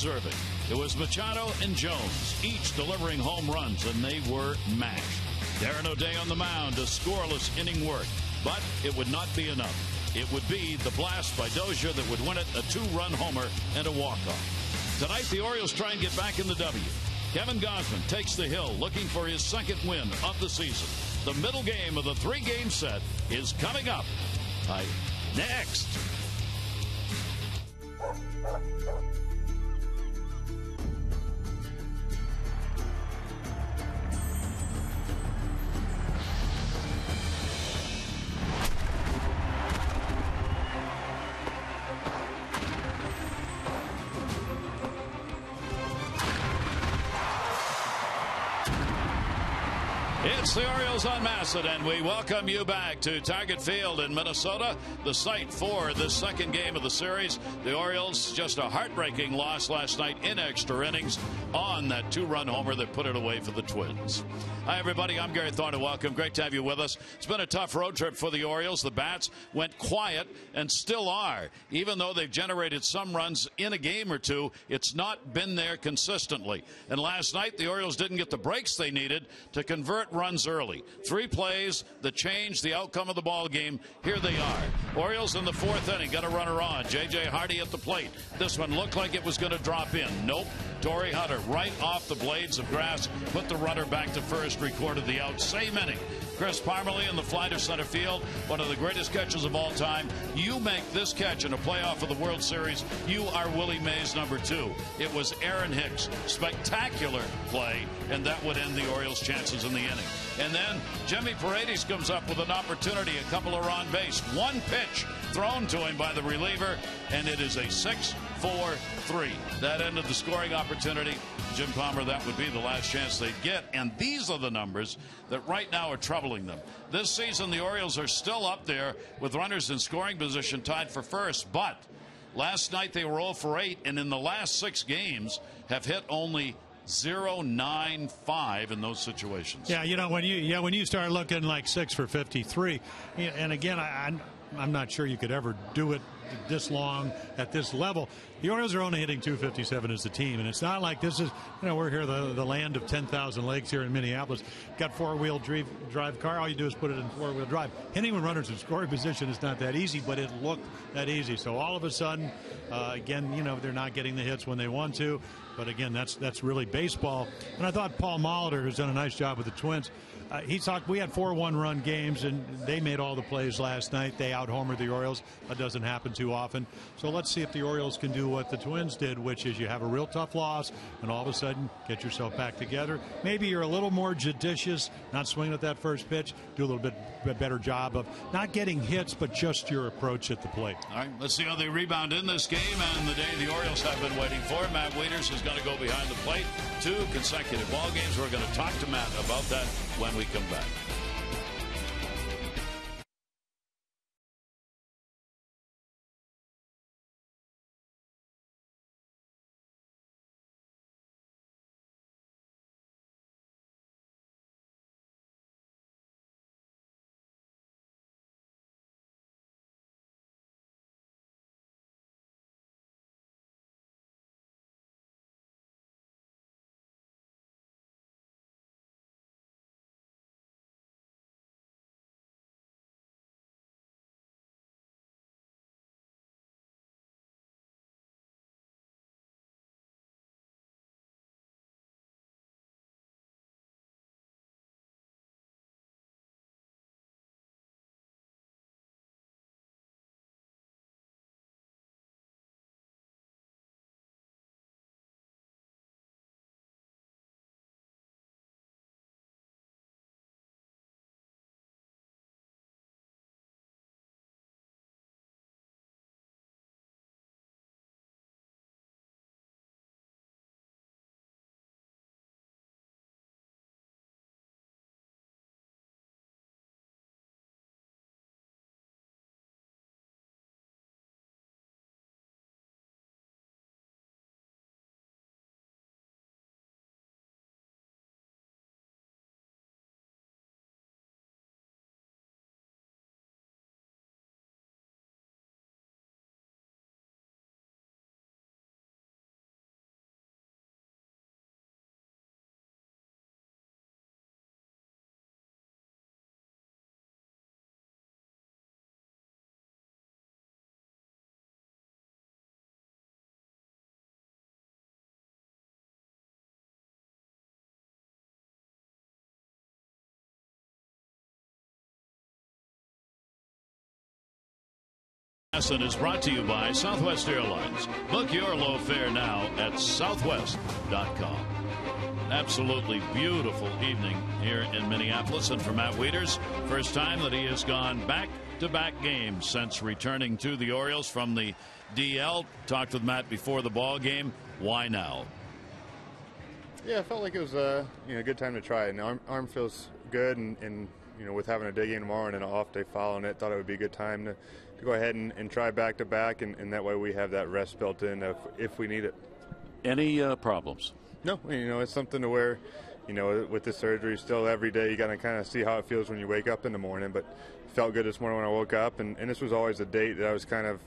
serving. It was Machado and Jones, each delivering home runs, and they were mashed. Darren O'Day on the mound, a scoreless inning work, but it would not be enough. It would be the blast by Dozier that would win it, a two-run homer and a walk-off. Tonight, the Orioles try and get back in the W. Kevin Gausman takes the hill, looking for his second win of the season. The middle game of the three-game set is coming up next. It's the Orioles on Massett, and we welcome you back to Target Field in Minnesota, the site for the second game of the series. The Orioles, just a heartbreaking loss last night in extra innings on that two-run homer that put it away for the Twins. Hi, everybody. I'm Gary Thorne. Welcome. Great to have you with us. It's been a tough road trip for the Orioles. The bats went quiet and still are. Even though they've generated some runs in a game or two, it's not been there consistently. And last night, the Orioles didn't get the breaks they needed to convert runs early. 3 plays that changed the outcome of the ball game. Here they are. Orioles in the 4th inning. Got a runner on. J.J. Hardy at the plate. This one looked like it was going to drop in. Nope. Torrey Hunter right off the blades of grass. Put the runner back to first. Recorded the out. Same inning. Chris Parmelee in the fly to center field. One of the greatest catches of all time. You make this catch in a playoff of the World Series, you are Willie Mays number 2. It was Aaron Hicks. Spectacular play, and that would end the Orioles' chances in the inning. And then Jimmy Paredes comes up with an opportunity. A couple are on base. One pitch thrown to him by the reliever, and it is a 6-4-3. That ended the scoring opportunity. Jim Palmer, that would be the last chance they'd get. And these are the numbers that right now are troubling them. This season, the Orioles are still up there with runners in scoring position tied for first. But last night they were 0 for 8, and in the last 6 games have hit only 0-9-5 in those situations. Yeah, you know, when you start looking like 6 for 53, and again, I'm not sure you could ever do it this long at this level. The Orioles are only hitting 257 as a team, and it's not like this is, we're here, the land of 10,000 lakes here in Minneapolis. Got four-wheel drive car. All you do is put it in four-wheel drive. Hitting with runners in scoring position is not that easy, but it looked that easy. So all of a sudden, again, they're not getting the hits when they want to. But again, that's really baseball. And I thought Paul Molitor has done a nice job with the Twins. He talked, we had 4 one-run games, and they made all the plays last night. They out-homered the Orioles. That doesn't happen too often. So let's see if the Orioles can do what the Twins did, which is you have a real tough loss, and all of a sudden get yourself back together. Maybe you're a little more judicious, not swinging at that first pitch, do a little bit better job of not getting hits, but just your approach at the plate. All right, let's see how they rebound in this game, and the day the Orioles have been waiting for. Matt Wieters is going to go behind the plate. 2 consecutive ball games. We're going to talk to Matt about that when we come back. lesson is brought to you by Southwest Airlines. Book your low fare now at southwest.com. Absolutely beautiful evening here in Minneapolis. And for Matt Wieters, first time that he has gone back-to-back games since returning to the Orioles from the DL. Talked with Matt before the ball game. Why now? Yeah, I felt like it was a good time to try it. And arm feels good, and with having a day game tomorrow and an off day following it, thought it would be a good time to go ahead and try back-to-back, and that way we have that rest built in if we need it. Any problems? No, it's something to where, with the surgery, still every day you got to kind of see how it feels when you wake up in the morning. But it felt good this morning when I woke up, and this was always a date that I was kind of,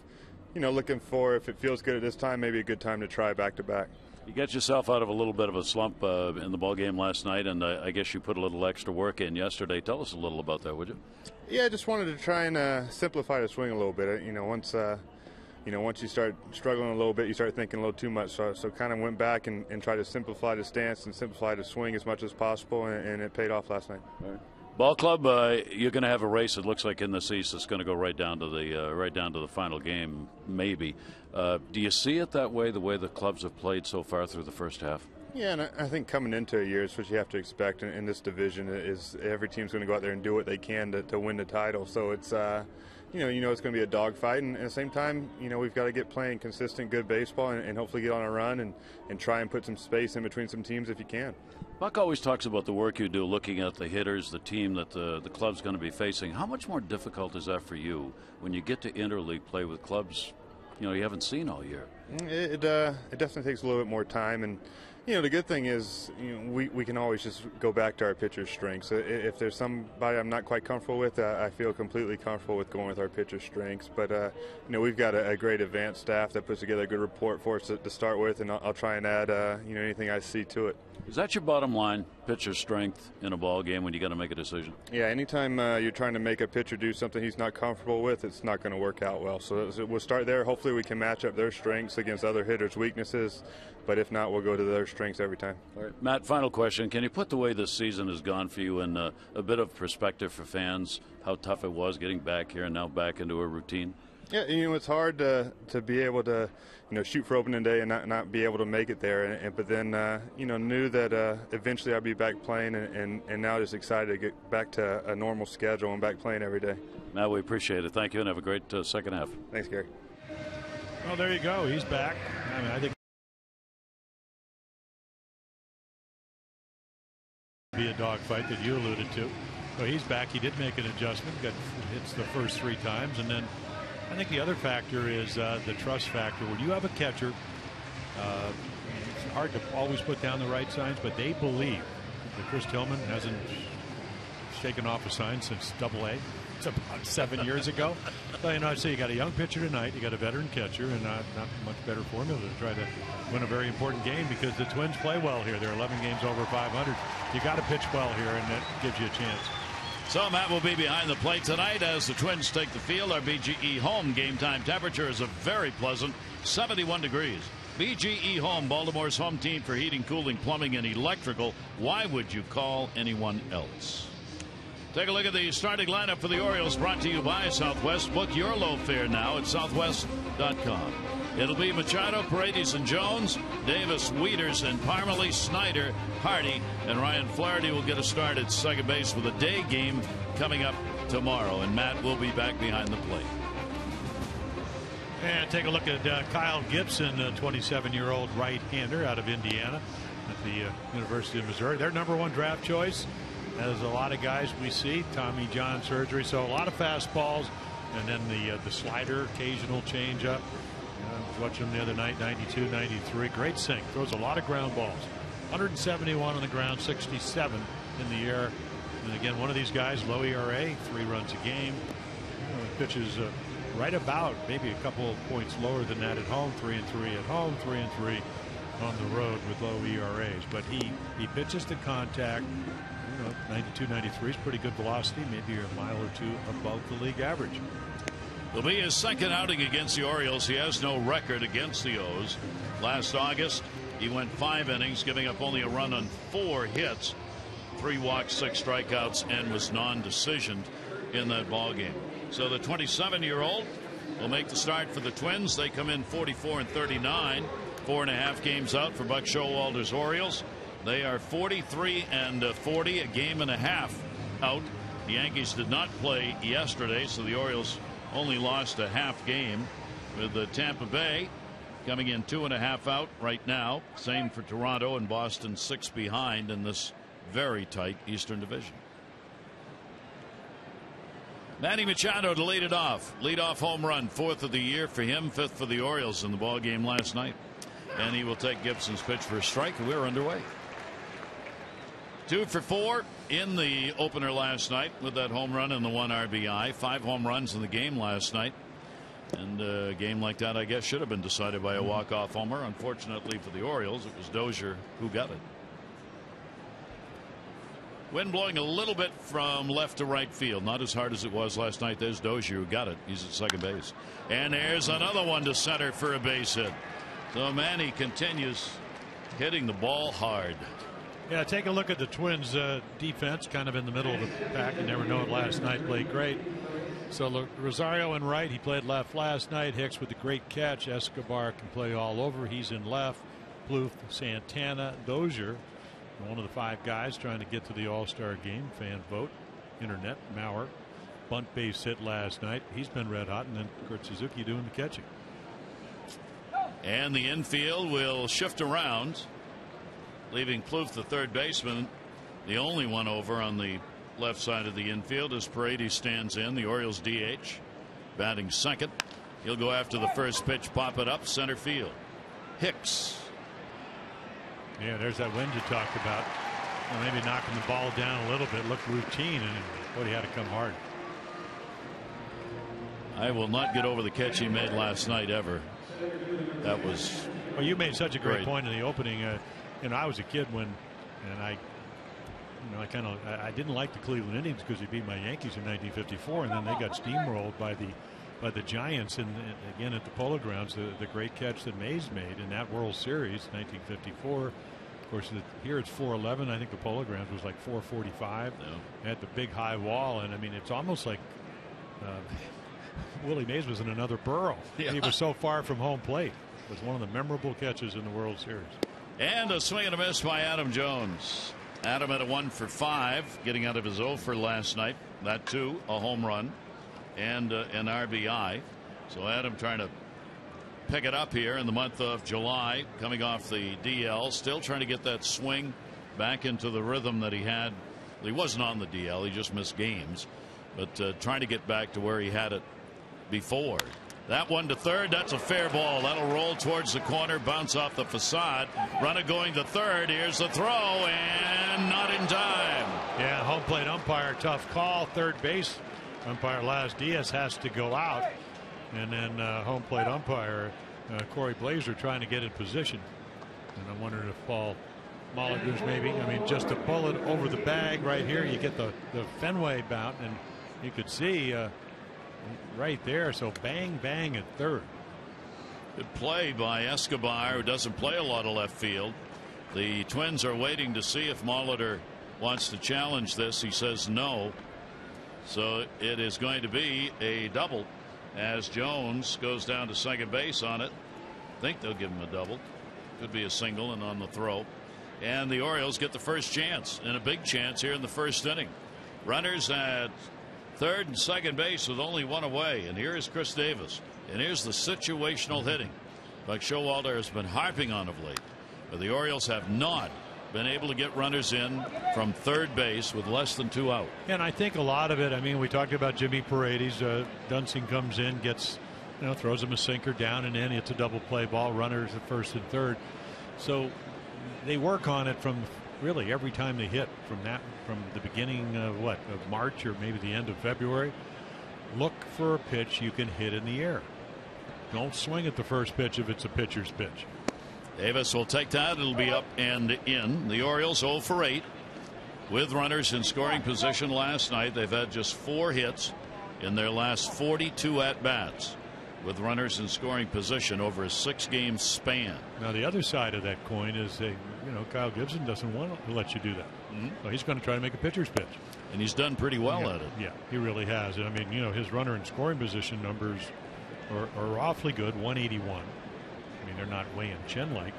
looking for. If it feels good at this time, maybe a good time to try back-to-back. You got yourself out of a little bit of a slump in the ball game last night, and I guess you put a little extra work in yesterday. Tell us a little about that, would you? Yeah, I just wanted to try and simplify the swing a little bit. Once you start struggling a little bit, you start thinking a little too much. So kind of went back and tried to simplify the stance and simplify the swing as much as possible, and it paid off last night. Right. Ball club, you're going to have a race. It looks like in the East, it's going to go right down to the final game, maybe. Do you see it that way? The way the clubs have played so far through the first half? Yeah, and I think coming into a year, it's what you have to expect in this division is every team's going to go out there and do what they can to win the title. So it's it's going to be a dogfight, and at the same time, we've got to get playing consistent, good baseball, and hopefully get on a run and try and put some space in between some teams if you can. Buck always talks about the work you do looking at the hitters, the team that the club's going to be facing. How much more difficult is that for you when you get to interleague play with clubs you haven't seen all year? It definitely takes a little bit more time, and the good thing is we can always just go back to our pitcher's strengths. If there's somebody I'm not quite comfortable with, I feel completely comfortable with going with our pitcher's strengths. But we've got a great advanced staff that puts together a good report for us to start with, and I'll try and add anything I see to it. Is that your bottom line, pitcher strength in a ball game when you got to make a decision? Yeah, anytime you're trying to make a pitcher do something he's not comfortable with, it's not going to work out well. So we'll start there. Hopefully we can match up their strengths against other hitters' weaknesses. But if not, we'll go to their strengths every time. All right. Matt, final question. Can you put the way this season has gone for you in a bit of perspective for fans, how tough it was getting back here and now back into a routine? Yeah, it's hard to be able to, shoot for opening day and not be able to make it there. But then, knew that eventually I'd be back playing, and now just excited to get back to a normal schedule and back playing every day. Matt, we appreciate it. Thank you, and have a great second half. Thanks, Gary. Well, there you go. He's back. I think be a dogfight that you alluded to. So he's back. He did make an adjustment. Got hits the first 3 times, and then I think the other factor is the trust factor. When you have a catcher, it's hard to always put down the right signs, but they believe that Chris Tillman hasn't shaken off a sign since AA. It's about 7 year ago. So, so you got a young pitcher tonight, you got a veteran catcher, and not much better formula to try to win a very important game because the Twins play well here. They're 11 games over 500. You got to pitch well here, and that gives you a chance. So Matt will be behind the plate tonight as the Twins take the field. Our BGE home game time temperature is a very pleasant 71 degrees. BGE Home, Baltimore's home team for heating, cooling, plumbing, and electrical. Why would you call anyone else? Take a look at the starting lineup for the Orioles, brought to you by Southwest. Book your low fare now at southwest.com. It'll be Machado, Paredes, and Jones, Davis, Wieters, and Parmalee, Snyder, Hardy, and Ryan Flaherty will get a start at second base with a day game coming up tomorrow. And Matt will be back behind the plate. And take a look at Kyle Gibson, a 27-year-old right-hander out of Indiana at the University of Missouri. Their #1 draft choice. As a lot of guys we see, Tommy John surgery, so a lot of fastballs, and then the slider, occasional changeup. I was watching him the other night, 92, 93. Great sink. Throws a lot of ground balls. 171 on the ground, 67 in the air. And again, one of these guys, low ERA, 3 runs a game. Pitches right about maybe a couple of points lower than that at home. 3-3 at home, 3-3 on the road with low ERAs. But he pitches to contact. 92, 93 is pretty good velocity, maybe a mile or 2 above the league average. It'll be his second outing against the Orioles. He has no record against the O's. Last August, he went 5 innings, giving up only a run on 4 hits, 3 walks, 6 strikeouts, and was non-decisioned in that ball game. So the 27-year-old will make the start for the Twins. They come in 44-39, 4.5 games out for Buck Showalter's Orioles. They are 43-40, a game and a half out. The Yankees did not play yesterday, so the Orioles only lost a half game, with the Tampa Bay coming in 2.5 out right now. Same for Toronto, and Boston 6 behind in this very tight Eastern Division. Manny Machado to lead it off. Lead-off home run, 4th of the year for him, 5th for the Orioles in the ball game last night. And he will take Gibson's pitch for a strike, and we're underway. 2 for 4 in the opener last night with that home run and the 1 RBI. 5 home runs in the game last night. And a game like that, I guess, should have been decided by a walk-off homer. Unfortunately for the Orioles, it was Dozier who got it. Wind blowing a little bit from left to right field. Not as hard as it was last night. There's Dozier who got it. He's at second base. And there's another one to center for a base hit. So Manny continues hitting the ball hard. Yeah, take a look at the Twins defense, kind of in the middle of the pack. You never know it. Last night played great. So look, Rosario in right. He played left last night. Hicks with the great catch. Escobar can play all over. He's in left. Plouffe, Santana, Dozier. One of the 5 guys trying to get to the All-Star game. Fan vote. Internet. Mauer. Bunt base hit last night. He's been red hot. And then Kurt Suzuki doing the catching. And the infield will shift around, leaving Plouffe, the third baseman, the only one over on the left side of the infield as Paredes stands in. The Orioles DH batting second. He'll go after the first pitch, pop it up center field. Hicks. Yeah, there's that wind you talked about. Well, maybe knocking the ball down a little bit. Looked routine, and boy, he had to come hard. I will not get over the catch he made last night ever. That was. Well, you made such a great point in the opening. I was a kid when, and I didn't like the Cleveland Indians because they beat my Yankees in 1954, and then they got steamrolled by the Giants, and again at the Polo Grounds, the great catch that Mays made in that World Series 1954. Of course, here it's 411. I think the Polo Grounds was like 445 at the big high wall, and I mean it's almost like Willie Mays was in another borough. Yeah. He was so far from home plate. It was one of the memorable catches in the World Series. And a swing and a miss by Adam Jones. Adam at a 1 for 5, getting out of his 0 for last night. That too, a home run and an RBI. So Adam trying to pick it up here in the month of July, coming off the DL, still trying to get that swing back into the rhythm that he had. He wasn't on the DL, he just missed games, but trying to get back to where he had it before. That one to third, that's a fair ball. That'll roll towards the corner, bounce off the facade. Runner going to third. Here's the throw, and not in time. Yeah, home plate umpire, tough call. Third base umpire Laz Diaz has to go out, and then home plate umpire Corey Blazer trying to get in position. And I'm wondering if Paul Mulligan's maybe, I mean, just to pull it over the bag right here, you get the Fenway bout, and you could see right there. So bang bang at third. Good play by Escobar, who doesn't play a lot of left field. The Twins are waiting to see if Molitor wants to challenge this. He says no. So it is going to be a double as Jones goes down to second base on it. I think they'll give him a double. Could be a single and on the throw. And the Orioles get the first chance, and a big chance here in the first inning. Runners at third and second base with only one away. And here is Chris Davis. And here's the situational hitting. Buck Showalter has been harping on of late. But the Orioles have not been able to get runners in from third base with less than 2 out. And I think a lot of it, I mean, we talked about Jimmy Paredes. Dunsing comes in, gets, throws him a sinker down and in. It's a double play ball. Runners at first and third. So they work on it from really every time they hit from the beginning of March or maybe the end of February. Look for a pitch you can hit in the air. Don't swing at the first pitch if it's a pitcher's pitch. Davis will take that. It'll be up and in. The Orioles 0 for 8 with runners in scoring position last night. They've had just 4 hits in their last 42 at bats with runners in scoring position over a 6-game span. Now the other side of that coin is Kyle Gibson doesn't want to let you do that. So he's going to try to make a pitcher's pitch, and he's done pretty well at it. Yeah, he really has. And I mean, his runner in scoring position numbers are awfully good, 181. I mean, they're not weighing chin-like.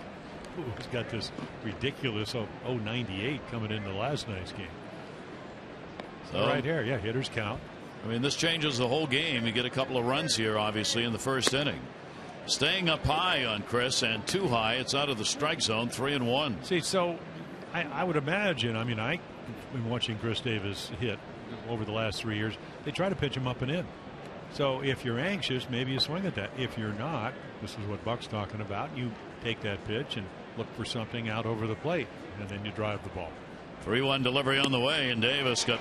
He's got this ridiculous 098 coming into last night's game. So right here, yeah, hitters count. I mean, this changes the whole game. You get a couple of runs here, obviously, in the first inning. Staying up high on Chris, and too high. It's out of the strike zone, 3-1. See, so I would imagine, I mean, I've been watching Chris Davis hit over the last 3 years. They try to pitch him up and in. So if you're anxious, maybe you swing at that. If you're not, this is what Buck's talking about, you take that pitch and look for something out over the plate, and then you drive the ball. 3-1 delivery on the way, and Davis got,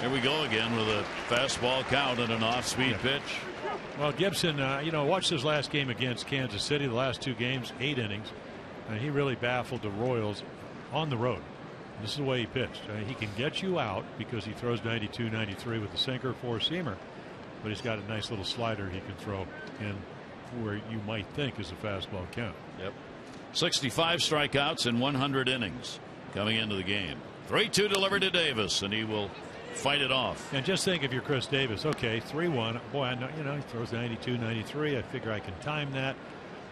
here we go again with a fastball count and an off-speed pitch. Well, Gibson, you know, watch his last game against Kansas City, the last 2 games, 8 innings. And he really baffled the Royals on the road. This is the way he pitched. He can get you out because he throws 92, 93 with the sinker, 4-seamer. But he's got a nice little slider he can throw in where you might think is a fastball count. Yep. 65 strikeouts in 100 innings coming into the game. 3-2 delivered to Davis, and he will fight it off. And just think if you're Chris Davis, okay, 3-1. Boy, I know, you know, he throws 92, 93. I figure I can time that.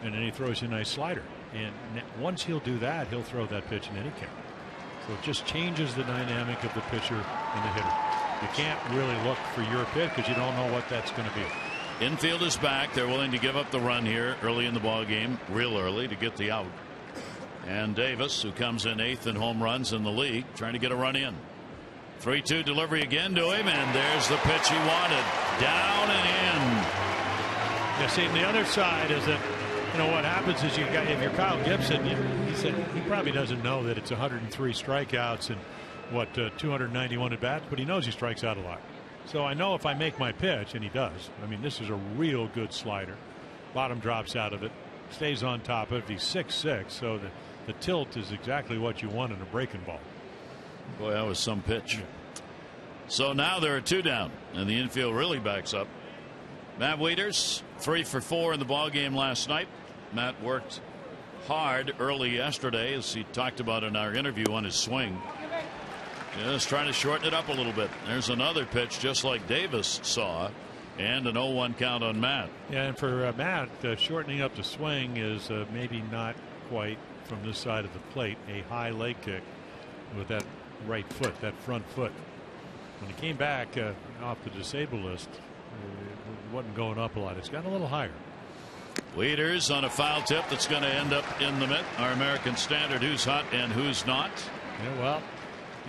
And then he throws you a nice slider. And once he'll do that, he'll throw that pitch in any count. So it just changes the dynamic of the pitcher and the hitter. You can't really look for your pitch because you don't know what that's going to be. Infield is back. They're willing to give up the run here early in the ball game, real early, to get the out. And Davis, who comes in 8th in home runs in the league, trying to get a run in. 3-2 delivery again to him, and there's the pitch he wanted. Down and in. Yeah, see, the other side is that, you know, what happens is if you're Kyle Gibson, he said he probably doesn't know that it's 103 strikeouts and 291 at bats, but he knows he strikes out a lot. So I know if I make my pitch, and he does. I mean, this is a real good slider. Bottom drops out of it, stays on top of it. He's 6'6", so the tilt is exactly what you want in a breaking ball. Boy, that was some pitch. So now there are 2 down, and the infield really backs up. Matt Wieters, 3 for 4 in the ball game last night. Matt worked hard early yesterday, as he talked about in our interview, on his swing. Just trying to shorten it up a little bit. There's another pitch just like Davis saw, and an 0-1 count on Matt. Yeah, and for Matt, shortening up the swing is maybe not quite from this side of the plate. A high leg kick with that right foot, that front foot. When he came back off the disabled list, it wasn't going up a lot. It's gotten a little higher. Wieters on a foul tip that's going to end up in the mitt. Our American standard, who's hot and who's not. Yeah, well,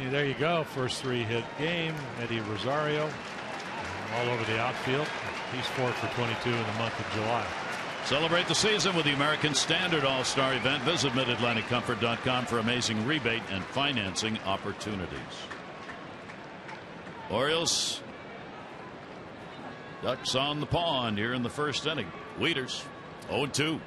there you go. First 3-hit game. Eddie Rosario all over the outfield. He's 4 for 22 in the month of July. Celebrate the season with the American Standard All-Star event. Visit MidAtlanticComfort.com for amazing rebate and financing opportunities. Orioles ducks on the pond here in the first inning. Wieters 0-2.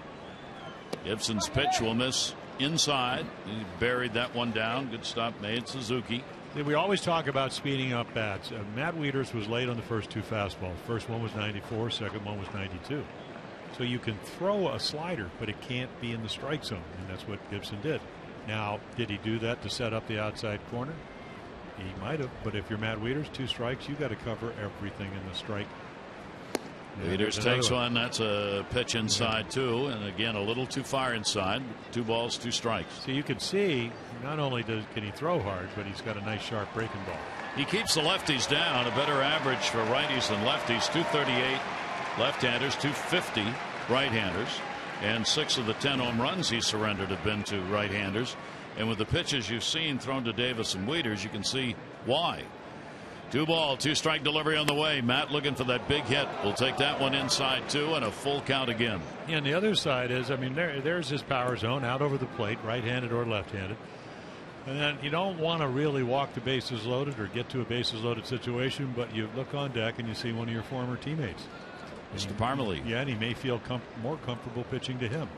Gibson's pitch will miss inside. He buried that one down. Good stop made. Suzuki. We always talk about speeding up bats. Matt Wieters was late on the first 2 fastballs. First one was 94. Second one was 92. So you can throw a slider, but it can't be in the strike zone, and that's what Gibson did. Now, did he do that to set up the outside corner? He might have, but if you're Matt Wieters, 2 strikes, you got to cover everything in the strike. Wieters takes one. That's a pitch inside too, and again a little too far inside. 2 balls, 2 strikes. So you can see not only can he throw hard, but he's got a nice sharp breaking ball. He keeps the lefties down. A better average for righties than lefties. 238 left-handers, 250 right-handers, and 6 of the 10 home runs he surrendered have been to right-handers. And with the pitches you've seen thrown to Davis and Wieters, you can see why. 2 ball, 2 strike delivery on the way. Matt looking for that big hit. We'll take that one inside 2 and a full count again. Yeah, and the other side is, I mean, there's his power zone out over the plate, right-handed or left-handed. And then you don't want to really walk the bases loaded or get to a bases loaded situation, but you look on deck and you see one of your former teammates. Mr. Parmalee. Yeah, and he may feel more comfortable pitching to him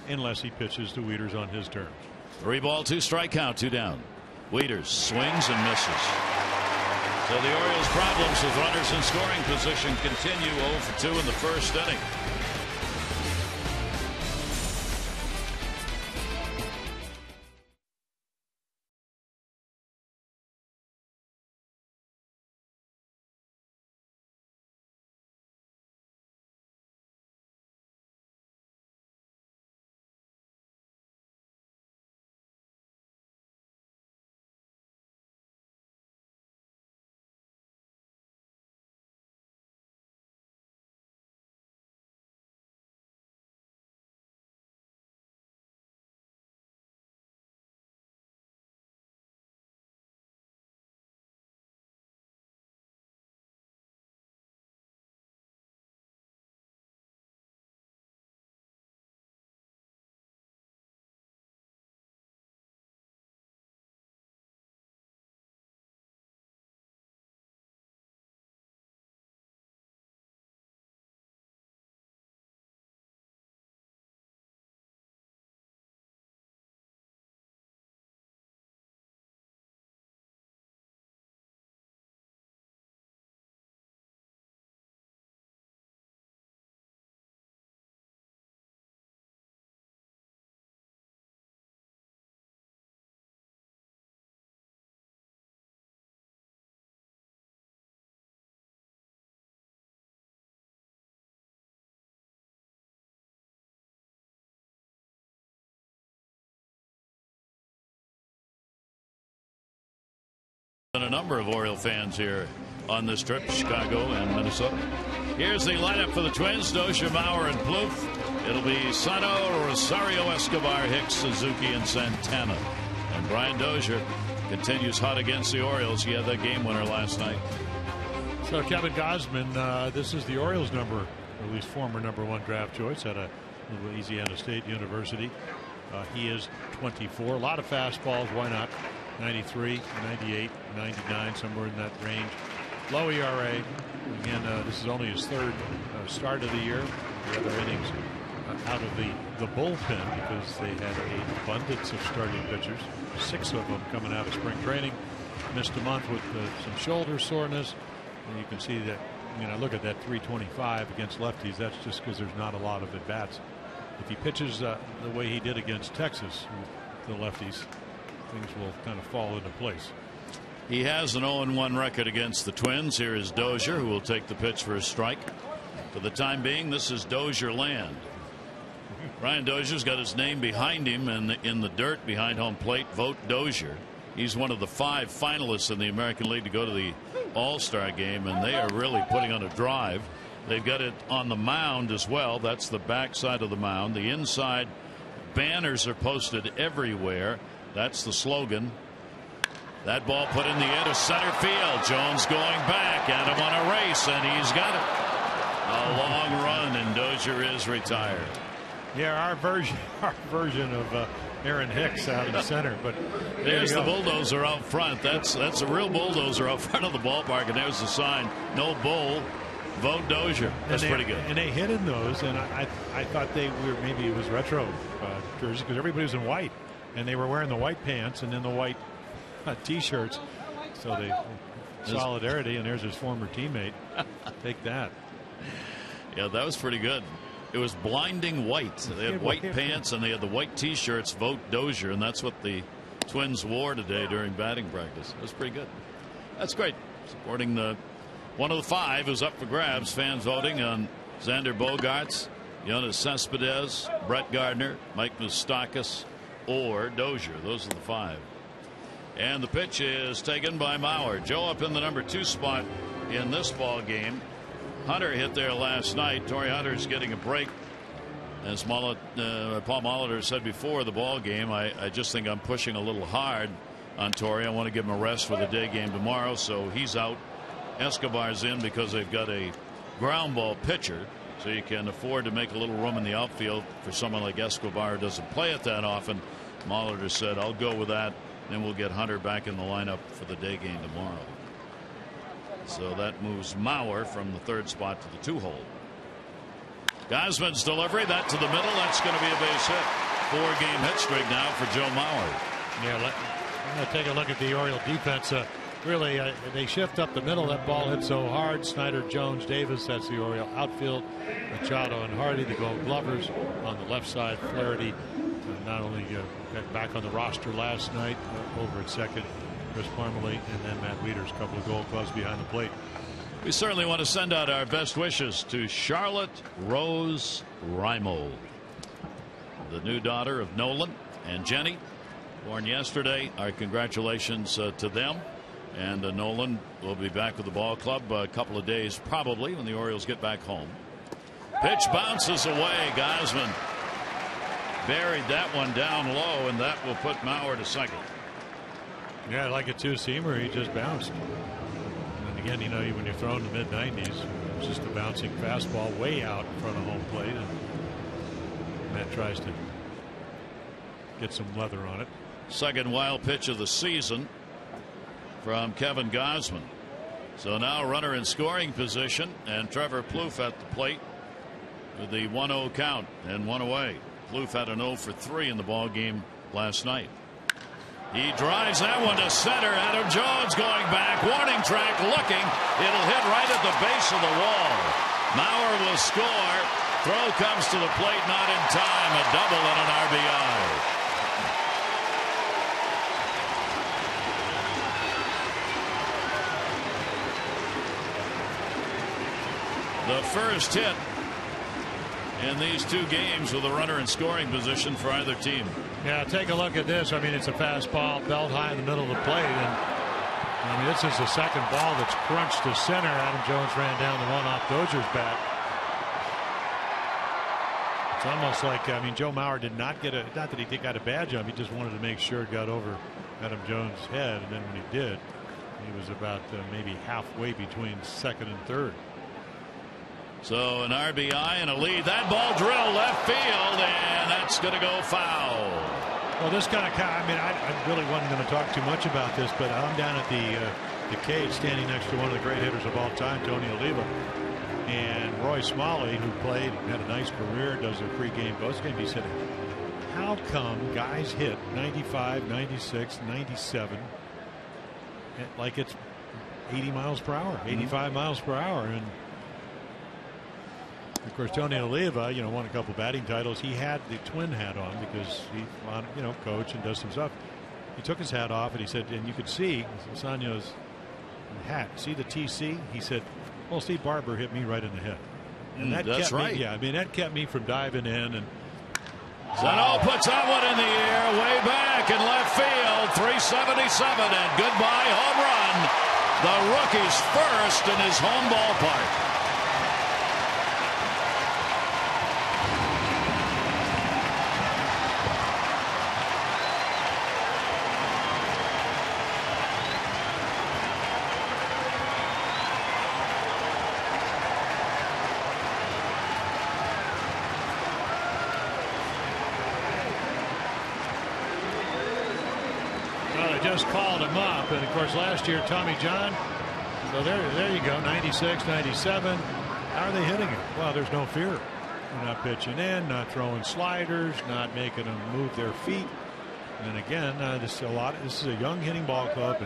unless he pitches to Wieters on his terms. 3 ball, 2 strike count, 2 down. Wieters swings and misses. So the Orioles' problems with runners in scoring position continue. 0 for 2 in the first inning. And a number of Oriole fans here on this trip, Chicago and Minnesota. Here's the lineup for the Twins: Dozier, Mauer, and Plouffe. It'll be Sano, Rosario, Escobar, Hicks, Suzuki, and Santana. And Brian Dozier continues hot against the Orioles. He had that game winner last night. So Kevin Gausman, this is the Orioles number, or at least former #1 draft choice at a Louisiana State University. He is 24. A lot of fastballs. Why not? 93, 98, 99, somewhere in that range. Low ERA. Again, this is only his third start of the year. The other innings out of the bullpen, because they had an abundance of starting pitchers. 6 of them coming out of spring training. Missed a month with some shoulder soreness. And you can see that, look at that 325 against lefties. That's just because there's not a lot of at-bats. If he pitches the way he did against Texas with the lefties, things will kind of fall into place. He has an 0-1 record against the Twins. Here is Dozier, who will take the pitch for a strike. For the time being, this is Dozier land. Brian Dozier's got his name behind him in the dirt behind home plate. Vote Dozier. He's one of the 5 finalists in the American League to go to the All-Star game, and they are really putting on a drive. They've got it on the mound as well. That's the back side of the mound. The inside banners are posted everywhere. That's the slogan. That ball put in the air to center field. Jones going back at him on a race, and he's got it. A long run, and Dozier is retired. Yeah, our version of Aaron Hicks out in the center. But there's the bulldozer out front. That's a real bulldozer out front of the ballpark, and there's the sign: no bull. Vote Dozier. That's pretty good. And they hit in those, and I thought maybe it was retro jersey, because everybody was in white, and they were wearing the white pants and then the white T-shirts. So solidarity, and there's his former teammate. Take that. Yeah, that was pretty good. It was blinding white. They had white pants and they had the white T-shirts. Vote Dozier, and that's what the Twins wore today during batting practice. It was pretty good. That's great. Supporting one of the 5 who's up for grabs. Fans voting on Xander Bogaerts, Jonas Cespedes, Brett Gardner, Mike Moustakas, or Dozier. Those are the 5. And the pitch is taken by Mauer. Joe up in the #2 spot in this ball game. Hunter hit there last night. Torrey Hunter's getting a break. As Paul Molitor said before the ball game, I just think I'm pushing a little hard on Torrey. I want to give him a rest for the day game tomorrow, so he's out. Escobar's in because they've got a ground ball pitcher, so you can afford to make a little room in the outfield for someone like Escobar who doesn't play it that often. Molitor said, I'll go with that. Then we'll get Hunter back in the lineup for the day game tomorrow. So that moves Mauer from the 3rd spot to the 2-hole. Gausman's delivery, that to the middle. That's going to be a base hit. 4-game hit streak now for Joe Mauer. Yeah, I'm going to take a look at the Oriole defense. Really, they shift up the middle. That ball hit so hard. Snyder, Jones, Davis. That's the Oriole outfield. Machado and Hardy, the Gold Glovers. On the left side, Flaherty, not only got back on the roster last night, over at second, Chris Parmalee, and then Matt Wieters, a couple of Gold Gloves behind the plate. We certainly want to send out our best wishes to Charlotte Rose Reimold, the new daughter of Nolan and Jenny, born yesterday. Our congratulations to them. And Nolan will be back with the ball club a couple of days, probably, when the Orioles get back home. Pitch bounces away. Gausman buried that one down low, and that will put Mauer to second. Yeah, like a 2-seamer, he just bounced. And again, when you're throwing the mid-90s, it's just a bouncing fastball way out in front of home plate, and Matt tries to get some leather on it. Second wild pitch of the season from Kevin Gausman. So now runner in scoring position, and Trevor Plouffe at the plate with the 1-0 count and 1 away. Plouffe had an 0 for 3 in the ball game last night. He drives that one to center. Adam Jones going back. Warning track looking. It'll hit right at the base of the wall. Mauer will score. Throw comes to the plate, not in time. A double and an RBI. The first hit in these 2 games with a runner in scoring position for either team. Yeah, take a look at this. I mean, it's a fastball, belt high in the middle of the plate, and I mean, this is the second ball that's crunched to center. Adam Jones ran down the one off Dozier's bat. It's almost like, I mean, Joe Mauer did not get not that he got a bad jump, he just wanted to make sure it got over Adam Jones' head, and then when he did, he was about maybe halfway between second and third. So an RBI and a lead. That ball drilled left field, and that's going to go foul. Well, this kind of, I mean, I really wasn't going to talk too much about this, but I'm down at the cage standing next to one of the great hitters of all time, Tony Oliva. And Roy Smalley, who played, had a nice career, does a pregame, postgame. He said, how come guys hit 95, 96, 97 like it's 80 miles per hour, 85 miles per hour? And of course, Tony Oliva, you know, won a couple batting titles. He had the twin hat on because he, you know, coach and does some stuff. He took his hat off and he said, and you could see Sanyo's hat. See the TC? He said, well, Steve Barber hit me right in the head. And that that's kept right. Me, yeah, I mean, that kept me from diving in. And Zano puts that one in the air, way back in left field, 377, and goodbye home run. The rookie's first in his home ballpark. just called him up. And, of course, last year, Tommy John. So there you go, 96, 97. How are they hitting it? Well, there's no fear. They're not pitching in, not throwing sliders, not making them move their feet. And again, this is a young hitting ball club.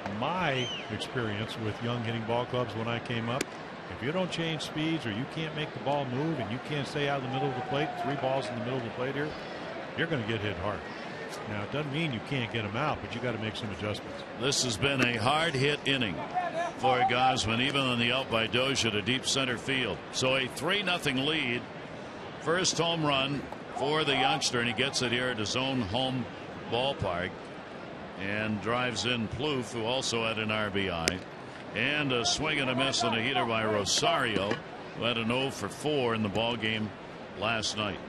And my experience with young hitting ball clubs when I came up, if you don't change speeds or you can't make the ball move and you can't stay out of the middle of the plate, 3 balls in the middle of the plate here, you're going to get hit hard. Now, it doesn't mean you can't get them out, but you got to make some adjustments. This has been a hard hit inning for Gosman, even on the out by Dozier to deep center field. So a 3-0 lead. First home run for the youngster, and he gets it here at his own home ballpark and drives in Plouffe, who also had an RBI. And a swing and a miss and a heater by Rosario, who had an 0 for 4 in the ball game last night.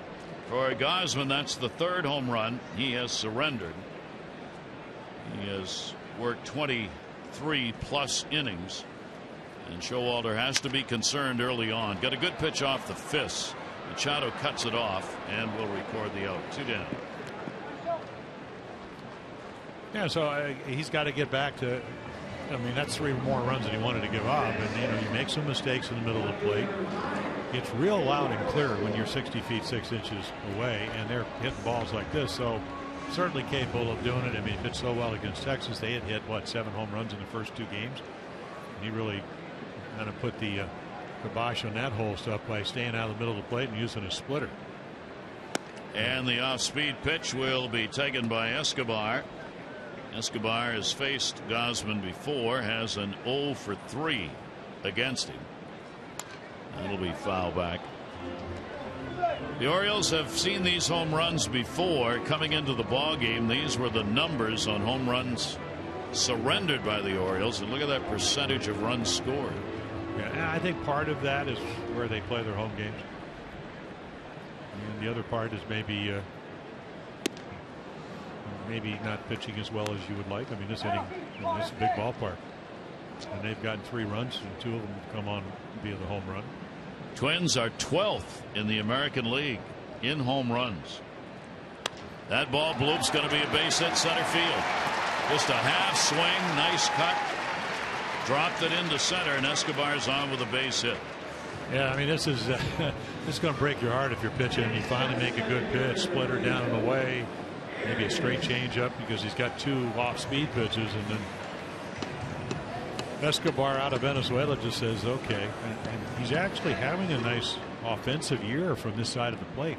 For Gosman, that's the 3rd home run. He has surrendered. He has worked 23 plus innings, and Showalter has to be concerned early on. Got a good pitch off the fist. Machado cuts it off and will record the out. 2 down. Yeah, so he's got to get back to. I mean, that's 3 more runs than he wanted to give up, and you make some mistakes in the middle of the plate. It's real loud and clear when you're 60 feet 6 inches away, and they're hitting balls like this. So certainly capable of doing it. I mean, he pitched so well against Texas. They had hit 7 home runs in the first 2 games. And he really kind of put the kibosh on that whole stuff by staying out of the middle of the plate and using a splitter. And the off-speed pitch will be taken by Escobar. Escobar has faced Gosman before, has an 0 for 3 against him. That'll be foul back. The Orioles have seen these home runs before coming into the ball game. These were the numbers on home runs surrendered by the Orioles, and look at that percentage of runs scored. Yeah, I think part of that is where they play their home games, and the other part is maybe not pitching as well as you would like. I mean, this inning, this is a big ballpark, and they've gotten 3 runs, and 2 of them come on via the home run. Twins are 12th in the American League in home runs. That ball, Bloop's going to be a base hit center field. Just a half swing, nice cut, dropped it into center, and Escobar's on with a base hit. Yeah, I mean, this is going to break your heart if you're pitching and you finally make a good pitch, splitter down and away, maybe a straight changeup because he's got 2 off-speed pitches, and then Escobar out of Venezuela just says okay, and he's actually having a nice offensive year from this side of the plate.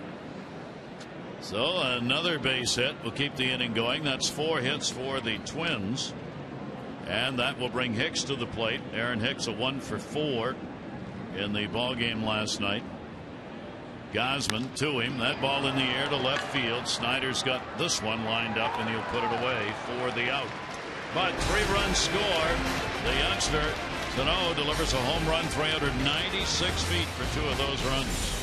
So another base hit will keep the inning going. That's 4 hits for the Twins, and that will bring Hicks to the plate. Aaron Hicks a 1 for 4 in the ball game last night. Gosman to him, that ball in the air to left field. Snyder's got this one lined up, and he'll put it away for the out. But 3-run score. The youngster, Sano, delivers a home run, 396 feet for 2 of those runs.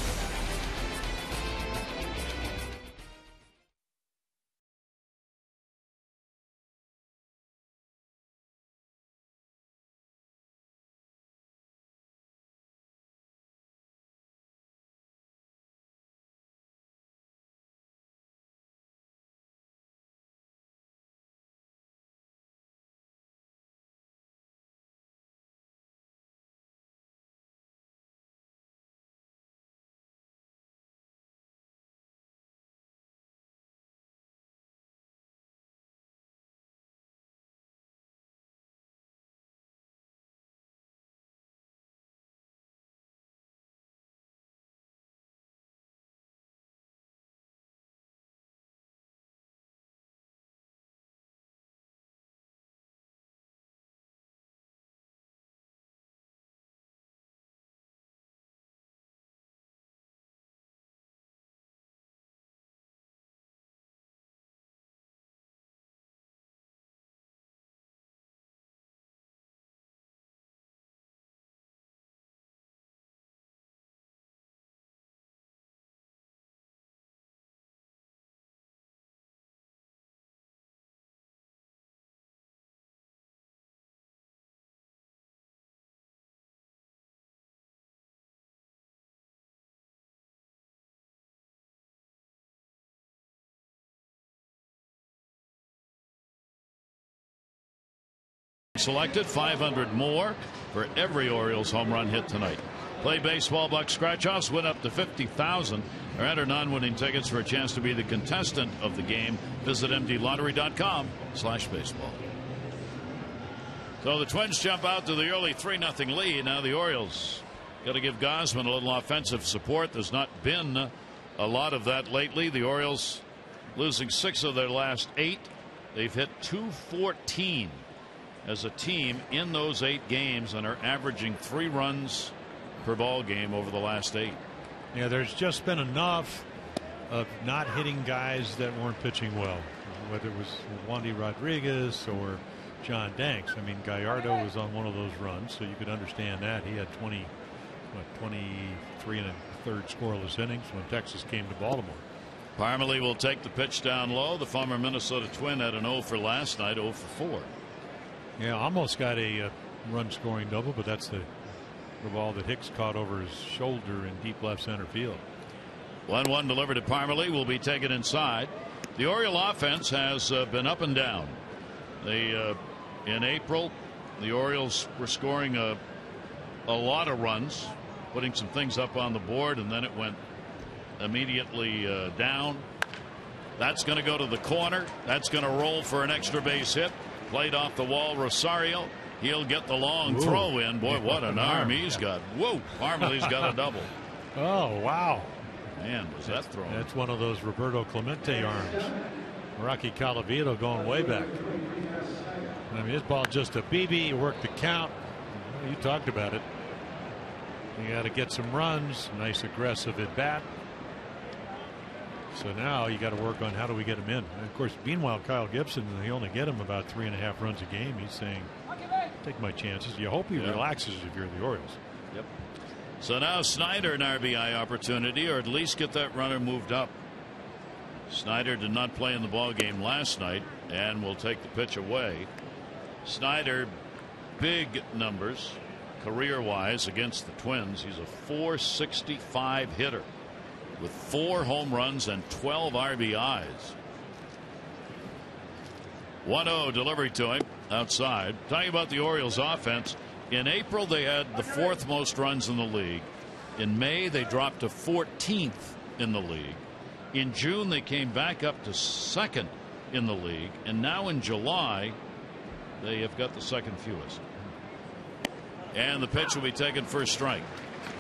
Selected 500 more for every Orioles home run hit tonight. Play baseball buck scratch-offs, win up to 50,000 or enter non-winning tickets for a chance to be the contestant of the game. Visit mdlottery.com/baseball. So the Twins jump out to the early 3-0 lead. Now the Orioles got to give Gausman a little offensive support. There's not been a lot of that lately. The Orioles losing 6 of their last 8. They've hit .214 as a team in those 8 games and are averaging 3 runs per ball game over the last 8. Yeah, there's just been enough of not hitting guys that weren't pitching well, whether it was Wandy Rodriguez or John Danks. I mean, Gallardo was on one of those runs, so you could understand that. He had 23 and a third scoreless innings when Texas came to Baltimore. Parmalee will take the pitch down low. The former Minnesota Twin had an 0 for last night, 0 for 4. Yeah, almost got a run scoring double, but that's the ball that Hicks caught over his shoulder in deep left center field. 1-1 delivered to Parmalee, will be taken inside. The Oriole offense has been up and down. They in April, the Orioles were scoring a lot of runs, putting some things up on the board, and then it went immediately down. That's going to go to the corner. That's going to roll for an extra base hit. Played off the wall. Rosario, he'll get the long throw in. Boy, what an arm he's got. Whoa, Parmalee's got a double. Oh, wow. Man, was that throw? That's one of those Roberto Clemente arms. Rocky Colavito going way back. I mean, his ball just a BB. You work the count. You talked about it. You got to get some runs. Nice aggressive at bat. So now you got to work on how do we get him in. And of course, meanwhile, Kyle Gibson, they only get him about 3.5 runs a game. He's saying, take my chances. You hope he relaxes if you're the Orioles. Yep. So now Snyder an RBI opportunity, or at least get that runner moved up. Snyder did not play in the ball game last night and will take the pitch away. Snyder, big numbers career wise against the Twins. He's a .465 hitter with 4 home runs and 12 RBIs. 1-0 delivery to him outside. Talking about the Orioles offense, in April they had the 4th most runs in the league. In May they dropped to 14th in the league. In June they came back up to 2nd in the league, and now in July they have got the 2nd fewest. And the pitch will be taken for a strike.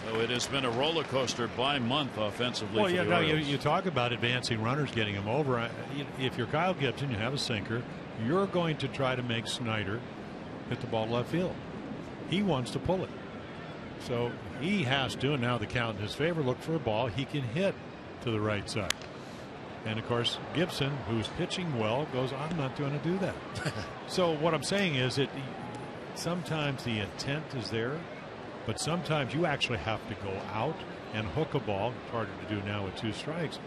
So it has been a roller coaster by month offensively. Well, for the Orioles. you talk about advancing runners, getting them over. If you're Kyle Gibson, you have a sinker, you're going to try to make Snyder hit the ball left field. He wants to pull it. So he has to, and now the count in his favor, look for a ball he can hit to the right side. And of course, Gibson, who's pitching well, goes, I'm not going to do that. So what I'm saying is that sometimes the intent is there, but sometimes you actually have to go out and hook a ball. It's harder to do now with 2 strikes.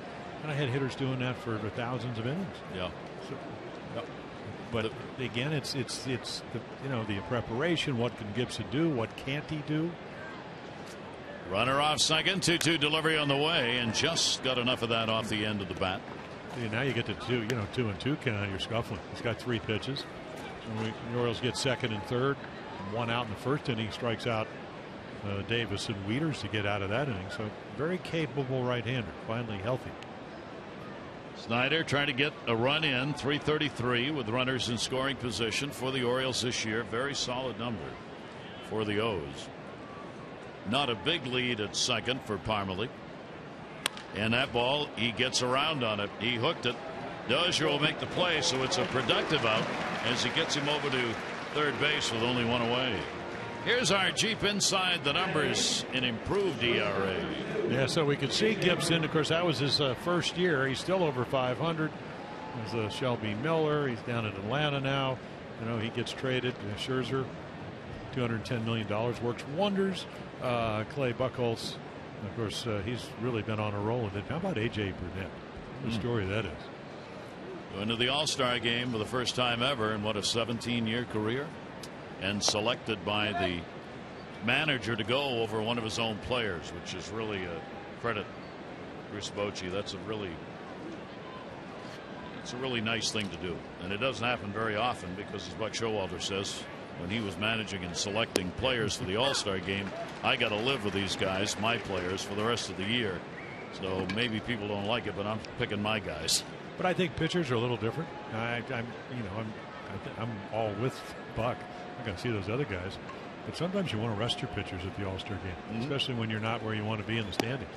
And I had hitters doing that for thousands of innings. Yeah. So, but again, it's the preparation. What can Gibson do? What can't he do? Runner off second, 2-2 delivery on the way, and just got enough of that off the end of the bat. See, now you get to 2-2 count. You're scuffling. He's got 3 pitches. So the Orioles get second and third. 1 out in the first inning. Strikes out Davis and Wieters to get out of that inning. So very capable right-hander. Finally healthy. Snyder trying to get a run in. 333 with runners in scoring position for the Orioles this year. Very solid number for the O's. Not a big lead at second for Parmalee. And that ball, he gets around on it. He hooked it. Dozier will make the play, so it's a productive out as he gets him over to third base with only 1 away. Here's our Jeep inside the numbers in improved ERA. Yeah, so we could see Gibson. Of course, that was his first year. He's still over 500. There's Shelby Miller. He's down in Atlanta now. He gets traded. Scherzer, $210 million, works wonders. Clay Buchholz, of course, he's really been on a roll with it. How about A.J. Burnett? What a story that is. Going to the All-Star game for the first time ever in what, a 17-year career, and selected by the manager to go over one of his own players, which is really a credit Bruce Bochy. It's a really nice thing to do, and it doesn't happen very often because, as Buck Showalter says, when he was managing and selecting players for the All-Star game, I got to live with these guys, my players, for the rest of the year. So maybe people don't like it, but I'm picking my guys. But I think pitchers are a little different. I'm all with Buck. I'm going to see those other guys. But sometimes you want to rest your pitchers at the All-Star game, especially when you're not where you want to be in the standings.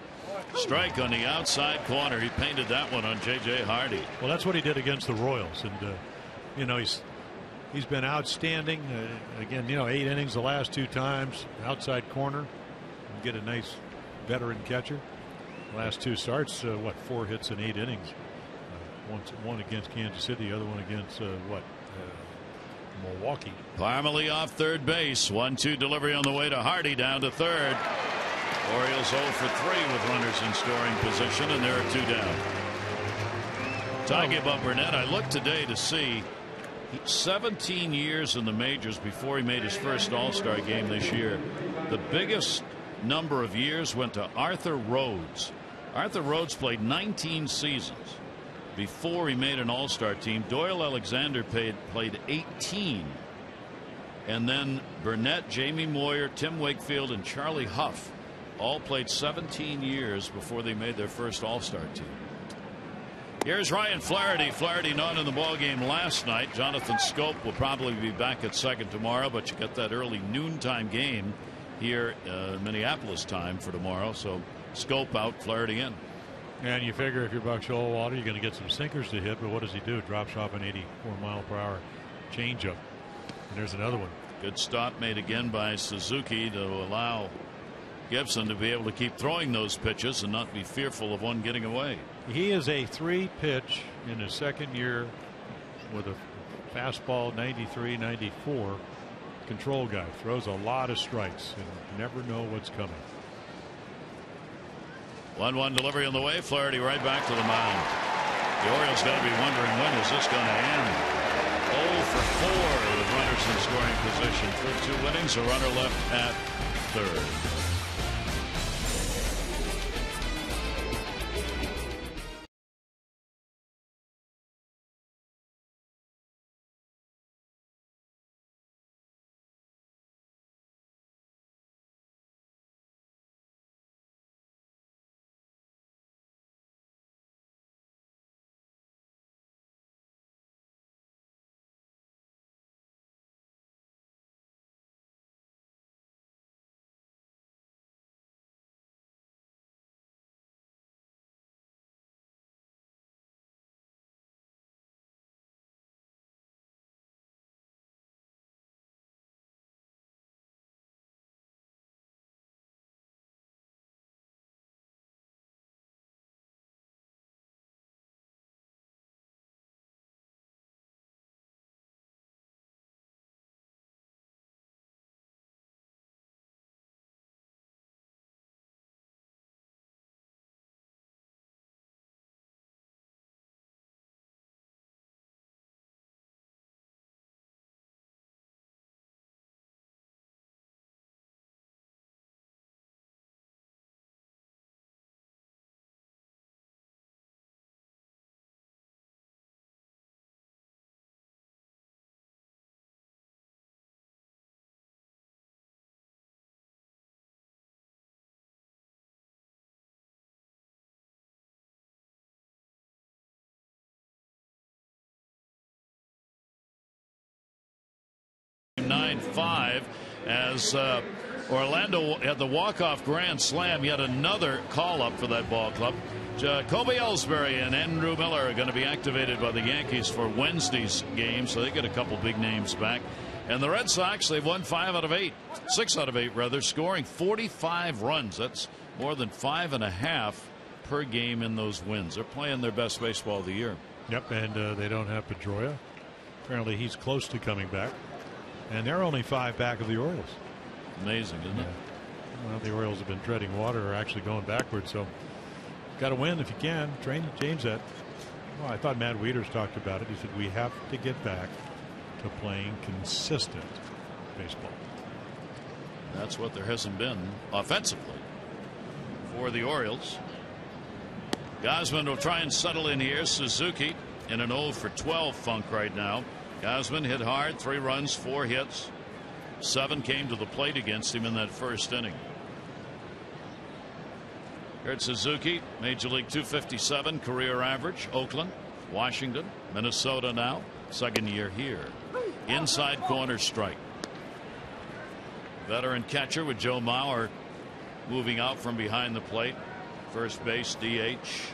Strike on the outside corner. He painted that one on J.J. Hardy. Well, that's what he did against the Royals. And, he's been outstanding. Again, 8 innings the last 2 times. Outside corner. And get a nice veteran catcher. Last 2 starts, 4 hits in 8 innings. One against Kansas City, the other one against Milwaukee. Parmalee off third base. 1-2 delivery on the way to Hardy down to third. Orioles 0 for 3 with runners in scoring position, and there are 2 down. Talking about Burnett, I looked today to see 17 years in the majors before he made his first All-Star game this year. The biggest number of years went to Arthur Rhodes. Arthur Rhodes played 19 seasons before he made an All-Star team. Doyle Alexander played 18. And then Burnett, Jamie Moyer, Tim Wakefield, and Charlie Huff all played 17 years before they made their first All-Star team. Here's Ryan Flaherty. Flaherty not in the ballgame last night. Jonathan Scope will probably be back at second tomorrow, but you got that early noontime game here Minneapolis time for tomorrow. So Scope out, Flaherty in. And you figure if you're Buck Showalter, you're going to get some sinkers to hit, but what does he do? Drops off an 84-mile-per-hour changeup. And there's another one. Good stop made again by Suzuki to allow Gibson to be able to keep throwing those pitches and not be fearful of one getting away. He is a 3-pitch in his second year with a fastball 93, 94 control guy. Throws a lot of strikes and you never know what's coming. 1-1 delivery on the way. Flaherty right back to the mound. The Orioles got to be wondering, when is this going to end? 0 for 4 with runners in scoring position through 2 innings. A runner left at third. as Orlando had the walk-off grand slam. Yet another call-up for that ball club. Jacoby Ellsbury and Andrew Miller are going to be activated by the Yankees for Wednesday's game, so they get a couple big names back. And the Red Sox, they've won 6 out of 8 rather, scoring 45 runs. That's more than 5.5 per game in those wins. They're playing their best baseball of the year. Yep, and they don't have Pedroia. Apparently he's close to coming back. And they're only 5 back of the Orioles. Amazing, isn't it? Well, the Orioles have been treading water, or actually going backwards, so got to win if you can. Change that. Well, I thought Matt Wieters talked about it. He said we have to get back to playing consistent baseball. That's what there hasn't been offensively for the Orioles. Gausman will try and settle in here. Suzuki in an 0 for 12 funk right now. Gausman hit hard, 3 runs, 4 hits. 7 came to the plate against him in that first inning. Here's Suzuki, Major League 257 career average. Oakland, Washington, Minnesota now. Second year here. Inside corner strike. Veteran catcher with Joe Mauer moving out from behind the plate. First base DH.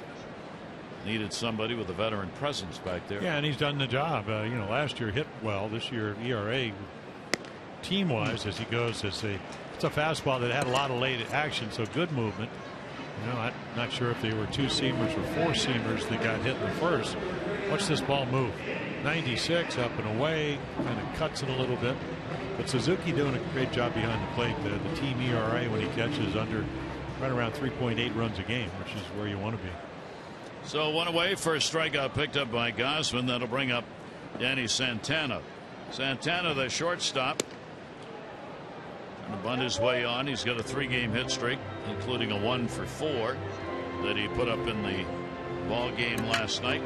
Needed somebody with a veteran presence back there. Yeah, and he's done the job. Last year hit well. This year ERA team-wise as he goes. It's a fastball that had a lot of late action, so good movement. I'm not sure if they were 2-seamers or 4-seamers that got hit in the first. Watch this ball move. 96 up and away, kind of cuts it a little bit. But Suzuki doing a great job behind the plate. The team ERA when he catches right around 3.8 runs a game, which is where you want to be. So 1 away, first strikeout picked up by Gausman. That'll bring up Danny Santana. Santana, the shortstop, trying to bunt his way on. He's got a 3-game hit streak, including a 1 for 4 that he put up in the ball game last night.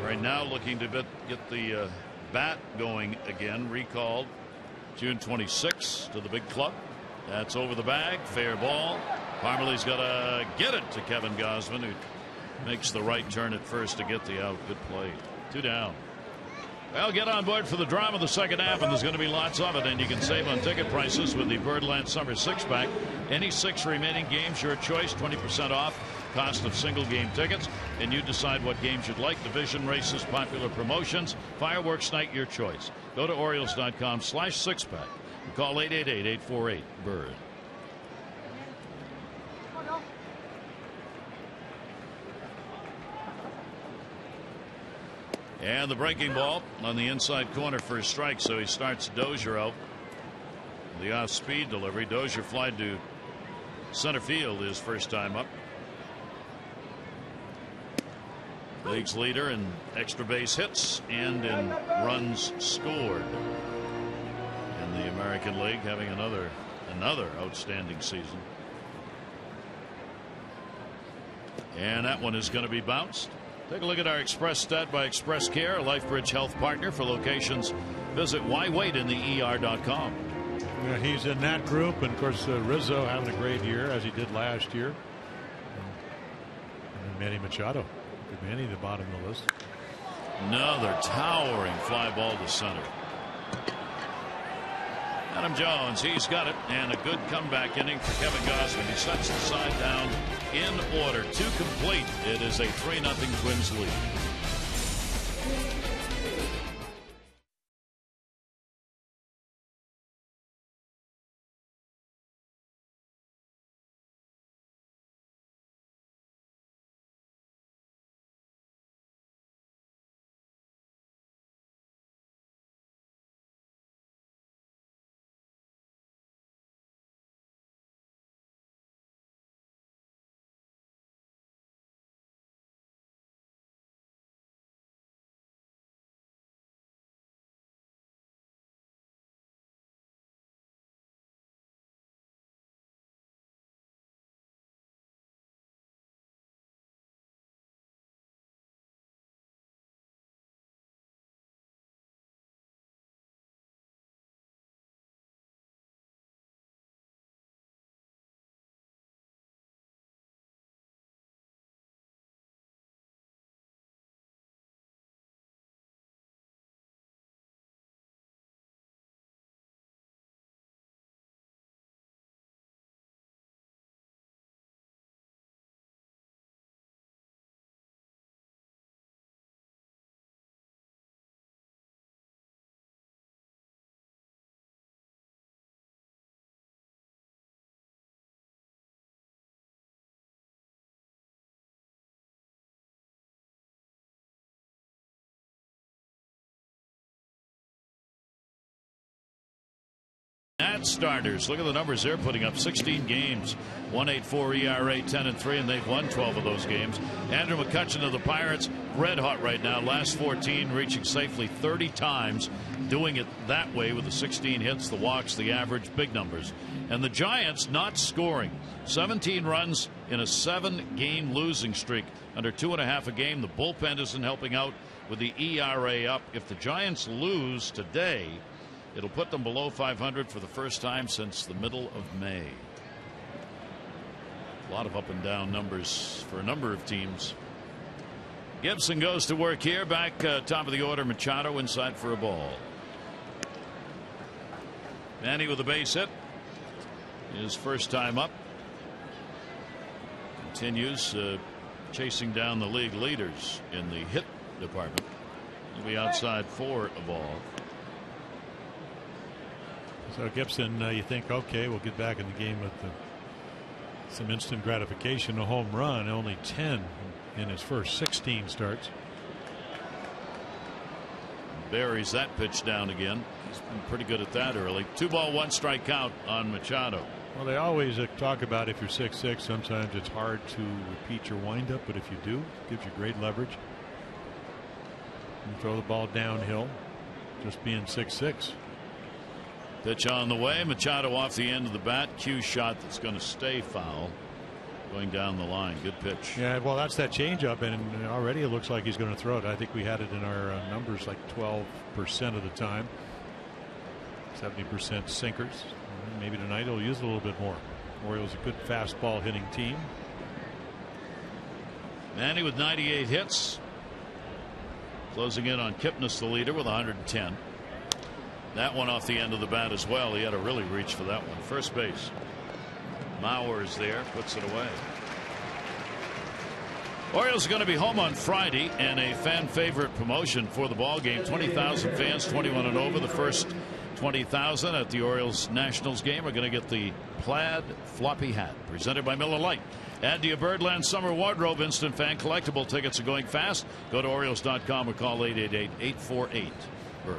Right now looking to get the bat going again. Recalled June 26 to the big club. That's over the bag. Fair ball. Parmalee's got to get it to Kevin Gausman, who makes the right turn at first to get the out. Good play. 2 down. Well, get on board for the drama of the second half, and there's going to be lots of it, and you can save on ticket prices with the Birdland Summer 6-pack. Any 6 remaining games, your choice, 20% off cost of single game tickets, and you decide what games you'd like. Division races, popular promotions, fireworks night, your choice. Go to Orioles.com/6-pack and call 888-848-BIRD. And the breaking ball on the inside corner for a strike, so he starts Dozier out. The off-speed delivery. Dozier flied to center field his first time up. League's leader in extra base hits and in runs scored in the American League, having another outstanding season. And that one is going to be bounced. Take a look at our Express Stat by Express Care, a LifeBridge Health partner. For locations, visit whywaitinther.com. Yeah, he's in that group, and of course Rizzo having a great year as he did last year. And Manny Machado. Good Manny, the bottom of the list. Another towering fly ball to center. Adam Jones, he's got it, and a good comeback inning for Kevin Gausman. He sets the side down in order. 2 complete. It is a 3-0 Twins lead. At starters, look at the numbers they're putting up. 16 games, 1.84 ERA, 10-3, and they've won 12 of those games. Andrew McCutchen of the Pirates, red hot right now. Last 14, reaching safely 30 times, doing it that way with the 16 hits, the walks, the average, big numbers. And the Giants not scoring. 17 runs in a 7-game losing streak, under 2.5 a game. The bullpen isn't helping out with the ERA up. If the Giants lose today, it'll put them below 500 for the first time since the middle of May. A lot of up and down numbers for a number of teams. Gibson goes to work here. Back top of the order, Machado inside for a ball. Manny with a base hit. His first time up. Continues chasing down the league leaders in the hit department. He'll be outside for a ball. So Gibson, you think, okay, we'll get back in the game with some instant gratification. A home run, only 10 in his first 16 starts. Buries that pitch down again. He's been pretty good at that early. 2 ball, 1 strike count on Machado. Well, they always talk about if you're 6'6", sometimes it's hard to repeat your windup, but if you do, it gives you great leverage. You throw the ball downhill, just being 6'6". Pitch on the way. Machado off the end of the bat. Cue shot that's going to stay foul. Going down the line. Good pitch. Yeah, well, that's that changeup, and already it looks like he's going to throw it. I think we had it in our numbers like 12% of the time. 70% sinkers. Maybe tonight he'll use it a little bit more. Orioles a good fastball hitting team. Manny with 98 hits. Closing in on Kipnis, the leader, with 110. That one off the end of the bat as well. He had to really reach for that one. First base. Mauer is there, puts it away. Orioles are going to be home on Friday, and a fan favorite promotion for the ball game. 20,000 fans, 21 and over. The first 20,000 at the Orioles Nationals game are going to get the plaid floppy hat presented by Miller Lite. Add to your Birdland Summer Wardrobe Instant Fan Collectible. Tickets are going fast. Go to Orioles.com or call 888-848-BIRD.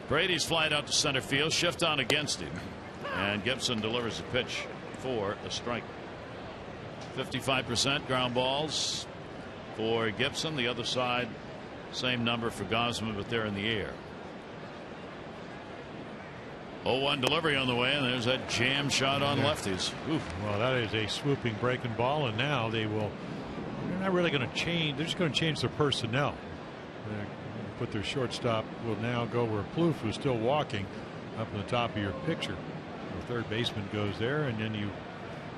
Brady's flied out to center field. Shift on against him. And Gibson delivers a pitch for a strike. 55% ground balls for Gibson. The other side, same number for Gosman, but they're in the air. 0-1 delivery on the way, and there's that jam shot on lefties. Oof. Well, that is a swooping breaking ball, and now they're not really going to change. They're just going to change their personnel. Put their shortstop will now go where Plouffe, who's still walking, up in the top of your picture. The third baseman goes there, and then you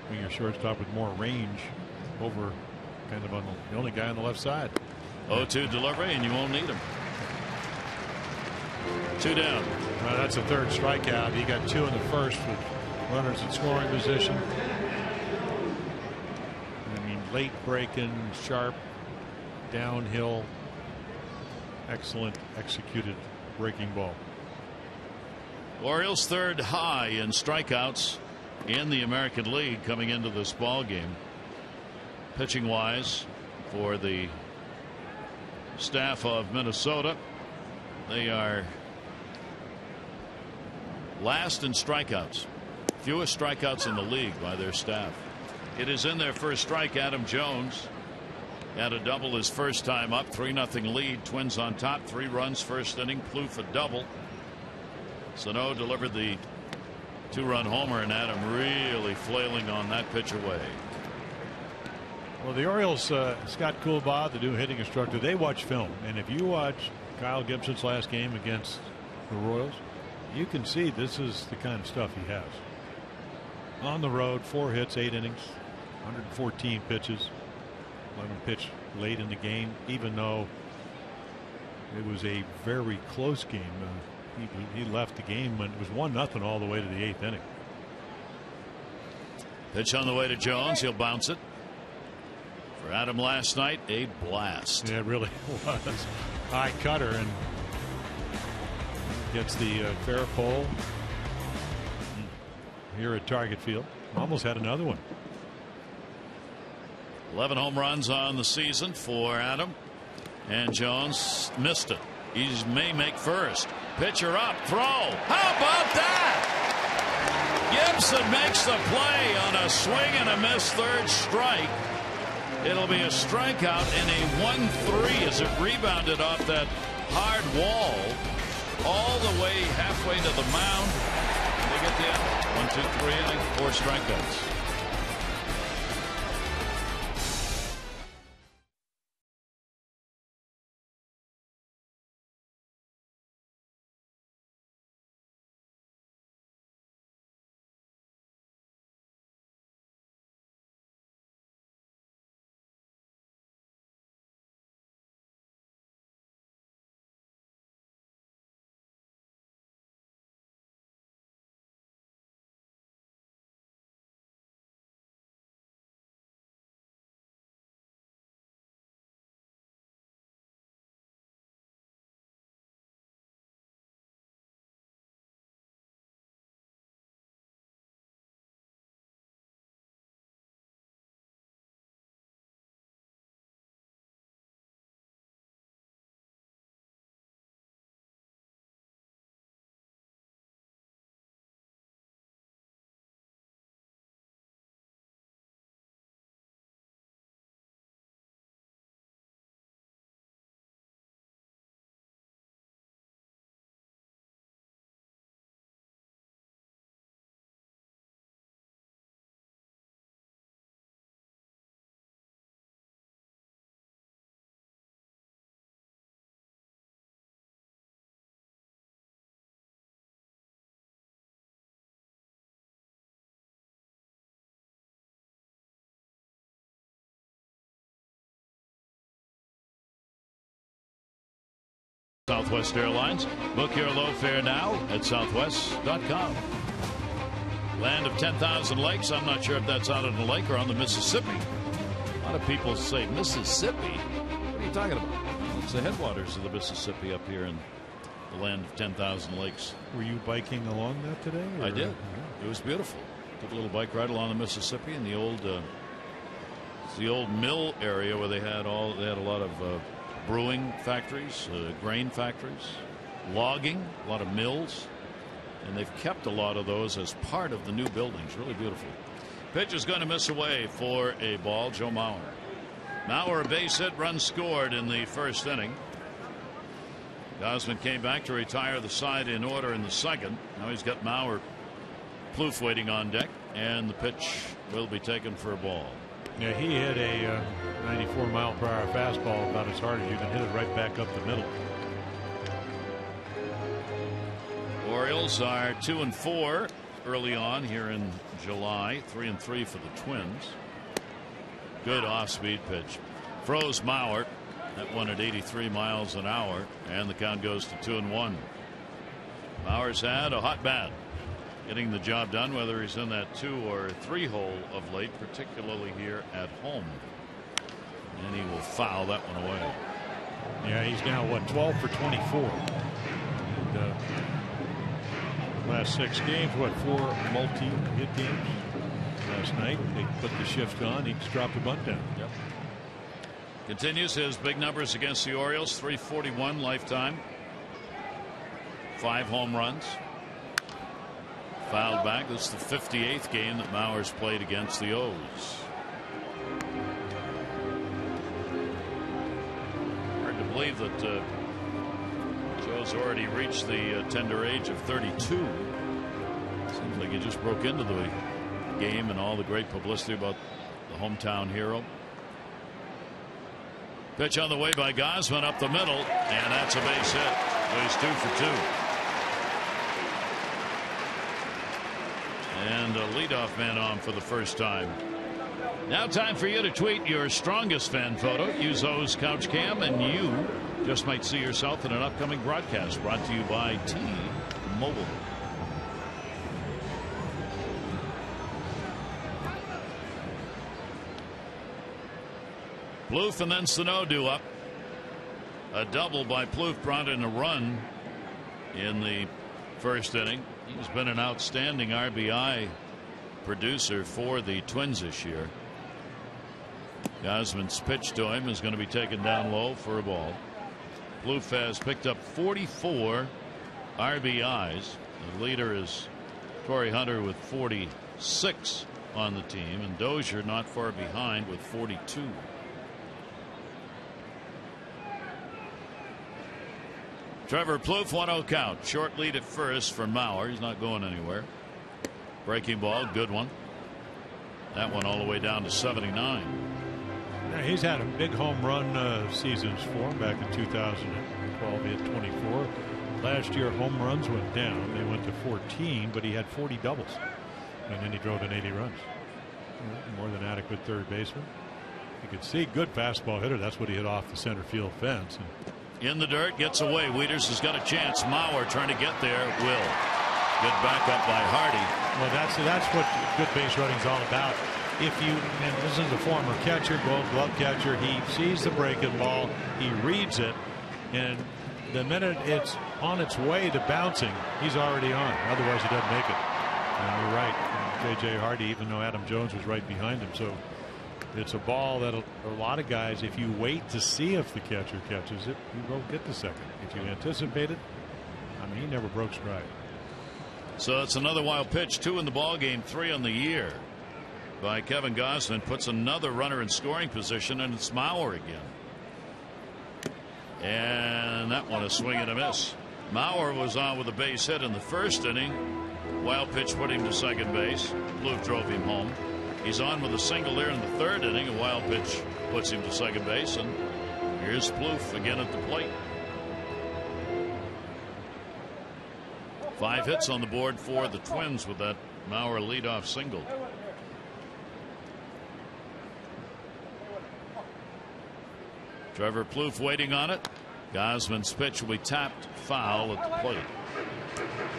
bring your shortstop with more range over kind of on the only guy on the left side. 0-2 delivery, and you won't need him. 2 down. Well, that's a third strikeout. He got 2 in the first with runners in scoring position. I mean, late breaking, sharp, downhill, excellent executed breaking ball. Orioles third high in strikeouts in the American League coming into this ball game. Pitching wise, for the staff of Minnesota, they are last in strikeouts. Fewest strikeouts in the league by their staff. It is in their first strike. Adam Jones had a double his first time up. 3-0 lead. Twins on top. 3 runs first inning. Plouffe a double. Sano delivered the 2-run homer, and Adam really flailing on that pitch away. Well, the Orioles, Scott Coolbaugh, the new hitting instructor, they watch film, and if you watch Kyle Gibson's last game against the Royals, you can see this is the kind of stuff he has. On the road, 4 hits, 8 innings, 114 pitches, 11 pitched late in the game, even though it was a very close game. He left the game when it was 1-0 all the way to the 8th inning. Pitch on the way to Jones. He'll bounce it. For Adam last night, a blast. Yeah, it really was. High cutter, and gets the fair pole here at Target Field. Almost had another one. 11 home runs on the season for Adam. And Jones missed it. He may make first. Pitcher up, throw. How about that? Gibson makes the play on a swing and a miss, third strike. It'll be a strikeout and a 1-3 as it rebounded off that hard wall all the way halfway to the mound. They get the end. 1, 2, 3 inning, 4 strikeouts. Southwest Airlines. Book your low fare now at southwest.com. Land of 10,000 lakes. I'm not sure if that's out on the lake or on the Mississippi. A lot of people say Mississippi. What are you talking about? Well, it's the headwaters of the Mississippi up here in the land of 10,000 lakes. Were you biking along that today? I did. It was beautiful. Took a little bike ride along the Mississippi in the old mill area where they had a lot of brewing factories, grain factories, logging, a lot of mills, and they've kept a lot of those as part of the new buildings. Really beautiful. Pitch is going to miss away for a ball. Joe Mauer. Mauer, a base hit, run scored in the first inning. Gausman came back to retire the side in order in the second. Now he's got Mauer, Plouffe waiting on deck, and the pitch will be taken for a ball. Yeah, he hit a 94-mile-per-hour fastball about as hard as you can hit it right back up the middle. Orioles are 2-4 early on here in July. 3-3 for the Twins. Good off-speed pitch. Froze Mauer. That one at 83 miles an hour, and the count goes to 2-1. Mauer's had a hot bat, getting the job done, whether he's in that 2 or 3 hole of late, particularly here at home. And he will foul that one away. Yeah, he's now, 12 for 24. And, last 6 games, 4 multi-hit games. Last night, they put the shift on. He just dropped a bunt down. Yep. Continues his big numbers against the Orioles. 341 lifetime. 5 home runs. Fouled back. This is the 58th game that Mauer's played against the O's. Hard to believe that Joe's already reached the tender age of 32. Seems like he just broke into the game and all the great publicity about the hometown hero. Pitch on the way by Gausman up the middle, and that's a base hit. So he's 2 for 2. And a leadoff man on for the first time. Now time for you to tweet your strongest fan photo. Use O's Couch Cam, and you just might see yourself in an upcoming broadcast brought to you by T-Mobile. Plouffe and then Sano up. A double by Plouffe brought in a run in the first inning. He's been an outstanding RBI producer for the Twins this year. Gausman's pitch to him is going to be taken down low for a ball. Plouffe has picked up 44 RBIs. The leader is Torrey Hunter with 46 on the team, and Dozier not far behind with 42. Trevor Plouffe, 1-0 count. Short lead at first for Mauer. He's not going anywhere. Breaking ball, good one. That one all the way down to 79. Yeah, he's had a big home run seasons for him. Back in 2012, he had 24. Last year, home runs went down. They went to 14, but he had 40 doubles. And then he drove in 80 runs. More than adequate third baseman. You could see good fastball hitter. That's what he hit off the center field fence. In the dirt, gets away. Wieters has got a chance. Mauer trying to get there. Will. Good backup by Hardy. Well, that's what good base running is all about. If you, and this is a former catcher, Gold Glove catcher, he sees the breaking ball, he reads it, and the minute it's on its way to bouncing, he's already on. Otherwise, he doesn't make it. And you're right, J.J. Hardy, even though Adam Jones was right behind him. So it's a ball that a lot of guys, if you wait to see if the catcher catches it, you won't get the second. If you anticipate it, I mean, he never broke stride. So it's another wild pitch. 2 in the ball game, 3 on the year by Kevin Gausman. Puts another runner in scoring position, and it's Mauer again. And that one, a swing and a miss. Mauer was on with a base hit in the first inning. Wild pitch put him to second base. Plouffe drove him home. He's on with a single there in the third inning. A wild pitch puts him to second base, and here's Plouffe again at the plate. 5 hits on the board for the Twins with that Mauer leadoff single. Trevor Plouffe waiting on it. Gausman's pitch will be tapped foul at the plate.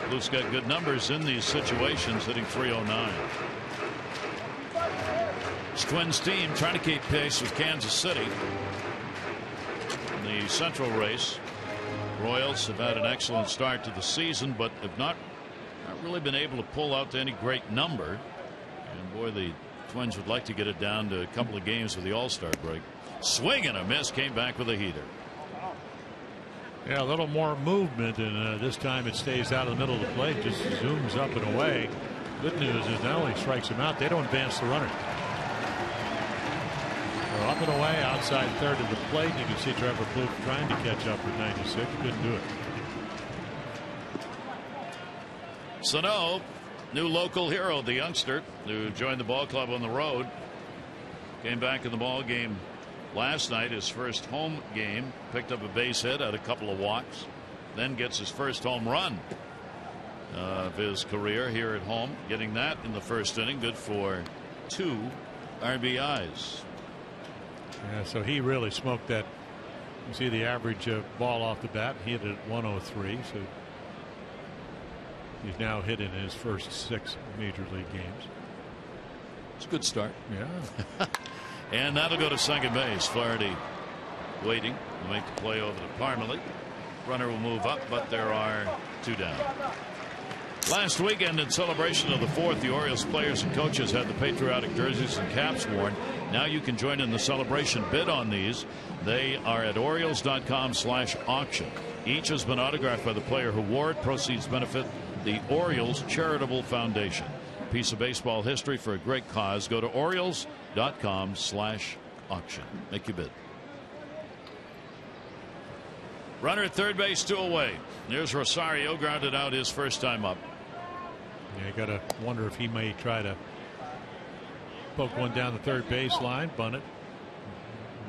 Plouffe's got good numbers in these situations, hitting .309. This Twins team trying to keep pace with Kansas City in the Central race. Royals have had an excellent start to the season, but have not really been able to pull out to any great number. And boy, the Twins would like to get it down to a couple of games with the All-Star break. Swing and a miss, came back with a heater. Yeah, a little more movement, and this time it stays out of the middle of the plate, just zooms up and away. Good news is not only strikes him out, they don't advance the runner. So up and away, outside third of the plate. You can see Trevor Plouffe trying to catch up with 96. Couldn't do it. Sano, new local hero, the youngster who joined the ball club on the road. Came back in the ball game last night, his first home game. Picked up a base hit, had a couple of walks, then gets his first home run of his career here at home. Getting that in the first inning, good for 2 RBIs. Yeah, so he really smoked that. You see the average ball off the bat. He hit it at 103. So he's now hit in his first 6 major league games. It's a good start. Yeah. And that'll go to second base. Flaherty waiting to make the play over to Parmalee. Runner will move up, but there are 2 down. Last weekend, in celebration of the 4th, the Orioles players and coaches had the patriotic jerseys and caps worn. Now you can join in the celebration. Bid on these. They are at Orioles.com/auction. Each has been autographed by the player who wore it. Proceeds benefit the Orioles Charitable Foundation. Piece of baseball history for a great cause. Go to Orioles.com/auction. Make your bid. Runner at third base, 2 away. There's Rosario, grounded out his first time up. Yeah, you got to wonder if he may try to poke one down the third base line, bunt it.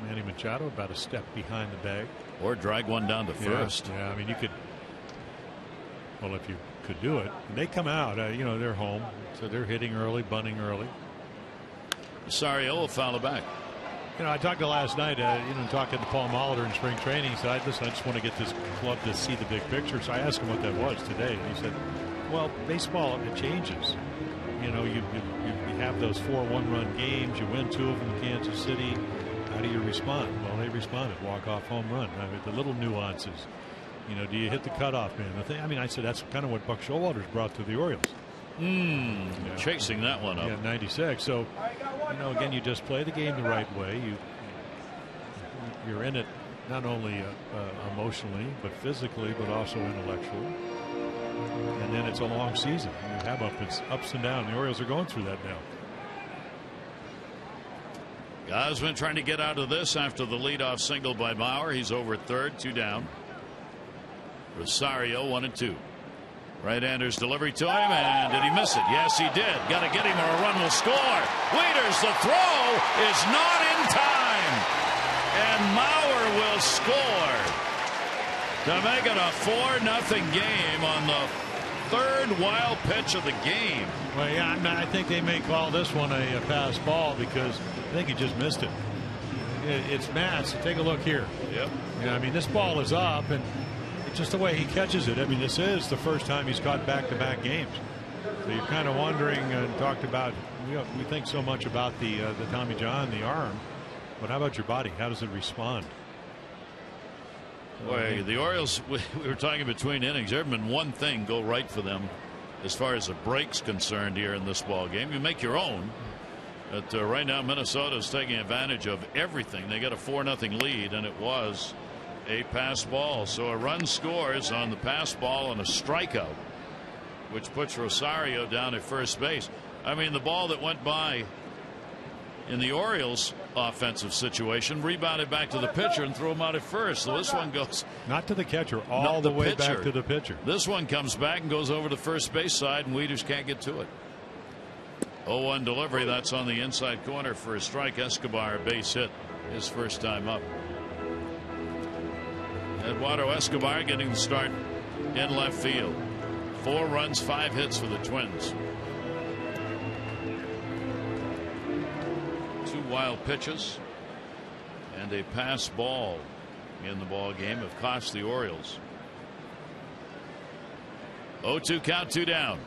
Manny Machado about a step behind the bag. Or drag one down to first. Yeah, I mean, you could. Well, if you could do it. They come out, you know, they're home, so they're hitting early, bunting early. Rosario will foul it back. You know, I talked to last night, talking to Paul Molitor in spring training. He said, listen, I just want to get this club to see the big picture. So I asked him what that was today. And he said, well, baseball, it changes. You know, you have those 4 one-run games. You win 2 of them in Kansas City. How do you respond? Well, they responded. Walk-off home run. I mean, the little nuances. You know, do you hit the cutoff man? I said that's kind of what Buck Showalter's brought to the Orioles. Chasing that one up. Yeah, 96. So, you know, again, you just play the game the right way. You're in it not only emotionally, but physically, but also intellectually. And then it's a long season. You have ups and downs. The Orioles are going through that now. Gausman trying to get out of this after the leadoff single by Bauer. He's over at third, 2 down. Rosario 1-2. Right-hander's delivery to him, and did he miss it? Yes, he did. Got to get him or a run will score. Wieters, the throw is not in time, and Mauer will score to make it a 4-0 game on the 3rd wild pitch of the game. Well, yeah, I think they may call this one a pass ball because I think he just missed it. It's Matt. So take a look here. Yep. Yeah, I mean, this ball is up, and it's just the way he catches it. I mean, this is the first time he's caught back-to-back games. So you're kind of wondering and talked about. We think so much about the Tommy John, the arm, but how about your body? How does it respond? Boy, the Orioles, we were talking between innings. There had been one thing go right for them as far as the break's concerned here in this ball game. You make your own. But right now, Minnesota is taking advantage of everything. They got a 4-0 lead, and it was a pass ball. So a run scores on the pass ball and a strikeout, which puts Rosario down at first base. I mean, the ball that went by in the Orioles offensive situation rebounded back to the pitcher and threw him out at first. So this one goes not to the catcher, all the way back to the pitcher. This one comes back and goes over to the first base side, and Wieters can't get to it. 0-1 delivery. That's on the inside corner for a strike. Escobar, a base hit, his first time up. Eduardo Escobar getting the start in left field. 4 runs, 5 hits for the Twins. 2 wild pitches and a pass ball in the ball game have cost the Orioles. 0-2 count, 2 down.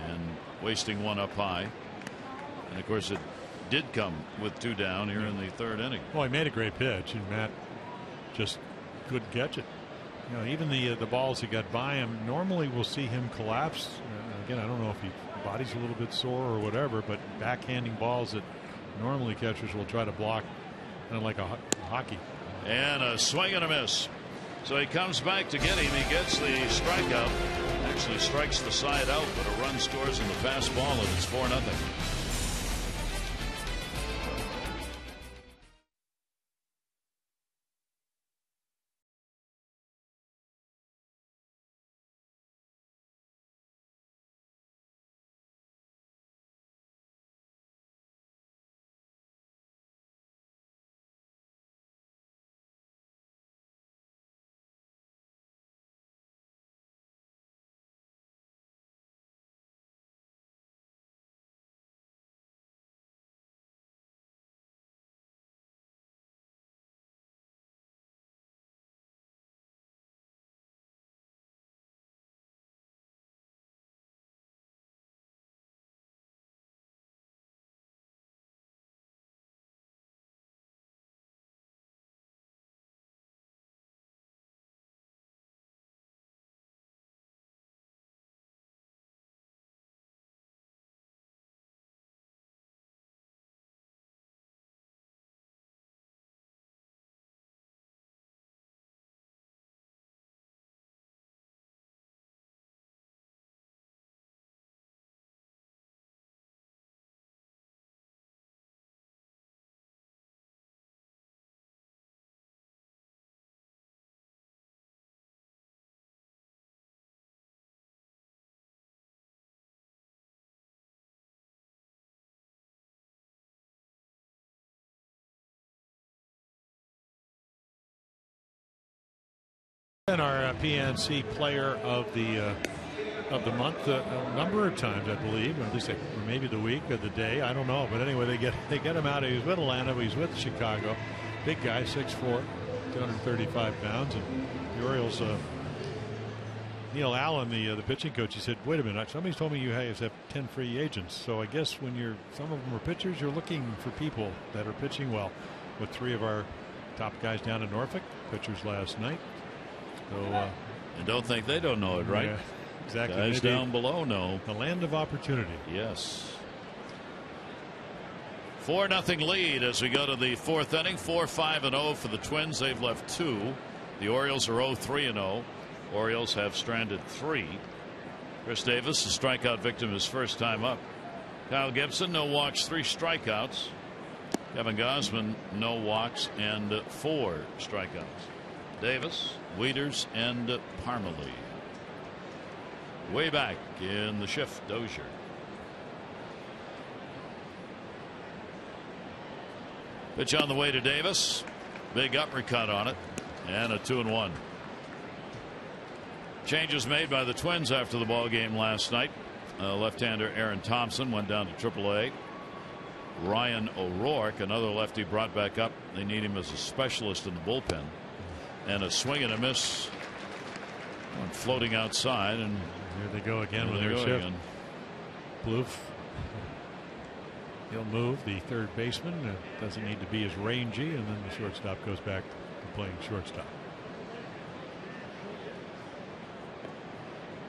And wasting 1 up high. And of course it did come with 2 down here in the 3rd inning. Well, he made a great pitch, and Matt just couldn't catch it. You know, even the balls he got by him, normally we'll see him collapse. Again, I don't know if his body's a little bit sore or whatever, but backhanding balls that normally catchers will try to block, kind of like a hockey. And a swing and a miss. So he comes back to get him. He gets the strikeout. Actually strikes the side out, but a run scores in the pass ball, and it's 4-0. And our PNC player of the month a number of times, I believe, or at least or maybe the week or the day, I don't know, but anyway, they get him out. He was with Atlanta, but he's with Chicago. Big guy, 6'4", 235 pounds, and the Orioles. Neil Allen, the pitching coach, he said, "Wait a minute, somebody's told me you have 10 free agents. So I guess when some of them are pitchers, you're looking for people that are pitching well." With 3 of our top guys down in Norfolk, pitchers last night. So, and don't think they don't know it, right? Yeah, exactly. Guys down below know. The land of opportunity. Yes. 4-0 lead as we go to the fourth inning. 4-5-0 for the Twins. They've left 2. The Orioles are 0-3-0. Orioles have stranded 3. Chris Davis, the strikeout victim, his first time up. Kyle Gibson, no walks, 3 strikeouts. Kevin Gausman, no walks and 4 strikeouts. Davis, Wieters, and Parmelee. Way back in the shift, Dozier. Pitch on the way to Davis. Big uppercut on it. And a 2-1. Changes made by the Twins after the ball game last night. Left-hander Aaron Thompson went down to AAA. Ryan O'Rourke, another lefty, brought back up. They need him as a specialist in the bullpen. And a swing and a miss floating outside. And here they go again with their shift. Bloof. He'll move. The third baseman doesn't need to be as rangy, and then the shortstop goes back to playing shortstop.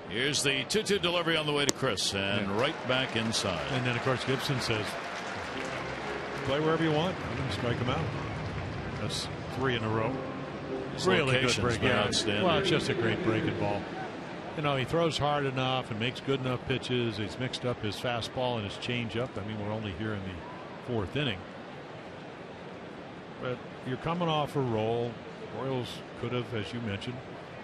Here's the 2-2 delivery on the way to Chris, and right back inside. And then, of course, Gibson says, play wherever you want. I'm going to strike him out. That's 3 in a row. His really good break. Yeah. Well, it's just a great breaking ball. You know, he throws hard enough and makes good enough pitches. He's mixed up his fastball and his changeup. I mean, we're only here in the 4th inning. But you're coming off a roll. Orioles could have, as you mentioned,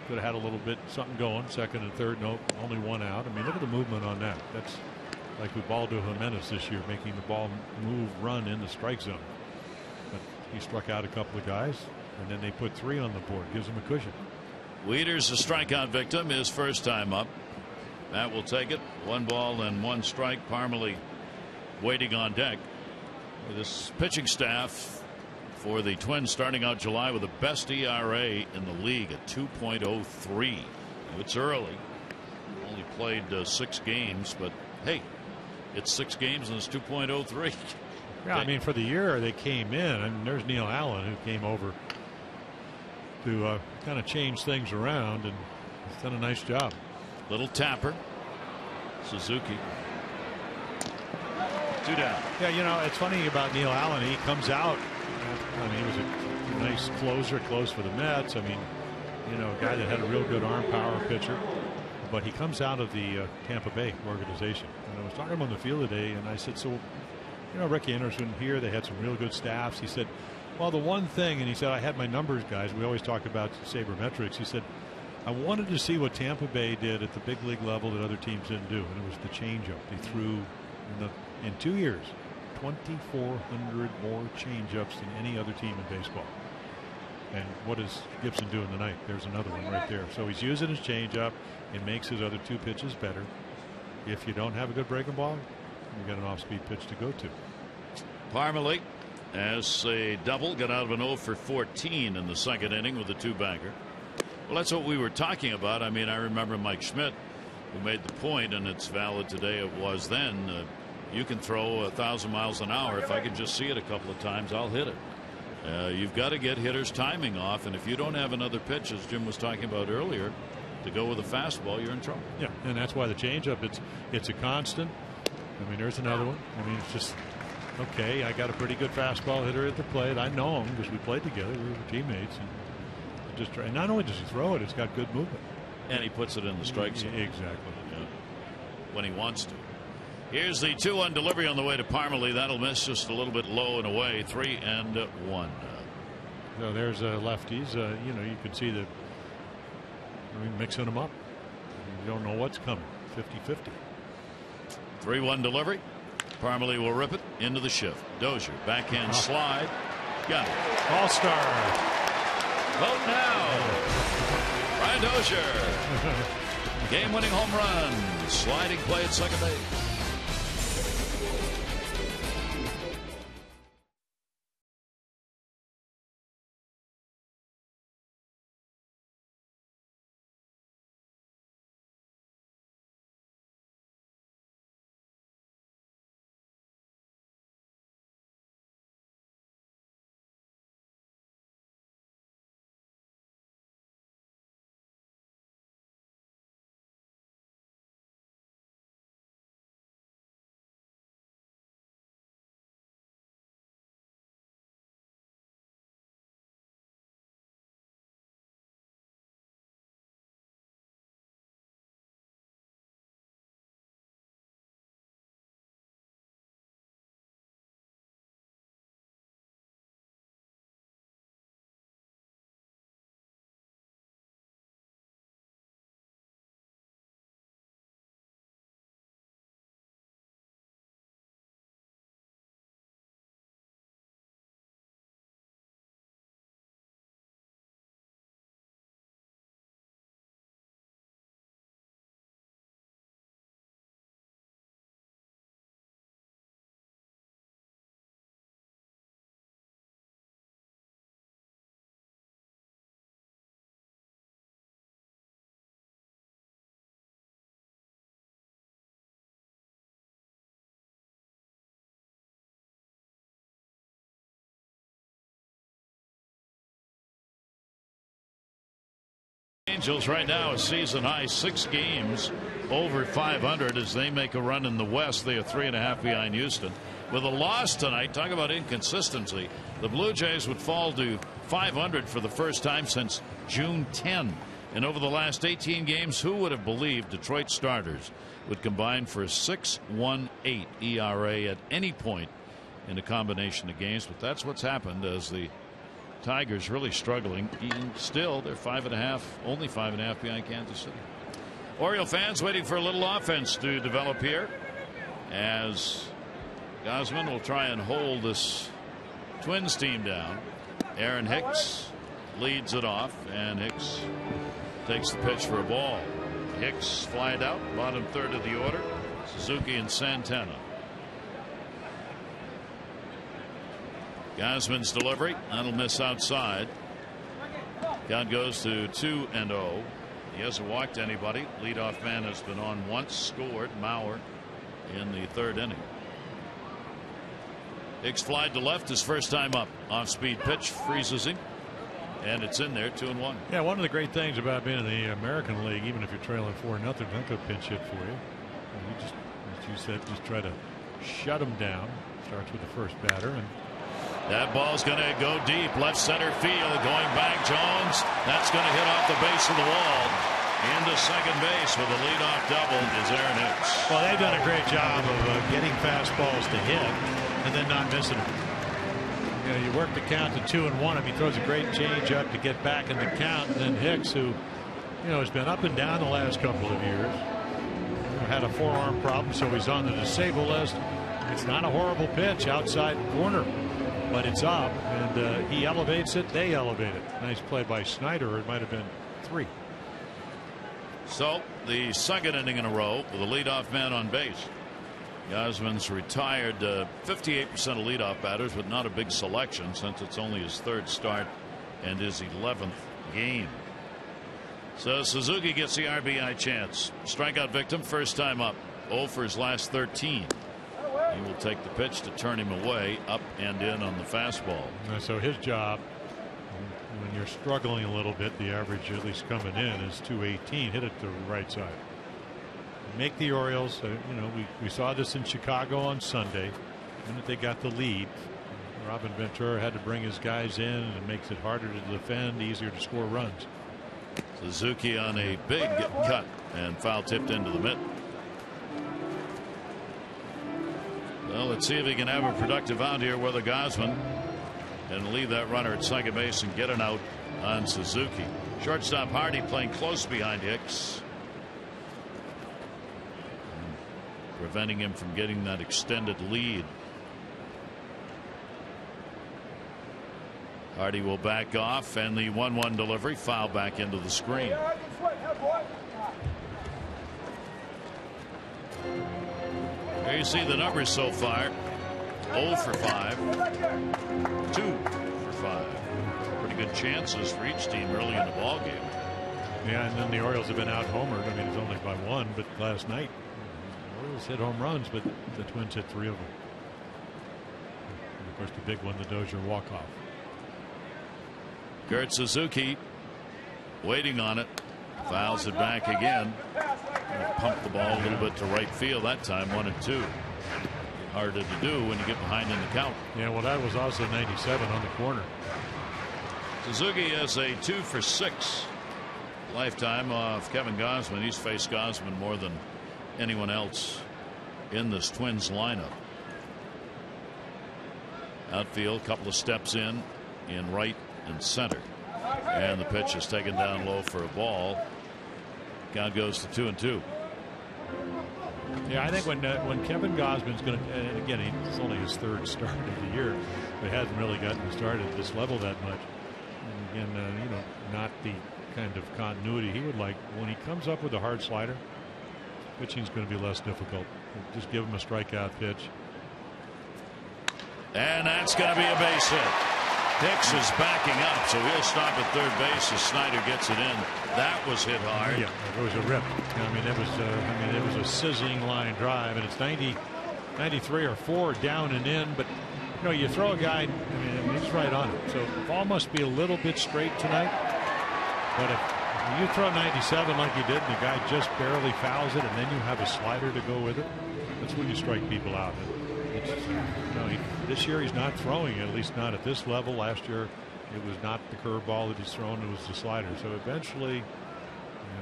could have had a little bit something going. Second and third, no, only 1 out. I mean, look at the movement on that. That's like Ubaldo Jimenez this year, making the ball move, run in the strike zone. But he struck out a couple of guys, and then they put 3 on the board. Gives him a cushion. Wieters, a strikeout victim, his first time up. Matt will take it. 1 ball and 1 strike. Parmelee waiting on deck. This pitching staff for the Twins starting out July with the best ERA in the league at 2.03. It's early. Only played 6 games, but hey, it's 6 games and it's 2.03. Yeah, I mean, for the year they came in, and there's Neil Allen who came over to kind of change things around, and he's done a nice job. Little tapper. Suzuki. 2 down. Yeah, you know, it's funny about Neil Allen. He comes out. I mean, he was a nice closer, close for the Mets. I mean, you know, a guy that had a real good arm power pitcher. But he comes out of the Tampa Bay organization. And I was talking to him on the field today, and I said, so, you know, Ricky Anderson here, they had some real good staffs. He said, well, the one thing, and he said, I had my numbers, guys. We always talk about sabermetrics. He said, I wanted to see what Tampa Bay did at the big league level that other teams didn't do, and it was the changeup. They threw in 2 years 2,400 more changeups than any other team in baseball. And what does Gibson do in the ninth? There's another one right there. So he's using his changeup. It makes his other 2 pitches better. If you don't have a good breaking ball, you got an off-speed pitch to go to. Parmelee as a double, got out of an 0 for 14 in the 2nd inning with a 2-bagger. Well, that's what we were talking about. I mean, I remember Mike Schmidt, who made the point, and it's valid today. It was then. You can throw 1,000 miles an hour. If I can just see it a couple of times, I'll hit it. You've got to get hitters' timing off, and if you don't have another pitch, as Jim was talking about earlier, to go with a fastball, you're in trouble. Yeah, and that's why the changeup, it's a constant. I mean, there's another one. I mean, it's just, okay, I got a pretty good fastball hitter at the plate. I know him because we played together. We were teammates. And just try. And not only does he throw it, it's got good movement. And he puts it in the strike zone. Exactly. Yeah. When he wants to. Here's the 2-1 delivery on the way to Parmelee. That'll miss just a little bit low and away. 3-1. So there's lefties. You know, you can see that. I mean, mixing them up. You don't know what's coming. 50-50. 3-1 delivery. Parmelee will rip it into the shift. Dozier backhand slide. Got it. All-star. Vote now. Brian Dozier. Game-winning home run. Sliding play at second base. Angels right now a season high 6 games over 500 as they make a run in the West. They are 3.5 behind Houston. With a loss tonight, talk about inconsistency. The Blue Jays would fall to 500 for the first time since June 10. And over the last 18 games, who would have believed Detroit starters would combine for a 6.18 ERA at any point in a combination of games? But that's what's happened as the Tigers really struggling. And still, they're 5.5, only 5.5 behind Kansas City. Oriole fans waiting for a little offense to develop here as Gausman will try and hold this Twins team down. Aaron Hicks leads it off, and Hicks takes the pitch for a ball. Hicks flied out, bottom third of the order. Suzuki and Santana. Gausman's delivery, that'll miss outside. Count goes to 2-0. He hasn't walked anybody. Leadoff man has been on once, scored, Mauer, in the 3rd inning. Hicks flied to left his first time up. Off speed pitch freezes him, and it's in there, 2-1. Yeah, one of the great things about being in the American League, even if you're trailing 4-0, they're not going to pinch hit for you. And you just, as you said, just try to shut them down. Starts with the first batter, and that ball's going to go deep, left center field. Going back, Jones. That's going to hit off the base of the wall. Into second base with a leadoff double is Aaron Hicks. Well, they've done a great job of getting fastballs to hit and then not missing them. You know, you work the count to 2-1. I mean, he throws a great change up to get back in the count, and then Hicks, who, you know, has been up and down the last couple of years, had a forearm problem, so he's on the disabled list. It's not a horrible pitch outside corner, but it's up, and he elevates it. They elevate it. Nice play by Snyder, or it might have been 3. So the second inning in a row with a leadoff man on base. Gausman's retired 58% of leadoff batters, but not a big selection since it's only his 3rd start and his 11th game. So Suzuki gets the RBI chance. Strikeout victim, first time up. 0 for his last 13. He will take the pitch to turn him away, up and in on the fastball. So his job, when you're struggling a little bit, the average at least coming in is 218. Hit it to the right side. Make the Orioles, you know, we saw this in Chicago on Sunday. The minute they got the lead, Robin Ventura had to bring his guys in, and it makes it harder to defend, easier to score runs. Suzuki on a big cut and foul tipped into the mitt. Well, let's see if he can have a productive out here with a Gausman and leave that runner at second base and get an out on Suzuki. Shortstop Hardy playing close behind Hicks, preventing him from getting that extended lead. Hardy will back off, and the 1-1 delivery foul back into the screen. There you see the numbers so far. 0 for 5, 2 for 5. Pretty good chances for each team early in the ball game. Yeah, and then the Orioles have been out homered. I mean, it's only by 1, but last night the Orioles hit home runs, but the Twins hit 3 of them. And of course, the big one, the Dozier walk-off. Kurt Suzuki waiting on it, fouls it back again. Pumped the ball a little bit to right field that time, 1-2. Harder to do when you get behind in the count. Yeah, well, that was also 97 on the corner. Suzuki has a 2 for 6 lifetime off Kevin Gausman. He's faced Gausman more than anyone else in this Twins lineup. Outfield, couple of steps in right and center, and the pitch is taken down low for a ball. Count goes to 2-2. Yeah, I think when Kevin Gausman's going to, and again, it's only his 3rd start of the year, but he hasn't really gotten started at this level that much. And again, you know, not the kind of continuity he would like. When he comes up with a hard slider, pitching's going to be less difficult. Just give him a strikeout pitch. And that's going to be a base hit. Hicks is backing up, so he'll stop at third base as Snyder gets it in. That was hit hard. Yeah, it was a rip. I mean, it was a sizzling line drive, and it's 93 or 4 down and in. But you know, you throw a guy, I mean, he's right on it. So the ball must be a little bit straight tonight. But if You throw 97 like you did, and the guy just barely fouls it, and then you have a slider to go with it. That's when you strike people out. This year he's not throwing it, at least not at this level. Last year it was not the curveball that he's thrown, it was the slider. So eventually,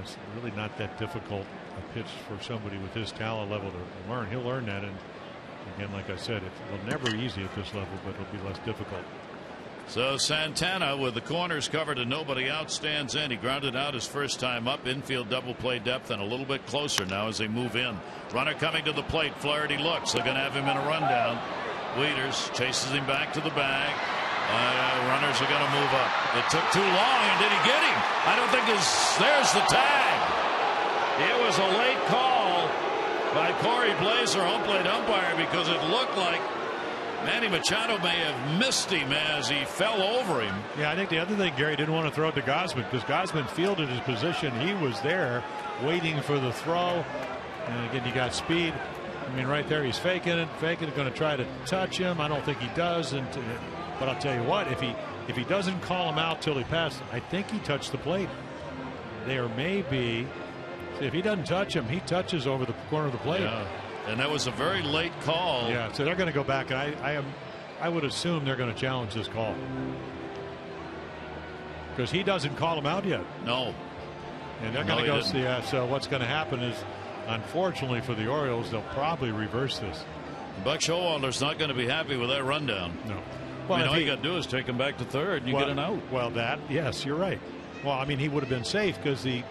it's really not that difficult a pitch for somebody with his talent level to learn. He'll learn that, and again, like I said, it'll never be easy at this level, but it'll be less difficult. So Santana, with the corners covered and nobody out, stands in. He grounded out his first time up. Infield double play depth and a little bit closer now as they move in. Runner coming to the plate. Flaherty looks. They're going to have him in a rundown. Wieters chases him back to the bag. Runners are going to move up. It took too long, and did he get him? I don't think there's the tag. It was a late call by Corey Blazer, home plate umpire, because it looked like Manny Machado may have missed him as he fell over him. Yeah, I think the other thing, Gary didn't want to throw it to Gausman because Gausman fielded his position. He was there waiting for the throw. And again, you got speed. I mean, right there, he's faking it, going to try to touch him. I don't think he does. But I'll tell you what, if he doesn't call him out till he passed, I think he touched the plate. There may be. If he doesn't touch him, he touches over the corner of the plate. Yeah. And that was a very late call. Yeah, so they're going to go back, and I would assume they're going to challenge this call because he doesn't call him out yet. No. And they're going to go see. So what's going to happen is, unfortunately for the Orioles, they'll probably reverse this. Buck Showalter's not going to be happy with that rundown. No. Well, all you got to do is take him back to third, and you get an out. Well, yes, you're right. Well, I mean, he would have been safe because the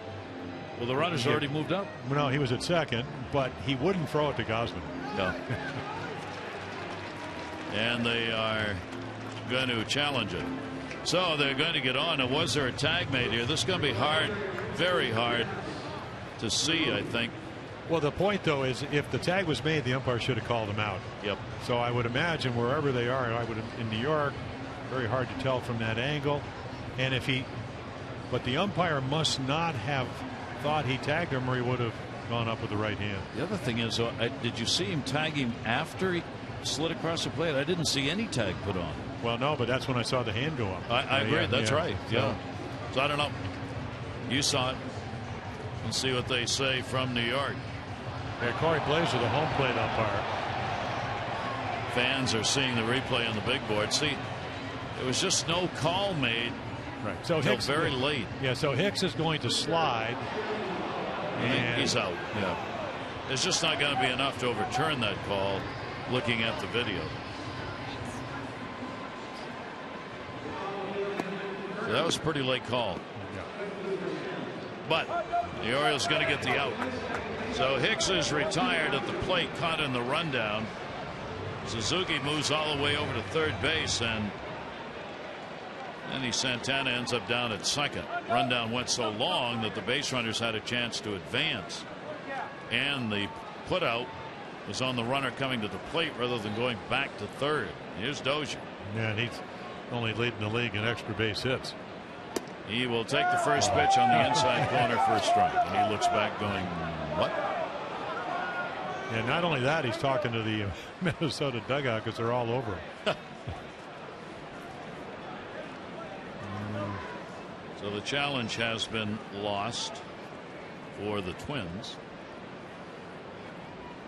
runner's already moved up. No, he was at second, but he wouldn't throw it to Gausman. Yeah. And they are going to challenge it. So they're going to get on. And was there a tag made here? This is going to be hard, very hard to see, I think. Well, the point, though, is if the tag was made, the umpire should have called him out. Yep. So I would imagine wherever they are, in New York, very hard to tell from that angle. And but the umpire must not have thought he tagged him, or he would have gone up with the right hand. The other thing is, did you see him tag him after he slid across the plate? I didn't see any tag put on. Well, no, but that's when I saw the hand go up. I agree. That's right. Yeah. So I don't know. You saw it. And see what they say from New York. Yeah, Corey Blazer, the home plate umpire. Fans are seeing the replay on the big board. See, there was just no call made. Right. So Hicks, very late. Yeah. So Hicks is going to slide. And he's out. Yeah. There's just not going to be enough to overturn that call. Looking at the video. So that was a pretty late call. Yeah. But the Orioles going to get the out. So Hicks is retired at the plate, caught in the rundown. Suzuki moves all the way over to third base, and Santana ends up down at second. Rundown went so long that the base runners had a chance to advance, and the putout was on the runner coming to the plate rather than going back to third. Here's Dozier. Yeah, and he's only leading the league in extra base hits. He will take the first pitch on the inside corner for a strike, and he looks back going, what? And not only that, he's talking to the Minnesota dugout because they're all over him. So the challenge has been lost for the Twins.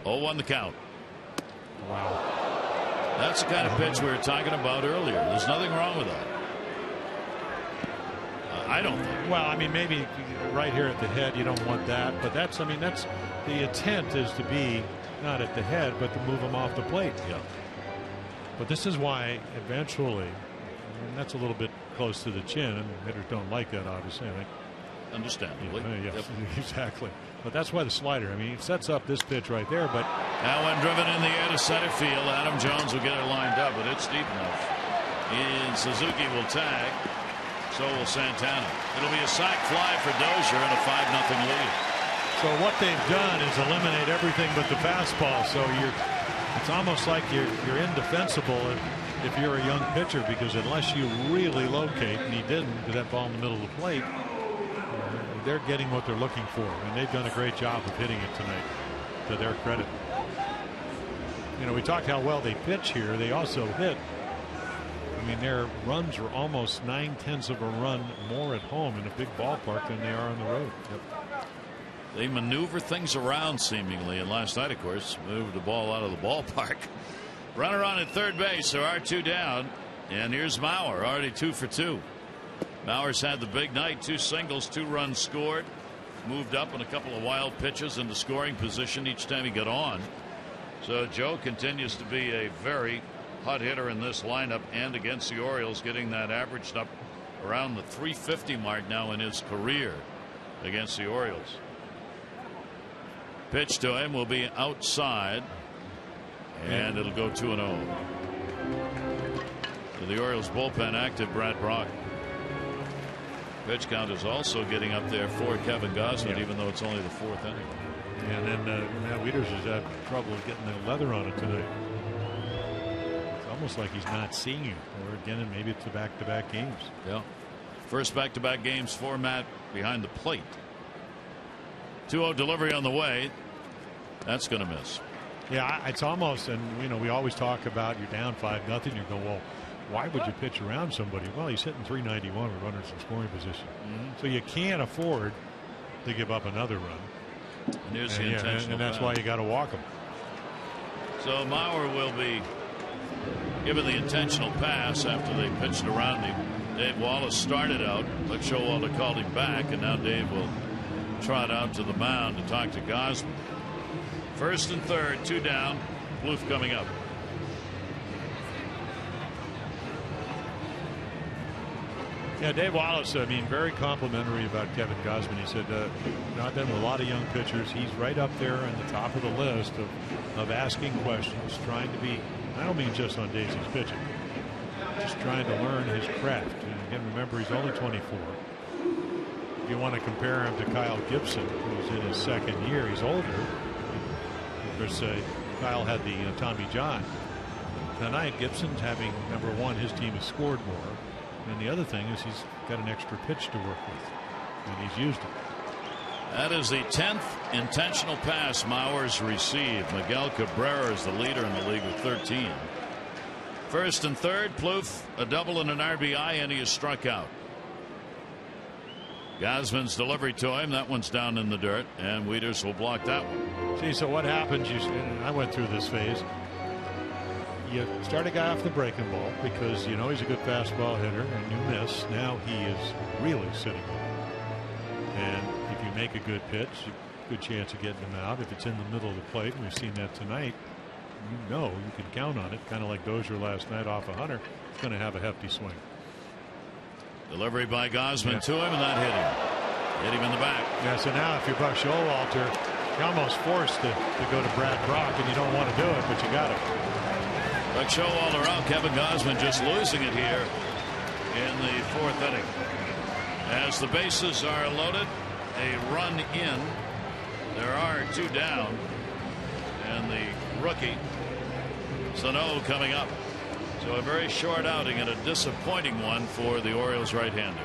0-1 the count. Wow. That's the kind of pitch we were talking about earlier. There's nothing wrong with that. I don't think. Well, I mean, maybe right here at the head, you don't want that. But that's the intent is to be not at the head, but to move them off the plate. Yeah. But this is why eventually, and that's a little bit close to the chin, and hitters don't like that, obviously. I think. Understandably. Yeah, yep. Exactly. But that's why the slider. I mean, it sets up this pitch right there. But now, when driven in the air to center field, Adam Jones will get it lined up, but it's deep enough. And Suzuki will tag. So will Santana. It'll be a sac fly for Dozier and a 5-0 lead. So what they've done is eliminate everything but the fastball. So it's almost like you're indefensible if you're a young pitcher, because unless you really locate, and he didn't, because that ball in the middle of the plate, they're getting what they're looking for, and they've done a great job of hitting it tonight, to their credit. You know, we talked how well they pitch here. They also hit. mean, their runs were almost 9/10 of a run more at home in a big ballpark than they are on the road. They maneuver things around seemingly, and last night, of course, moved the ball out of the ballpark. Runner on at third base. There are 2 down, and here's Mauer, already 2 for 2. Mauer's had the big night, 2 singles, 2 runs scored, moved up in a couple of wild pitches into scoring position each time he got on. So Joe continues to be a very hot hitter in this lineup and against the Orioles, getting that averaged up around the 350 mark now in his career against the Orioles. Pitch to him will be outside, and it'll go 2-0. So the Orioles bullpen active Brad Brock. Pitch count is also getting up there for Kevin Gausman, even though it's only the 4th inning. And then Matt Wieters has had trouble getting the leather on it tonight. It's almost like he's not seeing it, or again, maybe it's the back-to-back games. Yeah, first back-to-back games for Matt behind the plate. 2-0 delivery on the way. That's going to miss. Yeah, it's almost, and we always talk about you're down 5-0. You go, well, why would you pitch around somebody? Well, he's hitting 391 with runners in scoring position. So you can't afford to give up another run. And here's the intentional and that's pass. why you got to walk him. So Mauer will be given the intentional pass after they pitched around him. Dave Wallace started out. Buck Showalter called him back, and now Dave will trot out to the mound to talk to Gausman. First and third, 2 down. Bluth coming up. Yeah, Dave Wallace, I mean, very complimentary about Kevin Gausman. He said, I've been with a lot of young pitchers. He's right up there in the top of the list of asking questions, trying to be, I don't mean just on Daisy's pitching, just trying to learn his craft. And again, remember, he's only 24. If you want to compare him to Kyle Gibson, who's in his 2nd year, he's older. Of course, Kyle had the Tommy John. Tonight, Gibson's having, number one, his team has scored more. And the other thing is he's got an extra pitch to work with, and he's used it. That is the 10th intentional pass Mauer's received. Miguel Cabrera is the leader in the league with 13. First and third, Plouffe, a double and an RBI, and he is struck out. Gausman's delivery to him, that one's down in the dirt, and Wieters will block that one. See, so what happens, and I went through this phase, you start a guy off the breaking ball because he's a good fastball hitter, and you miss. Now he is really sitting there. And if you make a good pitch, good chance of getting him out. If it's in the middle of the plate, and we've seen that tonight, you can count on it. Kind of like Dozier last night off a Hunter. It's going to have a hefty swing. Delivery by Gausman to him, and that hit him. Hit him in the back. Yeah, so now if you're Buck Showalter, you're almost forced to go to Brad Brock, and you don't want to do it, but you got it. Buck Showalter out. Kevin Gausman just losing it here in the 4th inning. As the bases are loaded, a run in. There are 2 down, and the rookie Sano coming up. So a very short outing and a disappointing one for the Orioles right-hander.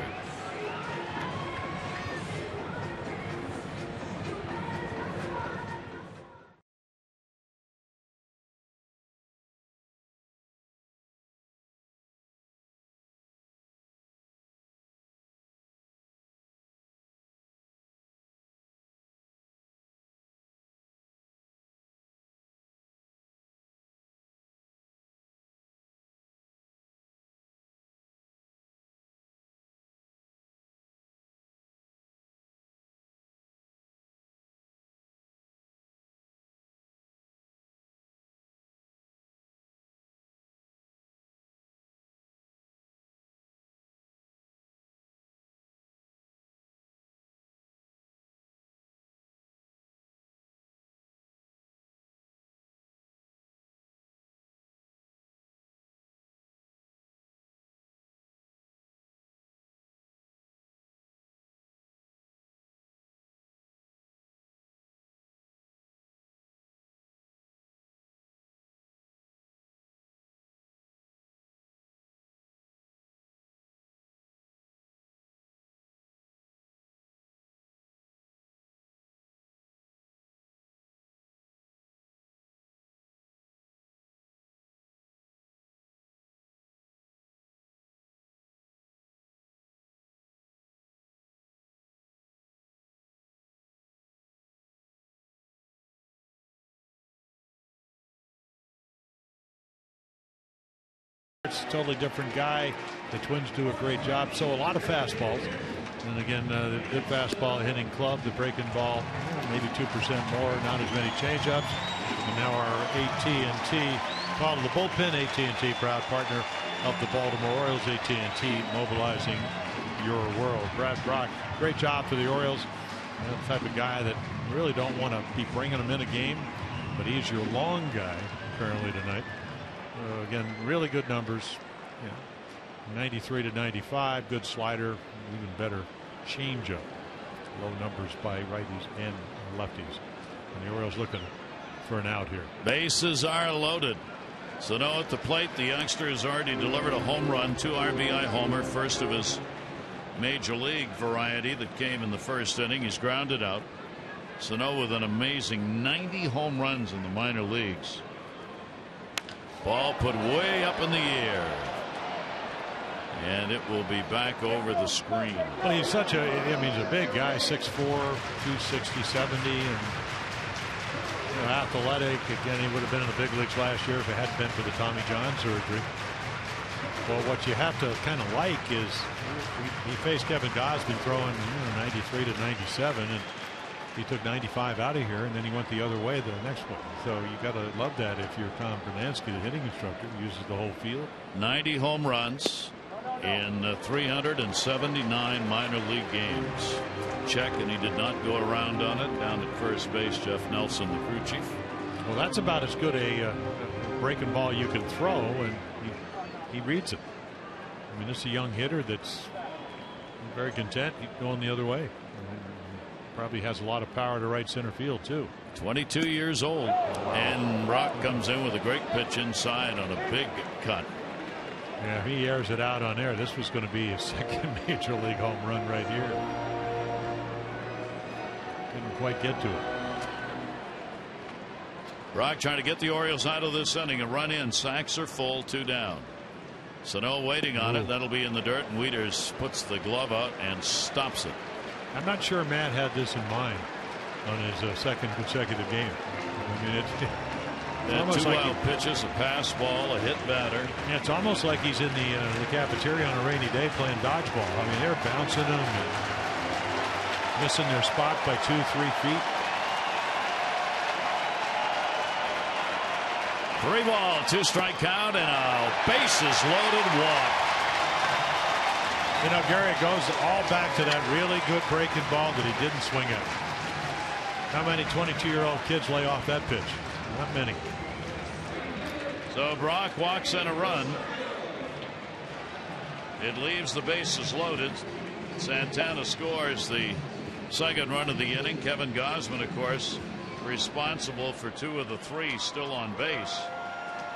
totally different guy. The Twins do a great job. So a lot of fastballs. And again, the good fastball hitting club, the breaking ball, maybe 2% more, not as many changeups. And now our AT&T, call to the bullpen, AT&T, proud partner of the Baltimore Orioles. AT&T mobilizing your world. Brad Brock, great job for the Orioles. The type of guy that really don't want to be bringing him in a game, but he's your long guy apparently tonight. Again, really good numbers. 93 to 95, good slider, even better changeup. Low numbers by righties and lefties. And the Orioles looking for an out here. Bases are loaded. Sano at the plate. The youngster has already delivered a home run, 2 RBI homer, first of his major league variety that came in the first inning. He's grounded out. Sano with an amazing 90 home runs in the minor leagues. Ball put way up in the air. And it will be back over the screen. Well, he's such a, I mean, he's a big guy, 6'4", 260, 70, and athletic. Again, he would have been in the big leagues last year if it hadn't been for the Tommy John surgery. Well, what you have to kind of like is he faced Kevin Gausman throwing 93 to 97, and he took 95 out of here, and then he went the other way the next one. So you got to love that if you're Tom Bernansky, the hitting instructor, who uses the whole field. 90 home runs in 379 minor league games. Check, and he did not go around on it. Down at first base, Jeff Nelson, the crew chief. Well, that's about as good a breaking ball you can throw, and he reads it. I mean, this is a young hitter that's very content going the other way. Probably has a lot of power to right center field too. 22 years old, and Brock comes in with a great pitch inside on a big cut. Yeah, if he airs it out on air, this was going to be his second major league home run right here. Didn't quite get to it. Brock trying to get the Orioles out of this inning. A run in, sacks are full, 2 down. Sano waiting on it. That'll be in the dirt, and Wieters puts the glove out and stops it. I'm not sure Matt had this in mind on his second consecutive game. I mean, it's 2 wild pitches, a pass ball, a hit batter. Yeah, it's almost like he's in the cafeteria on a rainy day playing dodgeball. I mean, they're bouncing him and missing their spot by 2-3 feet. 3 ball, 2 strike count, and a bases loaded walk. You know, Gary, it goes all back to that really good breaking ball that he didn't swing at. How many 22-year-old kids lay off that pitch? Not many. So Brock walks in a run. It leaves the bases loaded. Santana scores the second run of the inning. Kevin Gausman, of course, responsible for 2 of the 3 still on base.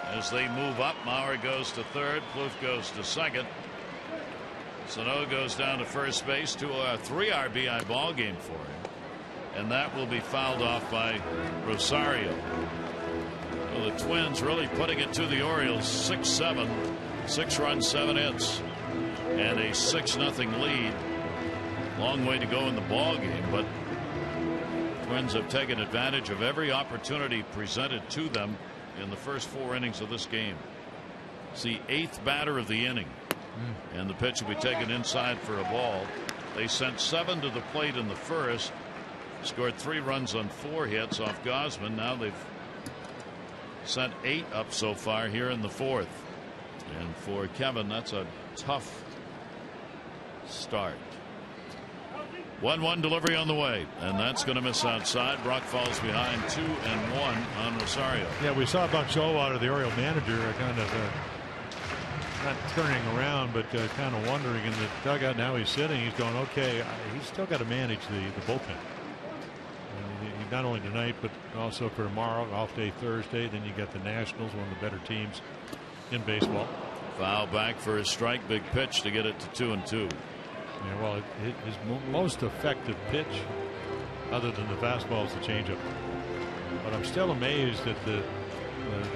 As they move up, Maurer goes to third, Plouffe goes to second. Sano goes down to first base. 3 RBI ball game for him, and that will be fouled off by Rosario. Well, the Twins really putting it to the Orioles. 6-7, 6 runs, 7 hits, and a 6-0 lead. Long way to go in the ball game, but Twins have taken advantage of every opportunity presented to them in the first 4 innings of this game. It's the 8th batter of the inning. And the pitch will be taken inside for a ball. They sent 7 to the plate in the first, scored 3 runs on 4 hits off Gausman. Now they've sent 8 up so far here in the 4th. And for Kevin, that's a tough start. 1-1 delivery on the way, and that's going to miss outside. Brock falls behind 2-1 on Rosario. Yeah, we saw Buck Showalter, the Oriole manager, kind of not turning around, but kind of wondering in the dugout. Now he's sitting. He's going, okay, he's still got to manage the bullpen. Not only tonight, but also for tomorrow, off day Thursday. Then you got the Nationals, one of the better teams in baseball. Foul back for a strike, big pitch to get it to 2-2. Yeah, well, his most effective pitch, other than the fastball, is the changeup. But I'm still amazed at the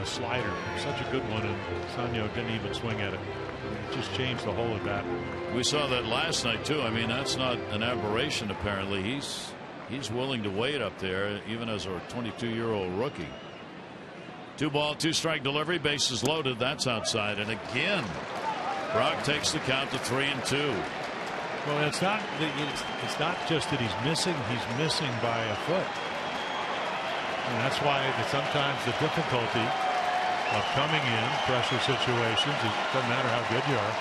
slider. Such a good one, and Sanyo didn't even swing at it. It just changed the whole of that. We saw that last night too. I mean, that's not an aberration. Apparently, he's willing to wait up there, even as a 22-year-old rookie. 2-ball, 2-strike delivery, bases loaded. That's outside. And again, Brock takes the count to 3-2. Well, it's not just that he's missing by a foot. And that's why sometimes the difficulty of coming in pressure situations, it doesn't matter how good you are.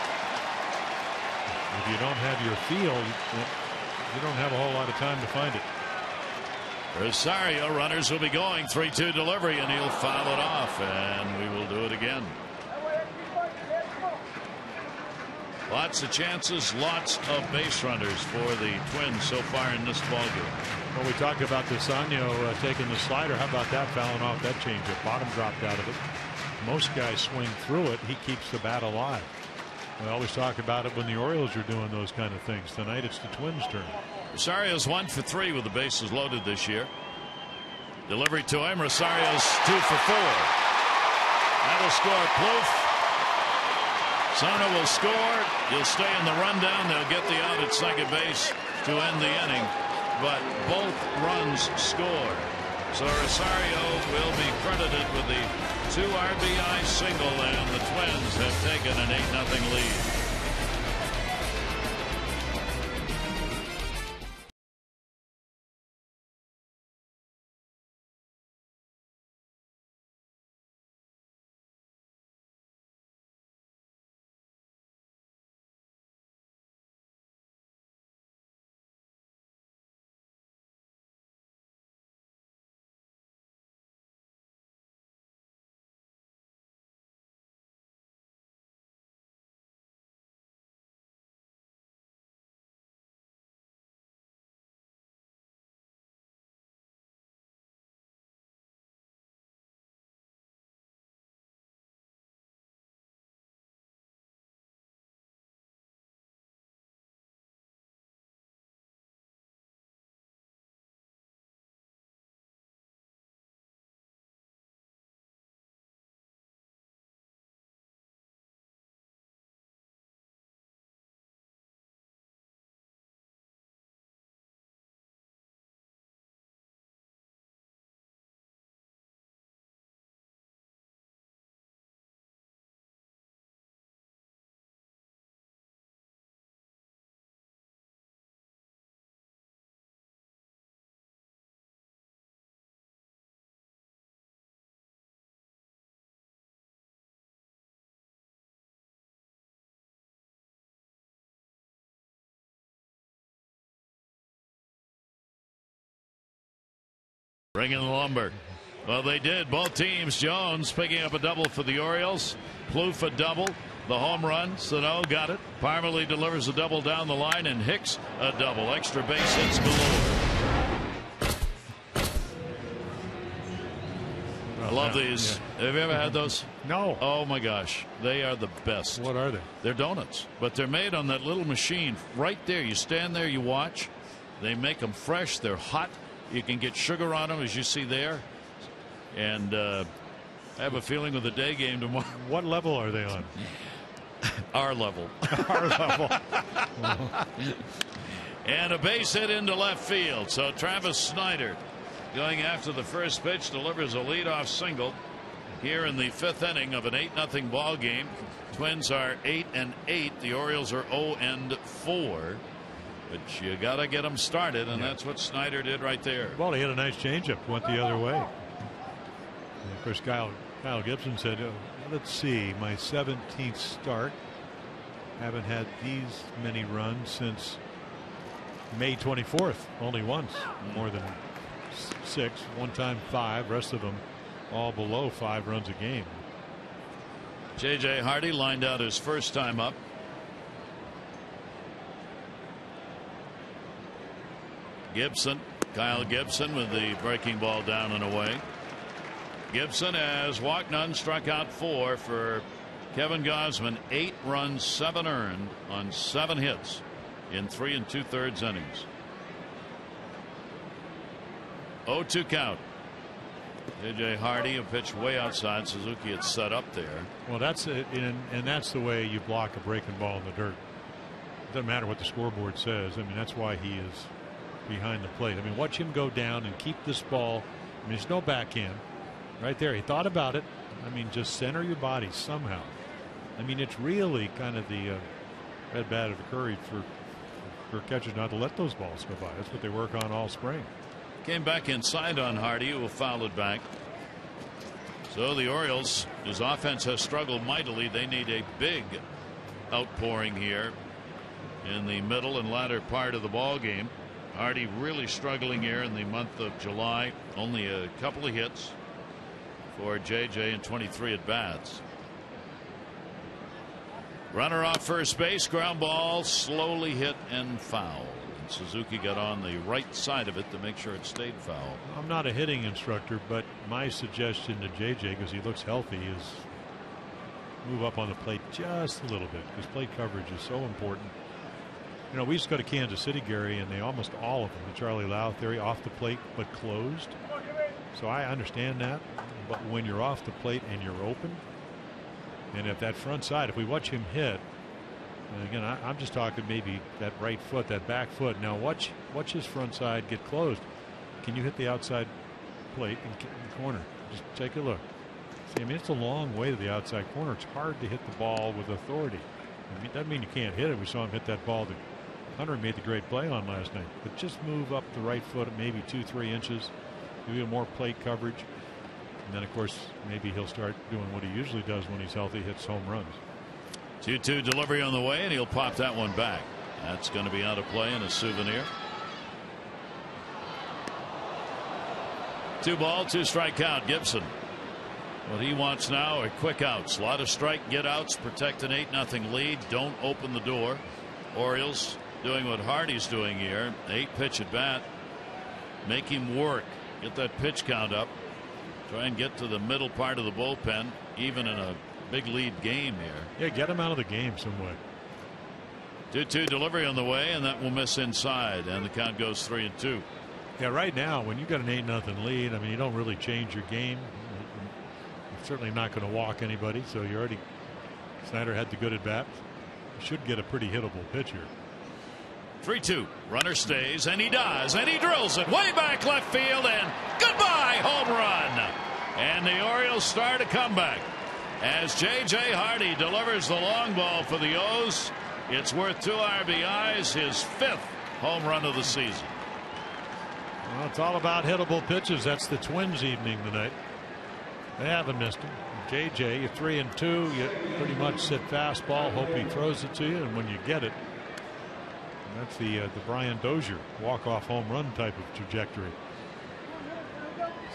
If you don't have your feel, you don't have a whole lot of time to find it. Rosario, runners will be going. 3-2 delivery, and he'll foul it off, and we will do it again. Lots of chances, lots of base runners for the Twins so far in this ballgame. Well, we talked about Desano taking the slider. How about that, fouling off that changeup? Bottom dropped out of it. Most guys swing through it. He keeps the bat alive. We always talk about it when the Orioles are doing those kind of things. Tonight it's the Twins' turn. Rosario's 1 for 3 with the bases loaded this year. Delivery to him. Rosario's 2 for 4. That'll score Plouffe. Sano will score. He'll stay in the rundown. They'll get the out at second base to end the inning. But both runs score. So Rosario will be credited with the 2 RBI single, and the Twins have taken an 8-0 lead. Bring in the lumber. Well, they did. Both teams. Jones picking up a double for the Orioles. Plouffe a double. The home run. Sano got it. Parmalee delivers a double down the line, and Hicks a double. Extra base hits galore. I love these. Yeah. Have you ever had those? No. Oh my gosh, they are the best. What are they? They're donuts, but they're made on that little machine right there. You stand there, you watch. They make them fresh. They're hot. You can get sugar on them, as you see there. And I have a feeling with the day game tomorrow. What level are they on? Our level. Our level. And a base hit into left field. So Travis Snyder, going after the first pitch, delivers a leadoff single here in the 5th inning of an 8-0 ball game. Twins are 8-8. The Orioles are 0-4. But you got to get them started, and that's what Snyder did right there. Well, he had a nice changeup, went the other way. And of course, Kyle Gibson said, let's see, my 17th start. Haven't had these many runs since May 24th. Only once. More than 6. One time 5. Rest of them all below 5 runs a game. J.J. Hardy lined out his first time up. Gibson, Kyle Gibson with the breaking ball down and away. Gibson has walked none, struck out 4 for Kevin Gausman. 8 runs, 7 earned on 7 hits in 3 2/3 innings. 0-2 count. J.J. Hardy, a pitch way outside. Suzuki had set up there. Well, that's it, and that's the way you block a breaking ball in the dirt. It doesn't matter what the scoreboard says. I mean, that's why he is behind the plate. I mean, watch him go down and keep this ball. I mean, there's no backhand. Right there. He thought about it. I mean, just center your body somehow. I mean, it's really kind of the red badge of courage for catchers not to let those balls go by. That's what they work on all spring. Came back inside on Hardy, who will foul it back. So the Orioles, whose offense has struggled mightily, they need a big outpouring here in the middle and latter part of the ball game. Hardy really struggling here in the month of July. Only a couple of hits for JJ and 23 at bats. Runner off first base, ground ball, slowly hit and foul. And Suzuki got on the right side of it to make sure it stayed foul. I'm not a hitting instructor, but my suggestion to JJ, because he looks healthy, is move up on the plate just a little bit, because plate coverage is so important. You know, we used to go to Kansas City, Gary, and they almost all of them, the Charlie Lau theory, off the plate but closed. So I understand that, but when you're off the plate and you're open, and if that front side, if we watch him hit, and again, I'm just talking maybe that right foot, that back foot. Now watch his front side get closed. Can you hit the outside plate in the corner? Just take a look. See, I mean, it's a long way to the outside corner. It's hard to hit the ball with authority. I mean, doesn't mean you can't hit it. We saw him hit that ball that Hunter made the great play on last night. But just move up the right foot maybe 2-3 inches. Maybe more plate coverage. And then, of course, maybe he'll start doing what he usually does when he's healthy, hits home runs. 2-2 delivery on the way, and he'll pop that one back. That's going to be out of play and a souvenir. 2 ball, 2 strike count. Gibson. What he wants now are quick outs. A lot of strike get outs. Protect an 8-0 lead. Don't open the door. Orioles doing what Hardy's doing here. 8-pitch at bat. Make him work. Get that pitch count up. Try and get to the middle part of the bullpen, even in a big lead game here. Yeah, get him out of the game some way. 2-2 delivery on the way, and that will miss inside, and the count goes 3-2. Yeah, right now, when you got an 8-0 lead, I mean, you don't really change your game. You're certainly not going to walk anybody, so you already. Snyder had the good at bat. You should get a pretty hittable pitch here. 3-2. Runner stays, and he does, and he drills it way back left field, and goodbye, home run. And the Orioles start a comeback as J.J. Hardy delivers the long ball for the O's. It's worth 2 RBIs, his 5th home run of the season. Well, it's all about hittable pitches. That's the Twins' evening tonight. They haven't missed him. J.J., you're 3-2. You pretty much sit fastball, hope he throws it to you, and when you get it, that's the Brian Dozier walk-off home run type of trajectory.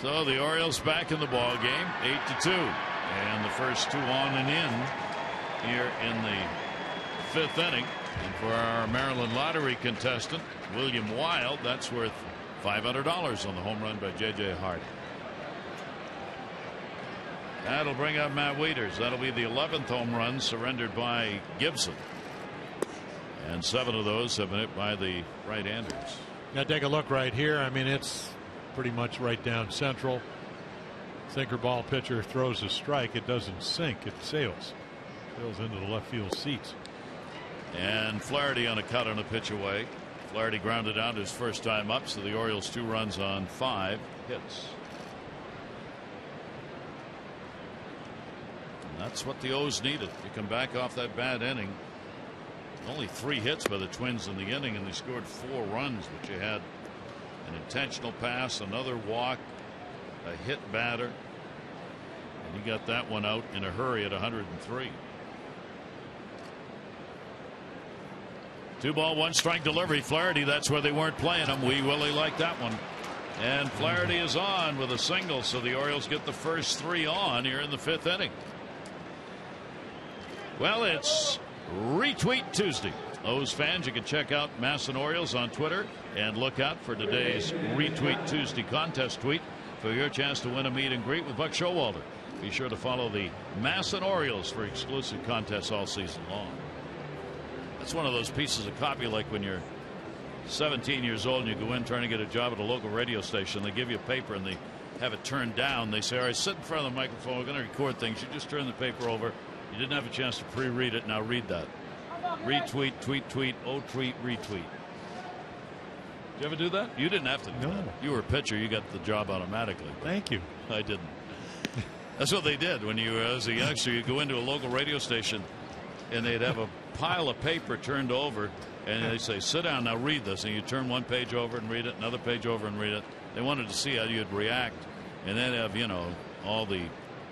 So the Orioles back in the ball game, 8-2, and the first 2 on and in here in the 5th inning. And for our Maryland lottery contestant, William Wild, that's worth $500 on the home run by J.J. Hardy. That'll bring up Matt Wieters. That'll be the 11th home run surrendered by Gibson. And 7 of those have been hit by the right-handers. Now take a look right here. I mean, it's pretty much right down central. Sinker ball pitcher throws a strike. It doesn't sink. It sails. Sails into the left field seats. And Flaherty on a cut on a pitch away. Flaherty grounded out his first time up, so the Orioles 2 runs on 5 hits. And that's what the O's needed to come back off that bad inning. Only 3 hits by the Twins in the inning, and they scored 4 runs, but you had an intentional pass, another walk, a hit batter, and he got that one out in a hurry at 103. 2 ball, 1 strike delivery. Flaherty, that's where they weren't playing him. Wee Willie liked that one. And Flaherty is on with a single, so the Orioles get the first 3 on here in the 5th inning. Well, it's Retweet Tuesday. O's fans, you can check out Masson Orioles on Twitter and look out for today's Retweet Tuesday contest tweet for your chance to win a meet and greet with Buck Showalter. Be sure to follow the Masson Orioles for exclusive contests all season long. That's one of those pieces of copy like when you're 17 years old and you go in trying to get a job at a local radio station. They give you a paper and they have it turned down. They say, all right, sit in front of the microphone. We're going to record things. You just turn the paper over. You didn't have a chance to pre-read it. Now read that. Retweet, tweet, tweet, retweet. Did you ever do that? You didn't have to do that. You were a pitcher. You got the job automatically. Thank you. I didn't. That's what they did when you were as a youngster. You'd go into a local radio station, and they'd have a pile of paper turned over, and they'd say, "Sit down now, read this." And you turn one page over and read it, another page over and read it. They wanted to see how you'd react, and then have all the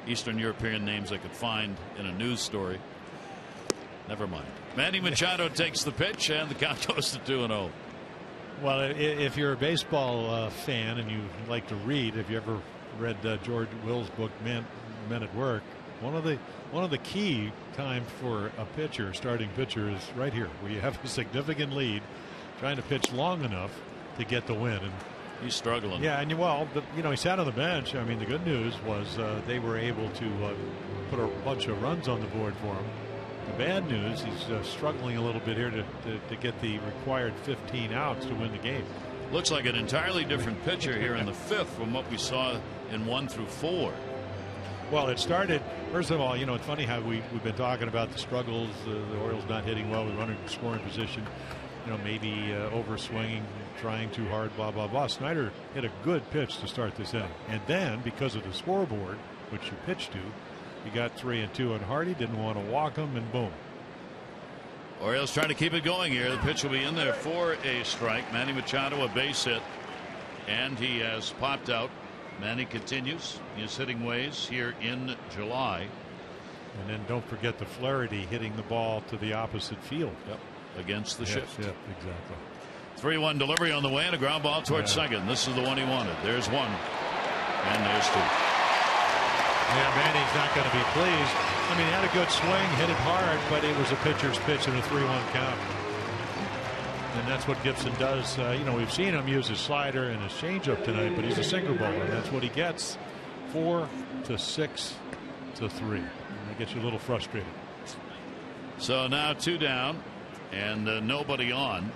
Eastern European names they could find in a news story. Never mind. Manny Machado takes the pitch, and the count goes to 2-0. Well, if you're a baseball fan and you like to read, if you ever read George Will's book Men at Work, one of the key times for a starting pitcher is right here, where you have a significant lead, trying to pitch long enough to get the win. And he's struggling. Yeah, and he sat on the bench. I mean, the good news was they were able to put a bunch of runs on the board for him. The bad news, he's struggling a little bit here to get the required 15 outs to win the game. Looks like an entirely different pitcher here in the fifth from what we saw in 1 through 4. Well, it started, first of all, it's funny how we've been talking about the struggles, the Orioles not hitting well, the running scoring position, maybe overswinging, trying too hard, blah, blah, blah. Snyder hit a good pitch to start this inning. And then, because of the scoreboard, which you pitched to, you got 3-2, and Hardy didn't want to walk him, and boom. Orioles trying to keep it going here. The pitch will be in there for a strike. Manny Machado, a base hit, and he has popped out. Manny continues his hitting ways here in July. And then don't forget the Flaherty hitting the ball to the opposite field. Yep, against the shift. Yep, exactly. 3-1 delivery on the way, and a ground ball towards second. This is the one he wanted. There's one, and there's two. Yeah, Manny's not going to be pleased. I mean, he had a good swing, hit it hard, but it was a pitcher's pitch in a 3-1 count. And that's what Gibson does. We've seen him use his slider and his changeup tonight, but he's a sinker baller, and that's what he gets. 4-6-3. And that gets you a little frustrated. So now 2 down and nobody on.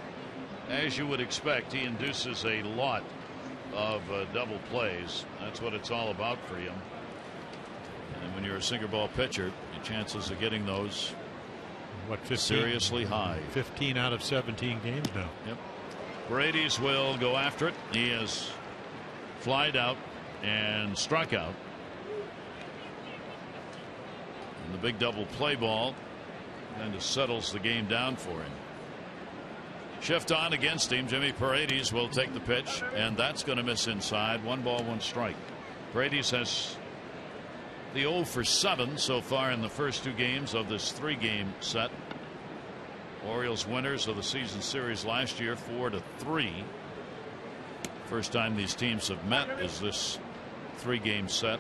As you would expect, he induces a lot of double plays. That's what it's all about for him. And when you're a sinker ball pitcher, your chances of getting those seriously high. 15 out of 17 games now. Yep. Brady's will go after it. He has flied out and struck out. And the big double play ball kind of settles the game down for him. Shift on against him. Jimmy Paredes will take the pitch, and that's going to miss inside. 1 ball, 1 strike. Paredes has the 0 for 7 so far in the first 2 games of this 3-game set. Orioles winners of the season series last year 4-3. First time these teams have met is this 3-game set.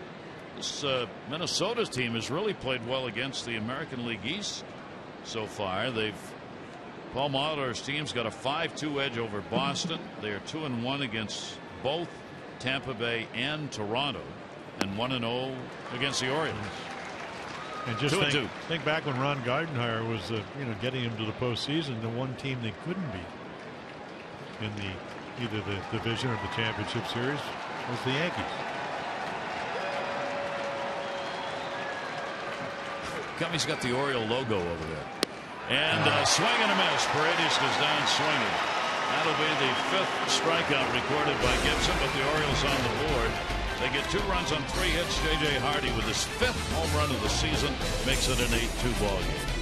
This Minnesota's team has really played well against the American League East so far. Paul Molitor's team's got a 5-2 edge over Boston. They are 2-1 against both Tampa Bay and Toronto, and 1-0 against the Orioles. And just think back when Ron Gardenhire was getting him to the postseason. The one team they couldn't beat in either the division or the championship series was the Yankees. Company's got the Oriole logo over there. And swing and a miss. Paredes goes down swinging. That'll be the 5th strikeout recorded by Gibson, but the Orioles on the board. They get 2 runs on 3 hits. J.J. Hardy with his 5th home run of the season makes it an 8-2 ball game.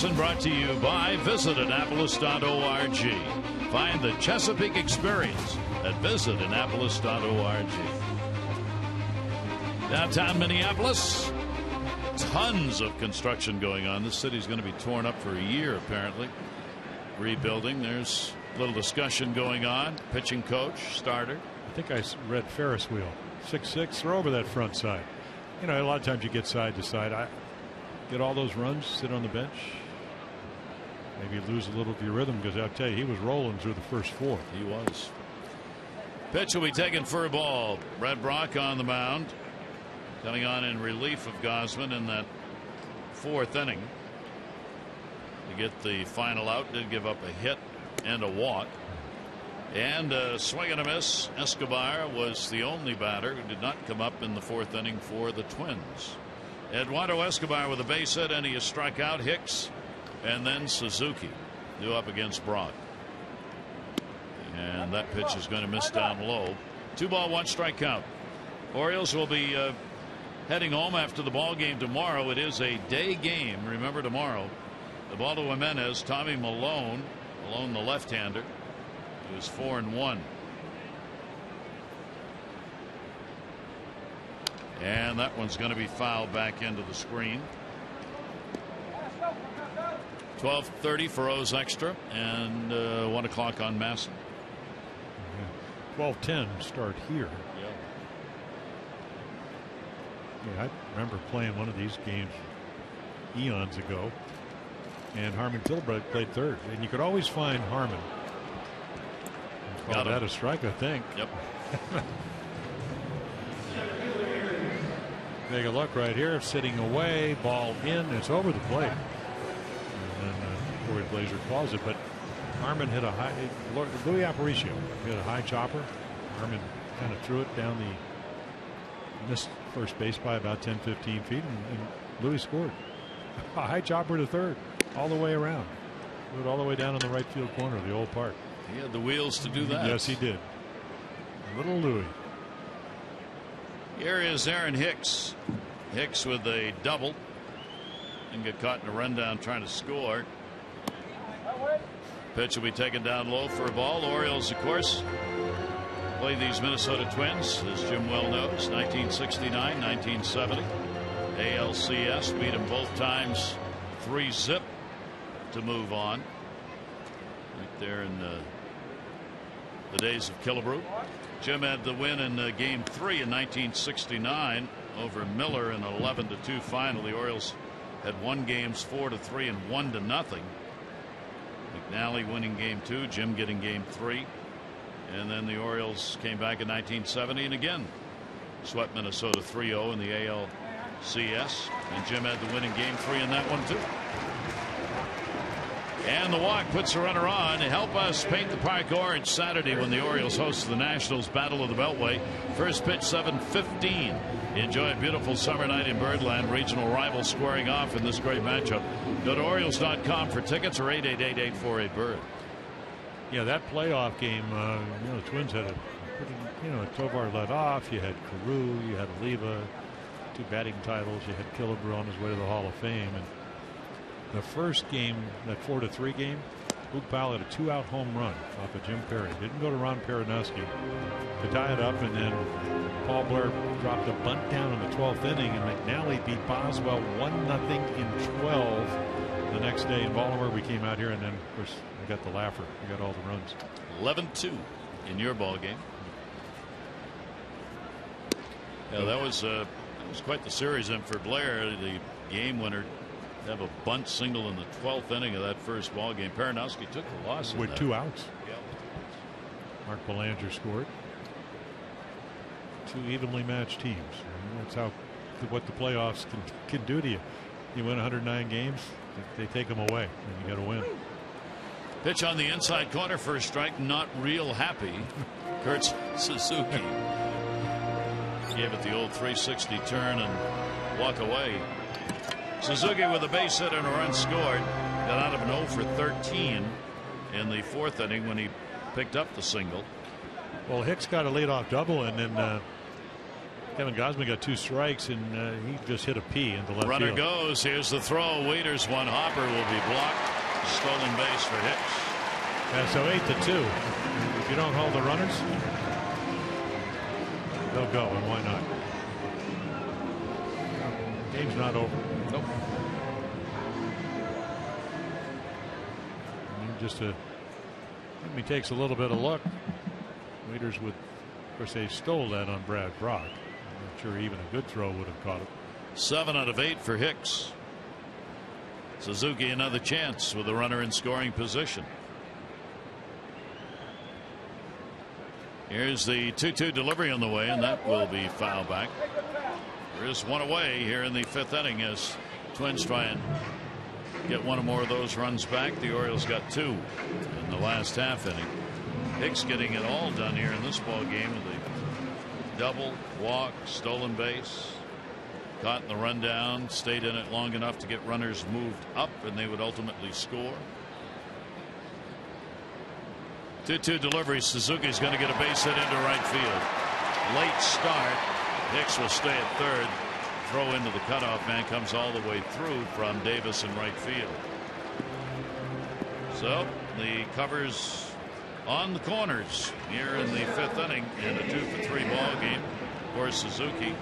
lesson brought to you by visitannapolis.org. Find the Chesapeake experience at visitannapolis.org. Downtown Minneapolis, tons of construction going on. This city's going to be torn up for a year, apparently. Rebuilding. There's a little discussion going on. Pitching coach, starter. I think I read Ferris wheel. 6'6", throw over that front side. You know, a lot of times you get side to side. I get all those runs, sit on the bench. Maybe lose a little of your rhythm, because I'll tell you, he was rolling through the first 4. He was. Pitch will be taken for a ball. Brad Brock on the mound. Coming on in relief of Gosman in that 4th inning. To get the final out, did give up a hit and a walk. And a swing and a miss. Escobar was the only batter who did not come up in the 4th inning for the Twins. Eduardo Escobar with a base hit, and he is struck out. Hicks and then Suzuki due up against Brock. And that pitch is going to miss down low. 2 ball, 1 strike count. Orioles will be heading home after the ball game tomorrow. It is a day game. Remember, tomorrow. The ball to Jimenez. Tommy Malone the left-hander. It was 4-1. And that one's going to be fouled back into the screen. 12:30 for O's Extra, and 1 o'clock on Masson. 12:10 start here. Yeah, I remember playing one of these games eons ago, and Harmon Kilbride played third, and you could always find Harmon. Call that a strike, I think. Yep. Take a look right here. Sitting away, ball in. It's over the plate. And then Corey Blazer calls it. But Harmon hit a high. Louis Aparicio hit a high chopper. Harmon kind of threw it down the. Missed first base by about 10-15 feet. And Louis scored. A high chopper to third. All the way around. Threw it all the way down in the right field corner of the old park. He had the wheels to do that. Yes, he did. Little Louis. Here is Aaron Hicks. Hicks with a double. And get caught in a rundown trying to score. Pitch will be taken down low for a ball. Orioles, of course, play these Minnesota Twins, as Jim well knows, 1969, 1970. ALCS, beat them both times 3-0 to move on. Right there in the days of Killebrew. Jim had the win in Game 3 in 1969 over Miller in an 11-2 final. The Orioles had won games 4-3 and 1-0. McNally winning Game 2, Jim getting Game 3, and then the Orioles came back in 1970 and again swept Minnesota 3-0 in the ALCS, and Jim had the win in Game 3 in that one too. And the walk puts a runner on to help us paint the park orange Saturday when the Orioles host the Nationals Battle of the Beltway. First pitch 7:15. Enjoy a beautiful summer night in Birdland. Regional rivals squaring off in this great matchup. Go to Orioles.com for tickets or 888-848-BIRD. Yeah, that playoff game, the Twins had a pretty, Tovar led off. You had Carew, you had Oliva, 2 batting titles. You had Killebrew on his way to the Hall of Fame. And the first game, that 4-3 game, Luke Powell had a 2-out home run off of Jim Perry. Didn't go to Ron Peronowski to tie it up, and then Paul Blair dropped a bunt down in the 12th inning, and McNally beat Boswell 1-0 in 12. The next day in Baltimore, we came out here, and then of course we got the laugher. We got all the runs. 11-2 in your ball game. Yeah, that was quite the series, and for Blair, the game winner, to have a bunt single in the 12th inning of that first ball game. Peronowski took the loss with that. 2 outs. Yeah. Mark Belanger scored. 2 evenly matched teams. That's what the playoffs can do to you. You win 109 games, they take them away, and you got to win. Pitch on the inside corner for a strike. Not real happy. Kurt Suzuki gave it the old 360 turn and walk away. Suzuki with a base hit and a run scored. Got out of an 0 for 13 in the 4th inning when he picked up the single. Well, Hicks got a leadoff double, and then Kevin Gausman got 2 strikes, and he just hit a P into left Runner field. goes. Here's the throw. Waiters one. Hopper will be blocked. Stolen base for Hicks. Yeah, so 8-2. If you don't hold the runners, they'll go, and why not? Game's not over. Nope. Just he takes a little bit of luck. Waiters would, of course, they stole that on Brad Brock. I'm not sure even a good throw would have caught it. 7 out of 8 for Hicks. Suzuki another chance with a runner in scoring position. Here's the 2-2 delivery on the way, and that will be foul back. There is one away here in the 5th inning as Twins try and get one or more of those runs back. The Orioles got 2 in the last half inning. Hicks getting it all done here in this ball game with a double, walk, stolen base, caught in the rundown, stayed in it long enough to get runners moved up, and they would ultimately score. 2-2 delivery. Suzuki's going to get a base hit into right field. Late start. Hicks will stay at third. Throw into the cutoff man comes all the way through from Davis in right field. So the covers on the corners here in the 5th inning in a 2-for-3 ball game for Suzuki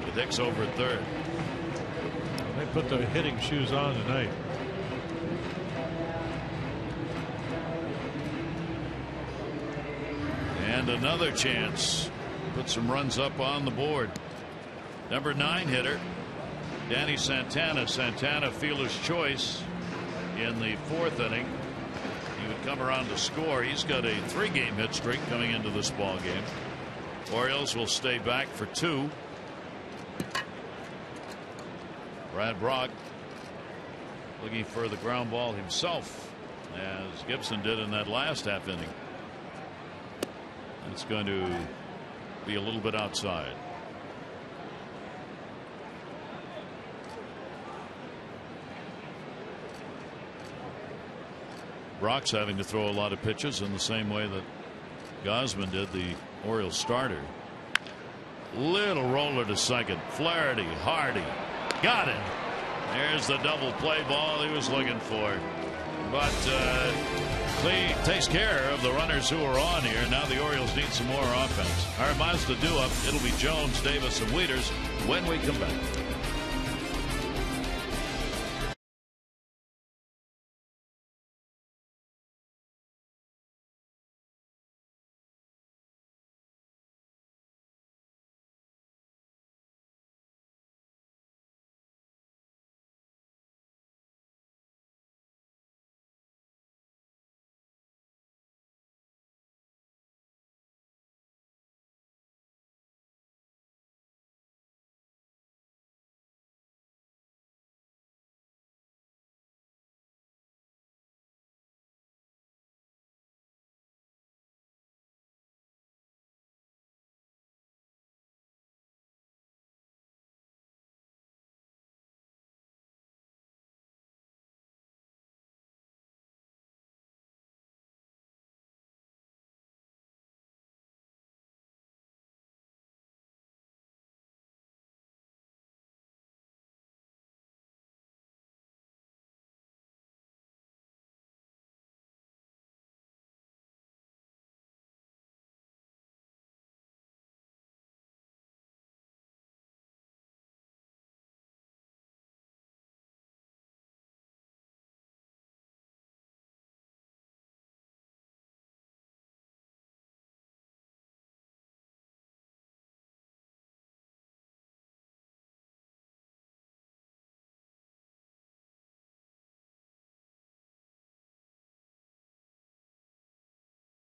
with Hicks over at third. They put the hitting shoes on tonight. And another chance. Put some runs up on the board. Number 9 hitter Danny Santana. Santana fielder's choice in the 4th inning. He would come around to score. He's got a 3-game hit streak coming into this ball game. Orioles will stay back for 2. Brad Brock looking for the ground ball himself, as Gibson did in that last half inning. It's going to be a little bit outside. Brock's having to throw a lot of pitches in the same way that Gausman did, the Orioles starter. Little roller to second. Flaherty, Hardy, got it. There's the double play ball he was looking for. But Lee takes care of the runners who are on here. Now the Orioles need some more offense. All right, miles to do up. It'll be Jones, Davis, and Wieters when we come back.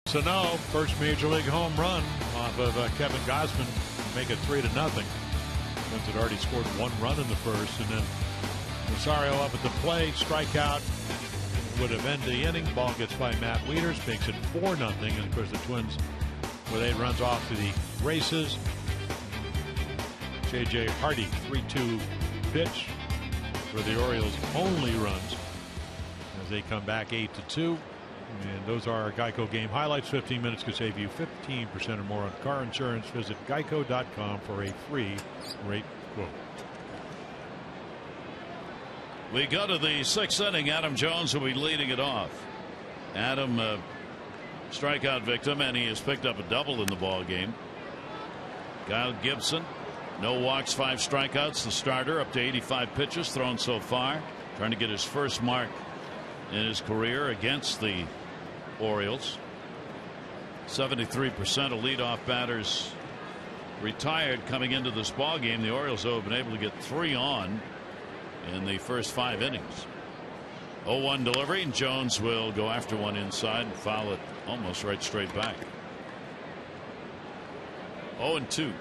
So now, first major league home run off of Kevin Gausman, make it 3-0. Twins had already scored 1 run in the first, and then Rosario up at the plate, strikeout would have ended the inning. Ball gets by Matt Wieters, makes it 4-0, and of course the Twins with 8 runs off to the races. J.J. Hardy, 3-2 pitch for the Orioles' only runs as they come back 8-2. And those are our Geico game highlights. 15 minutes could save you 15% or more on car insurance. Visit geico.com for a free rate quote. We go to the 6th inning. Adam Jones will be leading it off. Adam, strikeout victim, and he has picked up a double in the ball game. Kyle Gibson, no walks, 5 strikeouts. The starter, up to 85 pitches thrown so far, trying to get his first mark in his career against the Orioles. 73% of leadoff batters retired coming into this ball game. The Orioles have been able to get 3 on in the first 5 innings. 0-1 delivery, and Jones will go after one inside and foul it almost right straight back. 0-2.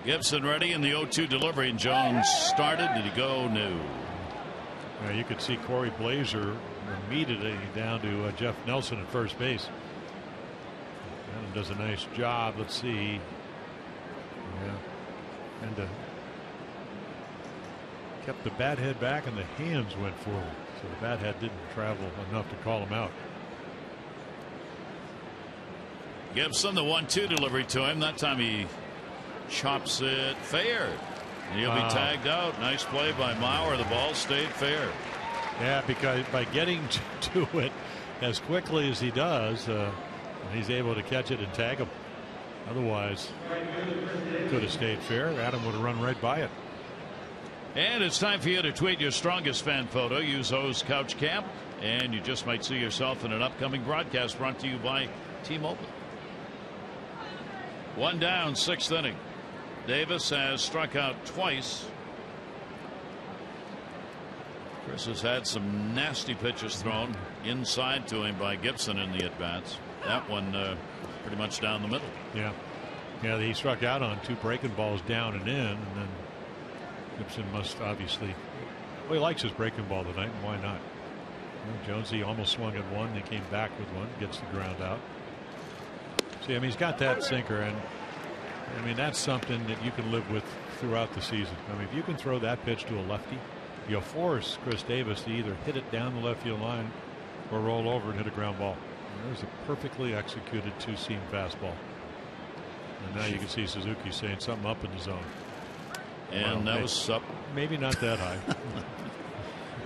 Gibson ready in the 0-2 delivery, and Jones started. Did he go? No. You could see Corey Blazer immediately down to Jeff Nelson at first base. Adam does a nice job. Let's see. Yeah. And kept the bat head back, and the hands went forward. So the bat head didn't travel enough to call him out. Gibson, the 1-2 delivery to him. That time he chops it fair. He'll be tagged out. Nice play by Mauer. The ball stayed fair. Yeah, because by getting to it as quickly as he does, he's able to catch it and tag him. Otherwise, could have stayed fair. Adam would have run right by it. And it's time for you to tweet your strongest fan photo. Use O's Couch Camp, and you just might see yourself in an upcoming broadcast brought to you by T-Mobile. 1 down, 6th inning. Davis has struck out twice. Chris has had some nasty pitches thrown inside to him by Gibson in the at-bats. That one pretty much down the middle. Yeah. Yeah, he struck out on 2 breaking balls down and in, and then Gibson must obviously, well, he likes his breaking ball tonight, and why not? Jonesy almost swung at one. They came back with one, gets the ground out. See, I mean, he's got that sinker, and I mean, that's something that you can live with throughout the season. I mean, if you can throw that pitch to a lefty, you'll force Chris Davis to either hit it down the left field line or roll over and hit a ground ball. And there's a perfectly executed 2-seam fastball. And now you can see Suzuki saying something up in the zone. And that was up. Maybe not that high.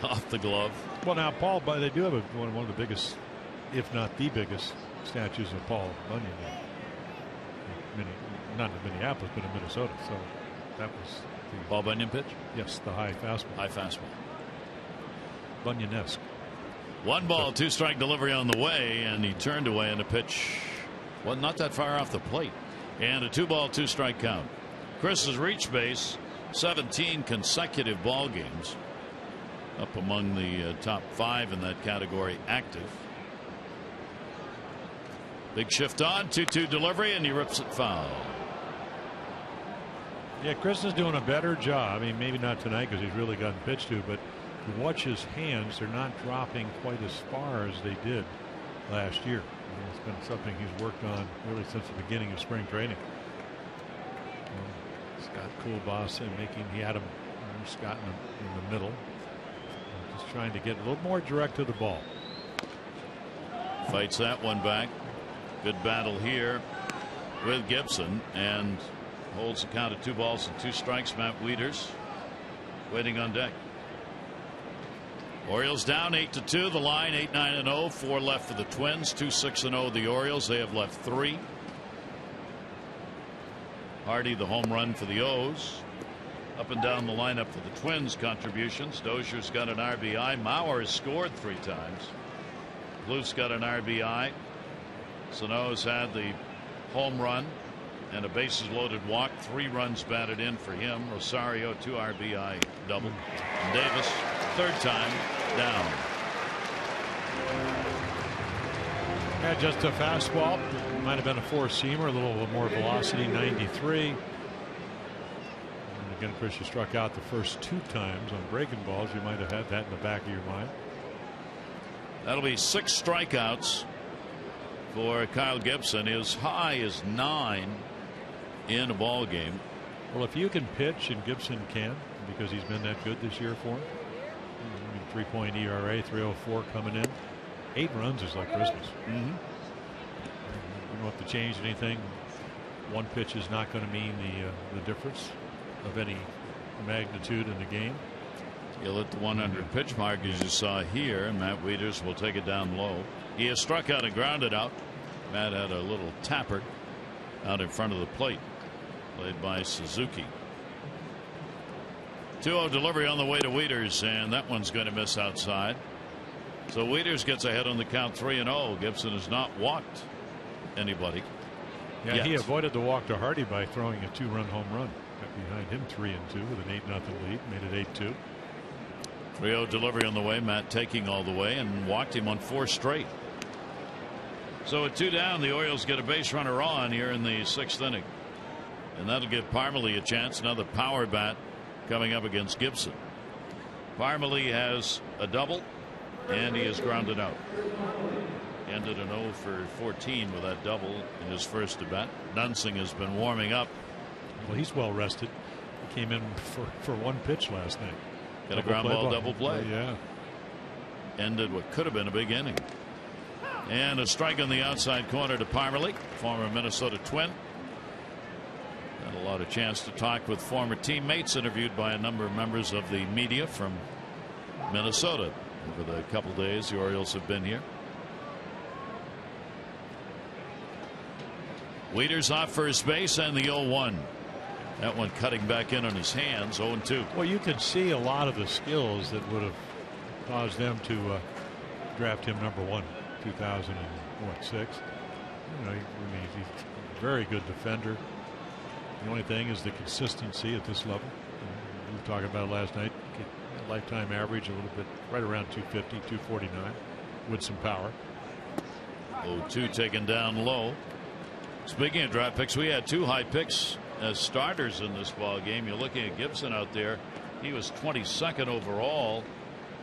Off the glove. Well, now, Paul, but they do have one of the biggest, if not the biggest, statues of Paul Bunyan. Not in Minneapolis, but in Minnesota. So that was the Paul Bunyan pitch? Yes, the high fastball. High fastball. Bunyan-esque. 1 ball, 2 strike delivery on the way, and he turned away on the pitch. Well, not that far off the plate. And a 2 ball, 2 strike count. Chris has reached base 17 consecutive ball games. Up among the top 5 in that category active. Big shift on, 2-2 delivery, and he rips it foul. Yeah, Chris is doing a better job. I mean, maybe not tonight because he's really gotten pitched to, but you watch his hands, they're not dropping quite as far as they did last year. It's been something he's worked on really since the beginning of spring training. Scott Coolboss and he had him, Scott in the middle. Just trying to get a little more direct to the ball. Fights that one back. Good battle here with Gibson, and holds the count of 2 balls and 2 strikes. Matt Wieters waiting on deck. Orioles down 8-2. The line 8-9-0. 4 left for the Twins. 2-6-0 the Orioles. They have left 3. Hardy the home run for the O's. Up and down the lineup for the Twins contributions. Dozier's got an RBI. Mauer has scored 3 times. Bluth's got an RBI. Sano's had the home run and a bases loaded walk. 3 runs batted in for him. Rosario 2 RBI double. And Davis 3rd time down. Yeah, just a fastball. Might have been a 4-seamer, a little more velocity, 93. And again, Chris, you struck out the first 2 times on breaking balls. You might have had that in the back of your mind. That'll be 6 strikeouts for Kyle Gibson. His high is 9 in a ball game. Well, if you can pitch, and Gibson can, because he's been that good this year for him. 3-point ERA, 3.04 coming in. 8 runs is like Christmas. You don't have to change anything. One pitch is not going to mean the difference of any magnitude in the game. He'll hit the 100 pitch mark, as you saw here, and Matt Wieters will take it down low. He has struck out and grounded out. Matt had a little tapper out in front of the plate, played by Suzuki. 2-0 delivery on the way to Wieters, and that one's going to miss outside. So Wieters gets ahead on the count, 3-0. Gibson has not walked anybody. Yeah, yet. he avoided the walk to Hardy by throwing a 2-run home run. Got behind him 3-2 with an 8-0 lead, made it 8-2. 3-0 delivery on the way. Matt taking all the way and walked him on 4 straight. So at 2 down, the Orioles get a base runner on here in the 6th inning, and that'll give Parmelee a chance. Another power bat coming up against Gibson. Parmelee has a double, and he is grounded out. Ended an 0 for 14 with that double in his first at bat. Dunsing has been warming up. Well, he's well rested. He came in for 1 pitch last night. Got a ground ball, double play. Yeah. Ended what could have been a big inning. And a strike on the outside corner to Parmelee, former Minnesota Twin. Had a lot of chance to talk with former teammates, interviewed by a number of members of the media from Minnesota over the couple days the Orioles have been here. Wieters off first base, and the 0-1. That one cutting back in on his hands, 0-2. Well, you could see a lot of the skills that would have caused them to draft him number 1, 2006. You know, I mean, he's a very good defender. The only thing is the consistency at this level. We were talking about it last night. Lifetime average a little bit right around 250, 249 with some power. 0-2 taken down low. Speaking of draft picks, we had 2 high picks as starters in this ball game. You're looking at Gibson out there. He was 22nd overall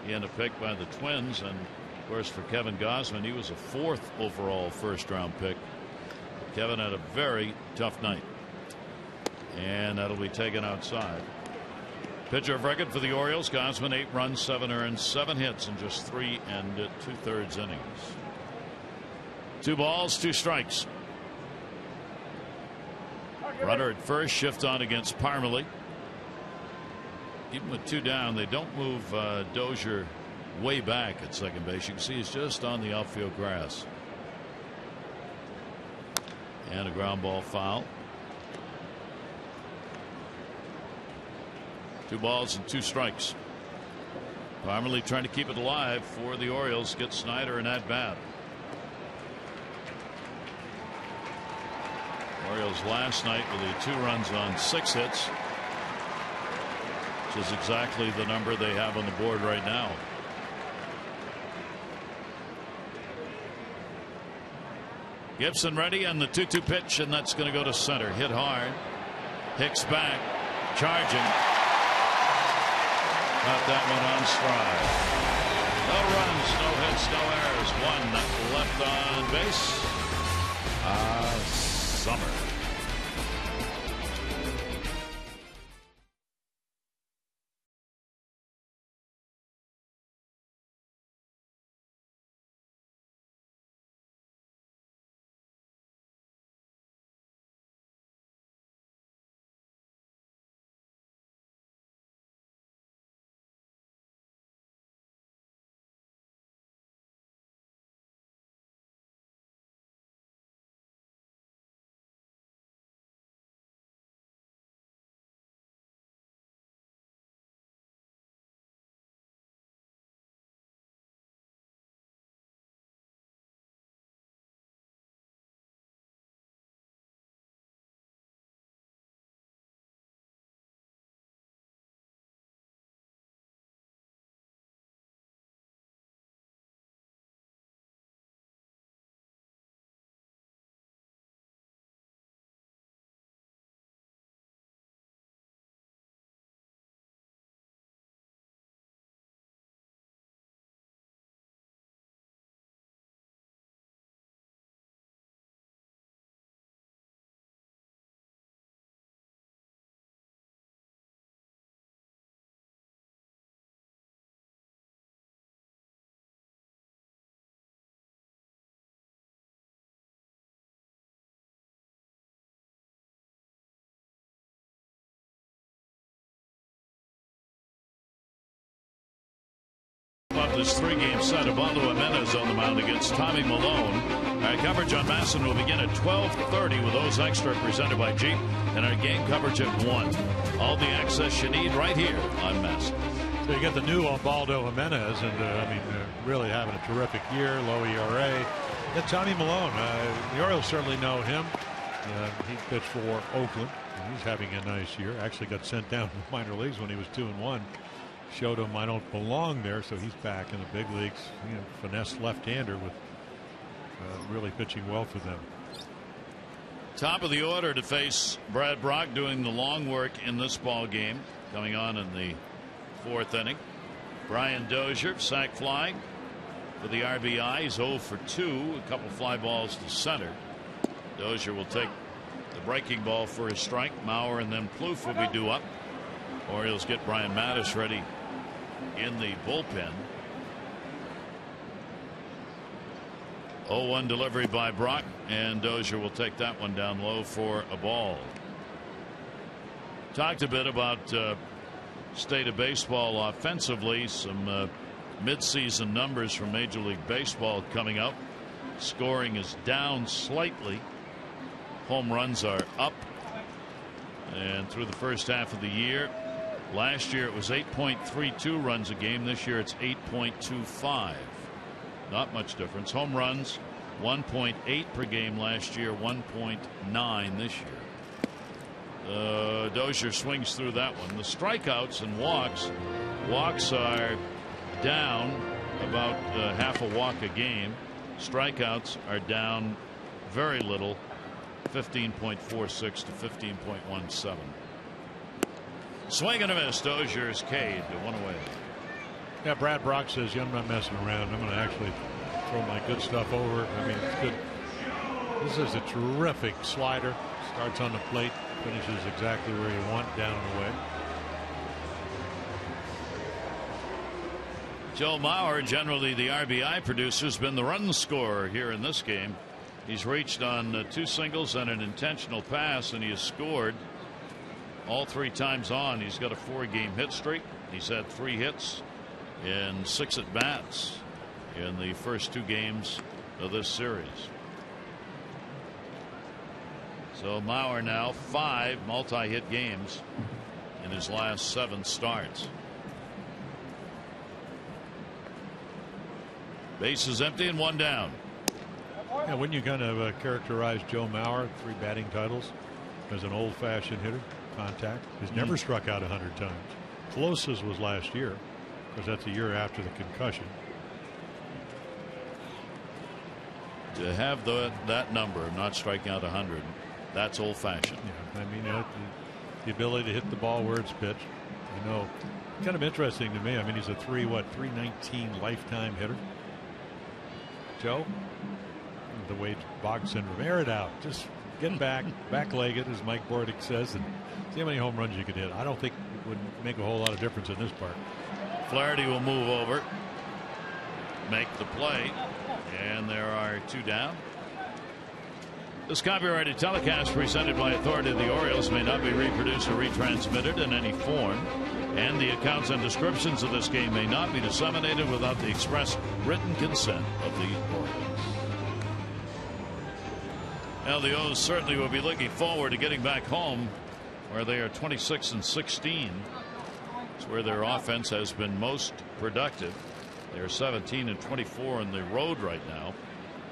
in a pick by the Twins, and of course for Kevin Gausman, he was a 4th overall first-round pick. Kevin had a very tough night, and that'll be taken outside. Pitcher of record for the Orioles, Gausman, 8 runs, 7 earned, 7 hits in just 3 2/3 innings. 2 balls, 2 strikes. Runner at first, shift on against Parmelee. Even with 2 down, they don't move Dozier way back at second base. You can see he's just on the outfield grass. And a ground ball foul. 2 balls and 2 strikes. Parmelee trying to keep it alive for the Orioles. Get Snyder an at bat. Orioles last night with the 2 runs on 6 hits, which is exactly the number they have on the board right now. Gibson ready, and the 2-2 pitch, and that's going to go to center. Hit hard. Hicks back, charging. Got that one on stride. No runs, no hits, no errors. 1 left on base. Summer. this 3-game set. Ubaldo Jimenez on the mound against Tommy Malone. Our coverage on MASN will begin at 12:30 with those extra presented by Jeep, and our game coverage at 1. All the access you need right here on MASN. So you get the new Ubaldo Jimenez, and really having a terrific year, low ERA. And Tommy Malone, the Orioles certainly know him. He pitched for Oakland, and he's having a nice year. Actually got sent down to the minor leagues when he was 2-1. Showed him I don't belong there, so he's back in the big leagues. Finesse left-hander with really pitching well for them. Top of the order to face Brad Brock, doing the long work in this ball game, coming on in the 4th inning. Brian Dozier, sac fly for the RBI. He's 0 for 2, a couple fly balls to center. Dozier will take the breaking ball for his strike. Mauer and then Plouffe will be due up. Orioles get Brian Mattis ready in the bullpen. 0-1 delivery by Brock, and Dozier will take that one down low for a ball. Talked a bit about state of baseball offensively. Some midseason numbers from Major League Baseball coming up. Scoring is down slightly. Home runs are up. And through the first half of the year, last year it was 8.32 runs a game. This year it's 8.25. Not much difference. Home runs 1.8 per game last year, 1.9 this year. Dozier swings through that one. The strikeouts and walks are down about half a walk a game. Strikeouts are down very little, 15.46 to 15.17. Swing and a miss. Dozier is K'd to 1 away. Yeah, Brad Brock says, I'm not messing around. I'm going to actually throw my good stuff over. It's good. This is a terrific slider. Starts on the plate, finishes exactly where you want, down and away. Joe Mauer, generally the RBI producer, has been the run scorer here in this game. He's reached on 2 singles and an intentional pass, and he has scored all 3 times on. He's got a 4-game hit streak. He's had 3 hits in 6 at bats in the first 2 games of this series. So Mauer now 5 multi-hit games in his last 7 starts. Bases empty and 1 down. Yeah, wouldn't you kind of characterize Joe Mauer, 3 batting titles, as an old-fashioned hitter? Contact. He's never struck out 100 times. Closest was last year, because that's a year after the concussion. To have that number of not striking out 100, that's old-fashioned. Yeah, the ability to hit the ball where it's pitched. Kind of interesting to me. He's a 319 lifetime hitter. Joe, the way Bog syndrome, air it out, just get back-legged, as Mike Bordick says, and see how many home runs you could hit. I don't think it would make a whole lot of difference in this part. Flaherty will move over, make the play, and there are 2 down. This copyrighted telecast presented by authority of the Orioles may not be reproduced or retransmitted in any form, and the accounts and descriptions of this game may not be disseminated without the express written consent of the Orioles. Now the O's certainly will be looking forward to getting back home, where they are 26-16. It's where their offense has been most productive. They're 17-24 on the road right now,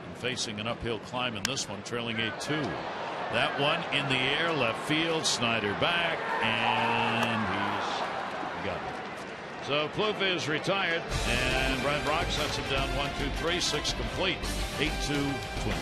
and facing an uphill climb in this one, trailing 8-2. That one in the air, left field. Snyder back, and he's got it. So Plouffe is retired, and Brad Brock sets him down 1-2-3, 6 complete, 8-2 Twins.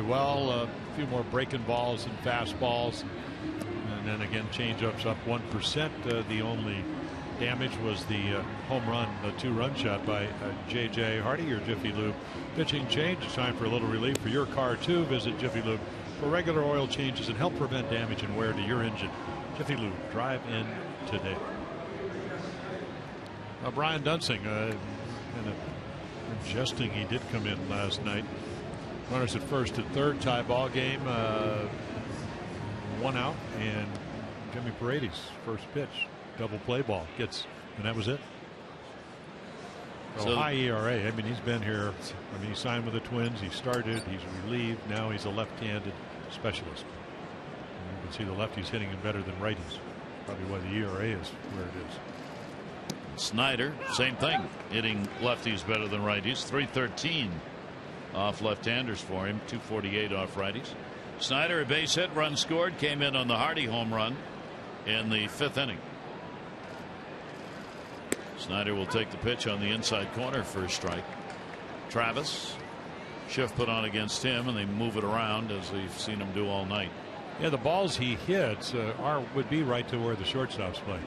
well. A few more breaking balls and fastballs, and then again changeups up 1%. The only damage was the home run, the 2-run shot by J.J. Hardy. Your Jiffy Lube pitching change. It's time for a little relief for your car too. Visit Jiffy Lube for regular oil changes and help prevent damage and wear to your engine. Jiffy Lube, drive in today. Brian Dunsing, kind of jesting, he did come in last night. Runners at first and third, tie ball game. 1 out, and Jimmy Paredes first pitch, double play ball gets, and that was it. So high ERA. I mean, he's been here. I mean, he signed with the Twins. He started. He's relieved. Now he's a left-handed specialist. And you can see the lefties hitting him better than righties. Probably why the ERA is where it is. Snyder, same thing, hitting lefties better than righties. 313 off left-handers for him, 248 off righties. Snyder, a base hit, run scored, came in on the Hardy home run in the 5th inning. Snyder will take the pitch on the inside corner for a strike. Travis, shift put on against him, and they move it around as we've seen him do all night. Yeah, the balls he hits would be right to where the shortstops play.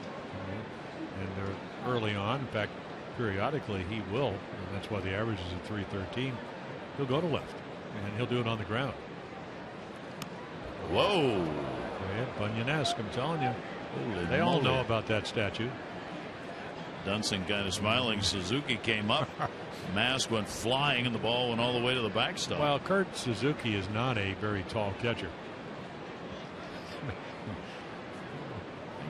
And they're early on. In fact, periodically he will, and that's why the average is at 313. He'll go to left, and he'll do it on the ground. Whoa. Yeah, Bunyan-esque, I'm telling you. Holy they all moly. know about that statue. Dunsing kind of smiling. Suzuki came up. Mask went flying, and the ball went all the way to the backstop. Well, Kurt Suzuki is not a very tall catcher.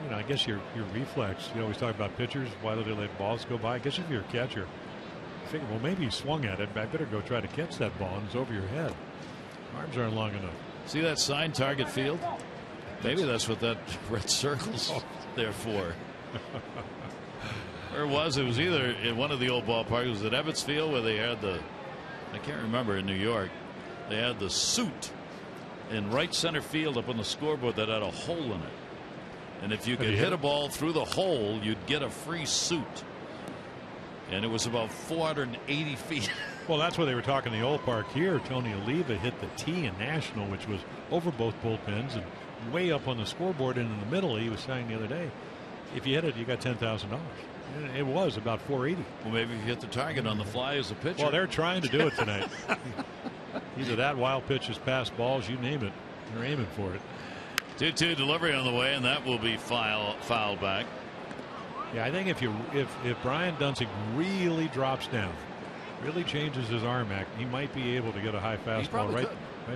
You know, I guess your reflex, you always talk about pitchers, why do they let balls go by? I guess if you're a catcher, you figure, well, maybe he swung at it, but I better go try to catch that ball, and it's over your head. Arms aren't long enough. See that sign, target field? Maybe that's what that red circle's there for. Or it was either in one of the old ballparks. It was at Ebbets Field where they had I can't remember, in New York. They had the suit in right center field up on the scoreboard that had a hole in it. And if you could hit a ball through the hole, you'd get a free suit. And it was about 480 feet. Well, that's where they were talking the old park here. Tony Oliva hit the tee in National, which was over both bullpens and way up on the scoreboard and in the middle. He was saying the other day, if you hit it, you got $10,000. It was about 480. Well, maybe if you hit the target on the fly as a pitcher. Well, they're trying to do it tonight. Either that, wild pitches, pass balls, you name it. They're aiming for it. 2-2 delivery on the way, and that will be fouled back. Yeah, I think if Brian Dunsing really drops down, really changes his arm act, he might be able to get a high fastball right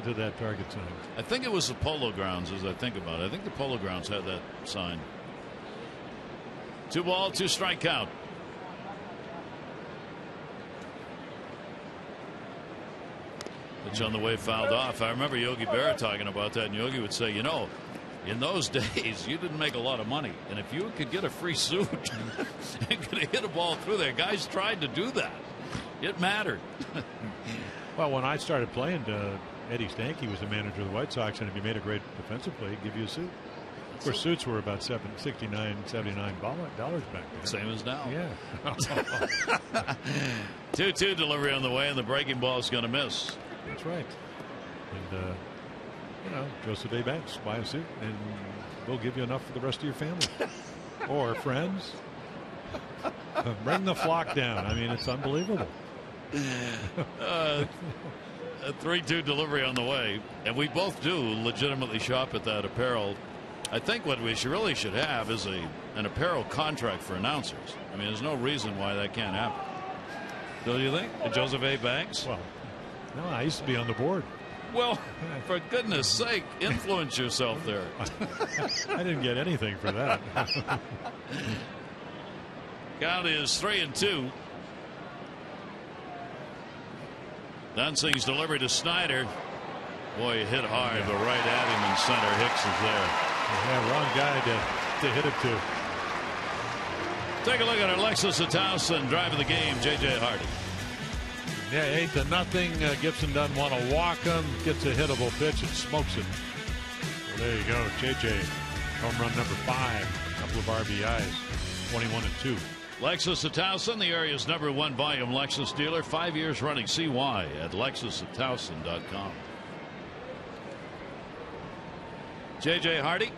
to that target sign. I think it was the Polo Grounds, as I think about it. I think the Polo Grounds had that sign. 2 ball, 2 strike count. Pitch on the way, fouled off. I remember Yogi Berra talking about that, and Yogi would say, you know, in those days, you didn't make a lot of money. And if you could get a free suit and could hit a ball through there, guys tried to do that. It mattered. Well, when I started playing, Eddie Stanky was the manager of the White Sox, and if you made a great defensive play, he'd give you a suit. Of course, suits were about $79 back then. Same as now. Yeah. 2-2 delivery on the way, and the breaking ball is going to miss. That's right. And, you know, Joseph A. Banks, buy a suit, and we'll give you enough for the rest of your family. Or friends. Bring the flock down. I mean, it's unbelievable. A 3-2 delivery on the way, and we both do legitimately shop at that apparel. I think what we really should have is an apparel contract for announcers. I mean, there's no reason why that can't happen. Don't you think? Joseph A. Banks? Well, no, I used to be on the board. Well, for goodness sake, influence yourself there. I didn't get anything for that. Count is 3-2. Dunsing's delivery to Snyder. Boy, he hit hard, but right at him in center. Hicks is there. Yeah, wrong guy to hit it to. Take a look at our Lexus at Towson driving the game, J.J. Hardy. Yeah, 8-0. Gibson doesn't want to walk him. Gets a hittable pitch and smokes it. Well, there you go. J.J. home run number 5. A couple of RBIs. 21-2. Lexus at Towson, the area's #1 volume Lexus dealer. 5 years running. See why at LexusAtTowson.com. J.J. Hardy.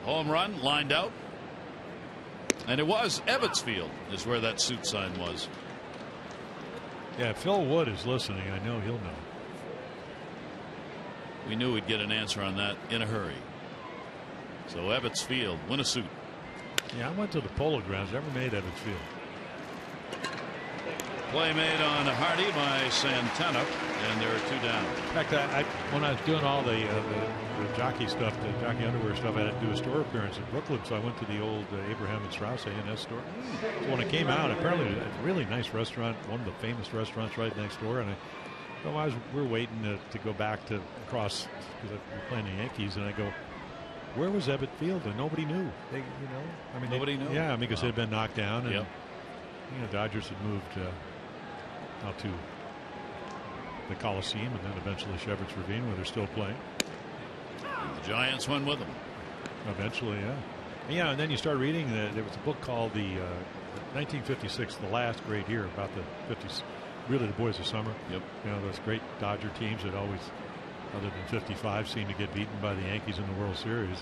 Home run lined out. And it was Ebbets Field is where that suit sign was. Yeah, Phil Wood is listening. I know he'll know. We knew we'd get an answer on that in a hurry. So Ebbets Field, win a suit. Yeah, I went to the Polo Grounds. Never made Ebbets Field. Play made on Hardy by Santana, and there are 2 down. In fact, when I was doing all the jockey stuff, the jockey underwear stuff, I had to do a store appearance in Brooklyn, so I went to the old Abraham and Strauss A&S store. So when I came out, apparently a really nice restaurant, one of the famous restaurants right next door, and we were waiting to go back to cross because we were playing the Yankees, and I go, where was Ebbets Field? And nobody knew. Nobody knew. Yeah, because it had been knocked down, and Dodgers had moved out to the Coliseum, and then eventually Shepherd's Ravine, where they're still playing. And the Giants went with them. Eventually, yeah. And then you start reading there was a book called the 1956, The Last Great Year, about the 50s, really the boys of summer. Yep. Those great Dodger teams that always, other than 55, seem to get beaten by the Yankees in the World Series.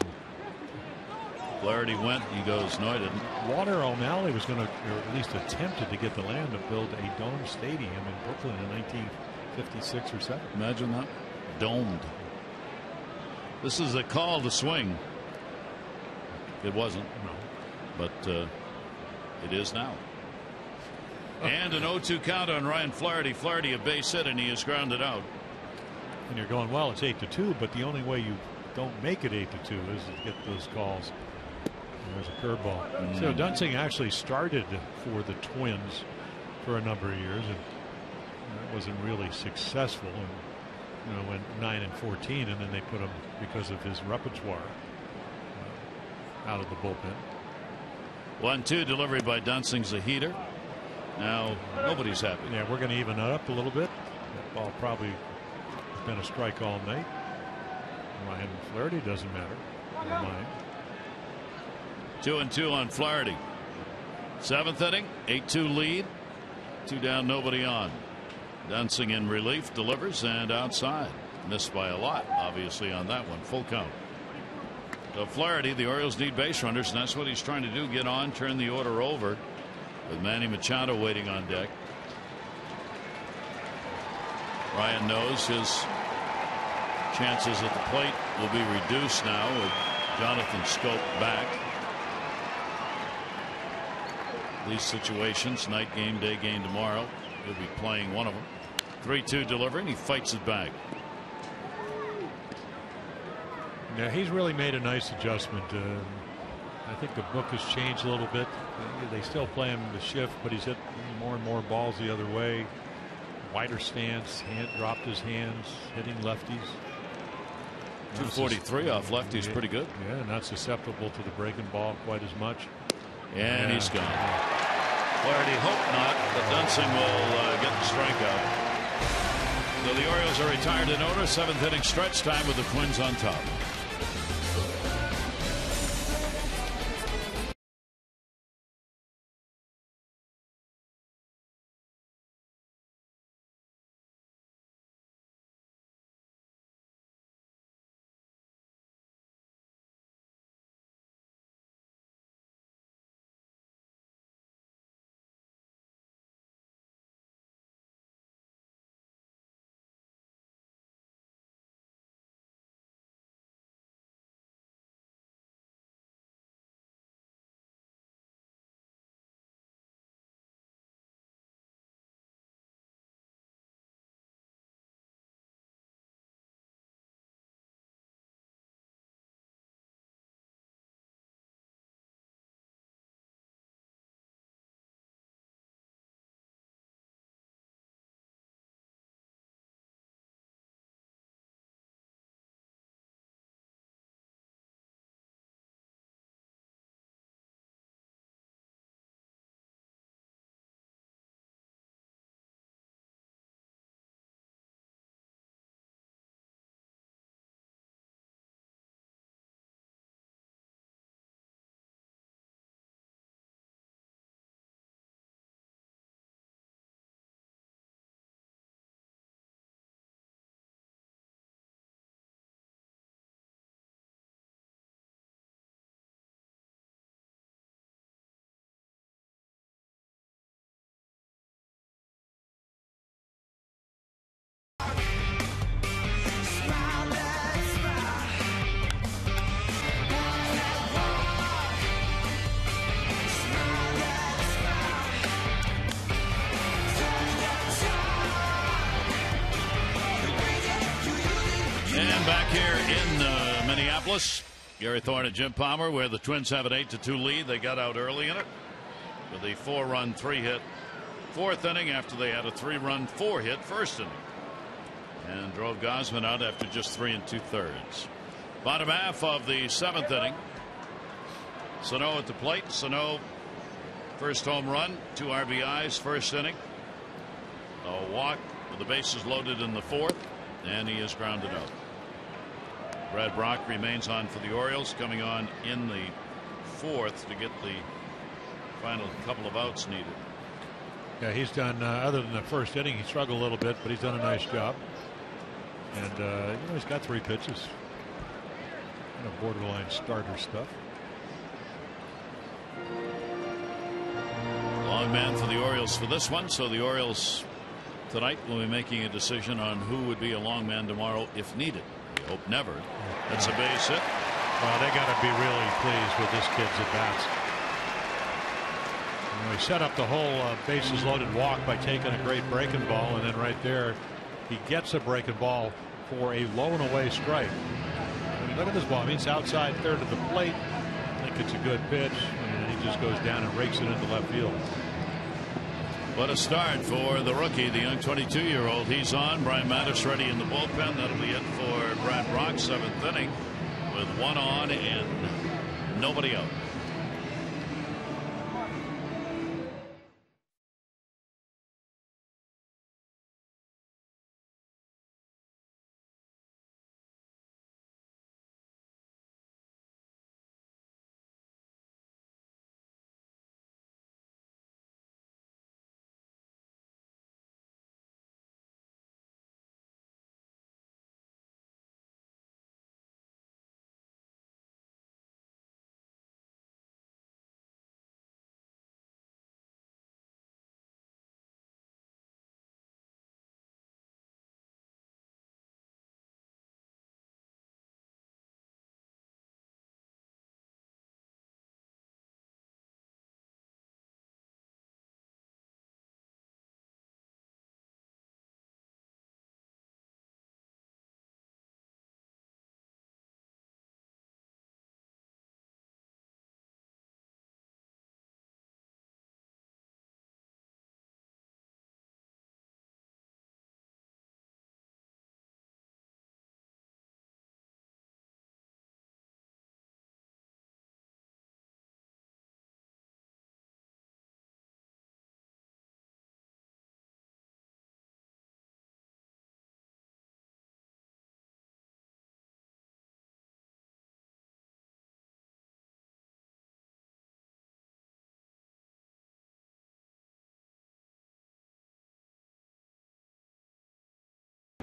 Flaherty went. He goes, no, I didn't. Walter O'Malley was going to, or at least attempted to get the land to build a dome stadium in Brooklyn in 1956 or 7. Imagine that. Domed. This is a call to swing. It wasn't. No. But it is now. And an 0-2 count on Ryan Flaherty. Flaherty a base hit, and he is grounded out. And you're going, well, it's 8-2, but the only way you don't make it 8-2 is to get those calls. There's a curveball. So Dunsing actually started for the Twins for a number of years, and it wasn't really successful. And went 9-14, and then they put him, because of his repertoire, out of the bullpen. 1-2 delivery by Dunsing's a heater. Now nobody's happy. Yeah, we're going to even it up a little bit. That ball probably has been a strike all night. Ryan Flaherty doesn't matter. Never mind. 2-2 on Flaherty. 7th inning, 8-2 lead. 2 down, nobody on. Dunsing in relief, delivers, and outside. Missed by a lot, obviously, on that one. Full count. So Flaherty, the Orioles need base runners, and that's what he's trying to do. Get on, turn the order over, with Manny Machado waiting on deck. Ryan knows his chances at the plate will be reduced now with Jonathan Scope back. These situations, night game, day game tomorrow, he'll be playing one of them. 3-2 delivery, and he fights it back. Yeah, he's really made a nice adjustment. I think the book has changed a little bit. They still play him the shift, but he's hit more and more balls the other way. Wider stance, dropped his hands, hitting lefties. 243 off lefties, pretty good. Yeah, not susceptible to the breaking ball quite as much. And he's gone. Flaherty hoped not, but Dunsing will get the strikeout. So the Orioles are retired in order. 7th inning stretch time with the Twins on top. And back here in Minneapolis, Gary Thorne and Jim Palmer, where the Twins have an 8-2 lead. They got out early in it with a 4-run, 3-hit fourth inning after they had a 3-run, 4-hit first inning, and drove Gausman out after just 3 2/3. Bottom half of the 7th inning. Sano at the plate. Sano, first home run, 2 RBIs first inning. A walk with the bases loaded in the 4th, and he is grounded out. Brad Brock remains on for the Orioles, coming on in the 4th to get the final couple of outs needed. Yeah, he's done, other than the first inning, he struggled a little bit, but he's done a nice job. And he's got 3 pitches. Kind of borderline starter stuff. Long man for the Orioles for this one, so the Orioles tonight will be making a decision on who would be a long man tomorrow if needed. We hope never. That's a base hit. Well, they got to be really pleased with this kid's at bats. He set up the whole bases loaded walk by taking a great breaking ball, and then right there he gets a breaking ball for a low and away strike. I mean, look at this ball. I mean, it's outside third of the plate. I think it's a good pitch, and he just goes down and rakes it into left field. What a start for the rookie, the young 22-year-old. He's on. Brian Mattis ready in the bullpen. That'll be it for Brad Brock, 7th inning, with 1 on and nobody out.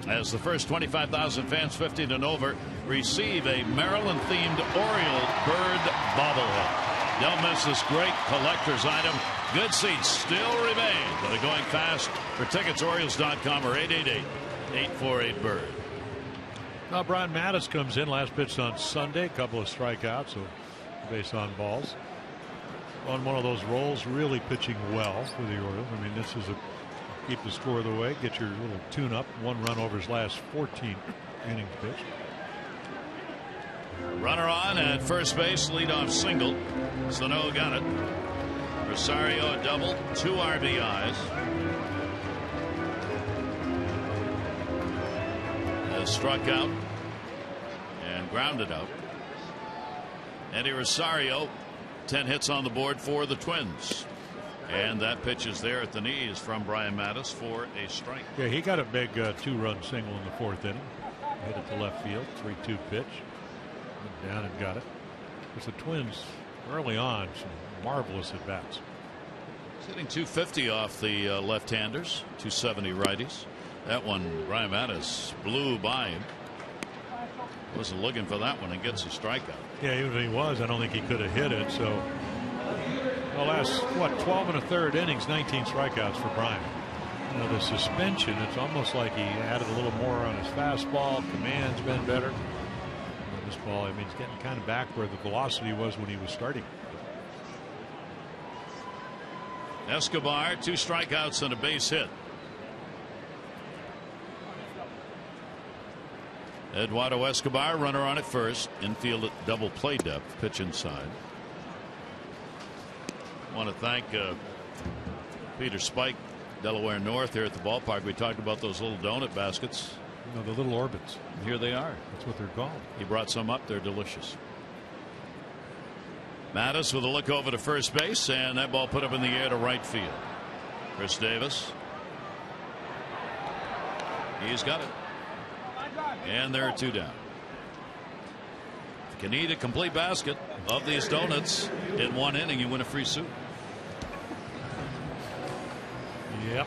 As the first 25,000 fans 50 and over receive a Maryland-themed Oriole bird bobblehead. Don't miss this great collector's item. Good seats still remain, but they're going fast. For tickets, Orioles.com or 888-848-BIRD. Now Brian Mattis comes in, last pitch on Sunday, a couple of strikeouts, so base on balls. On one of those rolls, really pitching well for the Orioles. I mean, this is a keep the score of the way, get your little tune-up. 1 run over his last 14 innings pitched. Runner on at first base, leadoff single. Sano got it. Rosario a double, 2 RBIs. Has struck out and grounded out. Eddie Rosario, 10 hits on the board for the Twins. And that pitch is there at the knees from Brian Mattis for a strike. Yeah, he got a big 2-run single in the 4th inning. Hit it to left field, 3-2 pitch. Went down and got it. Because the Twins early on, some marvelous at bats. He's hitting 250 off the left-handers, 270 righties. That one, Brian Mattis blew by him. Wasn't looking for that one and gets a strikeout. Yeah, even if he was, I don't think he could have hit it. So the last 12 1/3 innings, 19 strikeouts for Brian. You know, the suspension, it's almost like he added a little more on his fastball. Command's been better. You know, this ball, I mean, it's getting kind of back where the velocity was when he was starting. Escobar, 2 strikeouts and a base hit. Eduardo Escobar, runner on at first. Infield at double play depth. Pitch inside. I want to thank Peter Spike, Delaware North, here at the ballpark. We talked about those little donut baskets. No, the little orbits. Here they are. That's what they're called. He brought some up. They're delicious. Mattis with a look over to first base, and that ball put up in the air to right field. Chris Davis. He's got it. And there are 2 down. If you can eat a complete basket of these donuts in 1 inning, you win a free suit. Yep.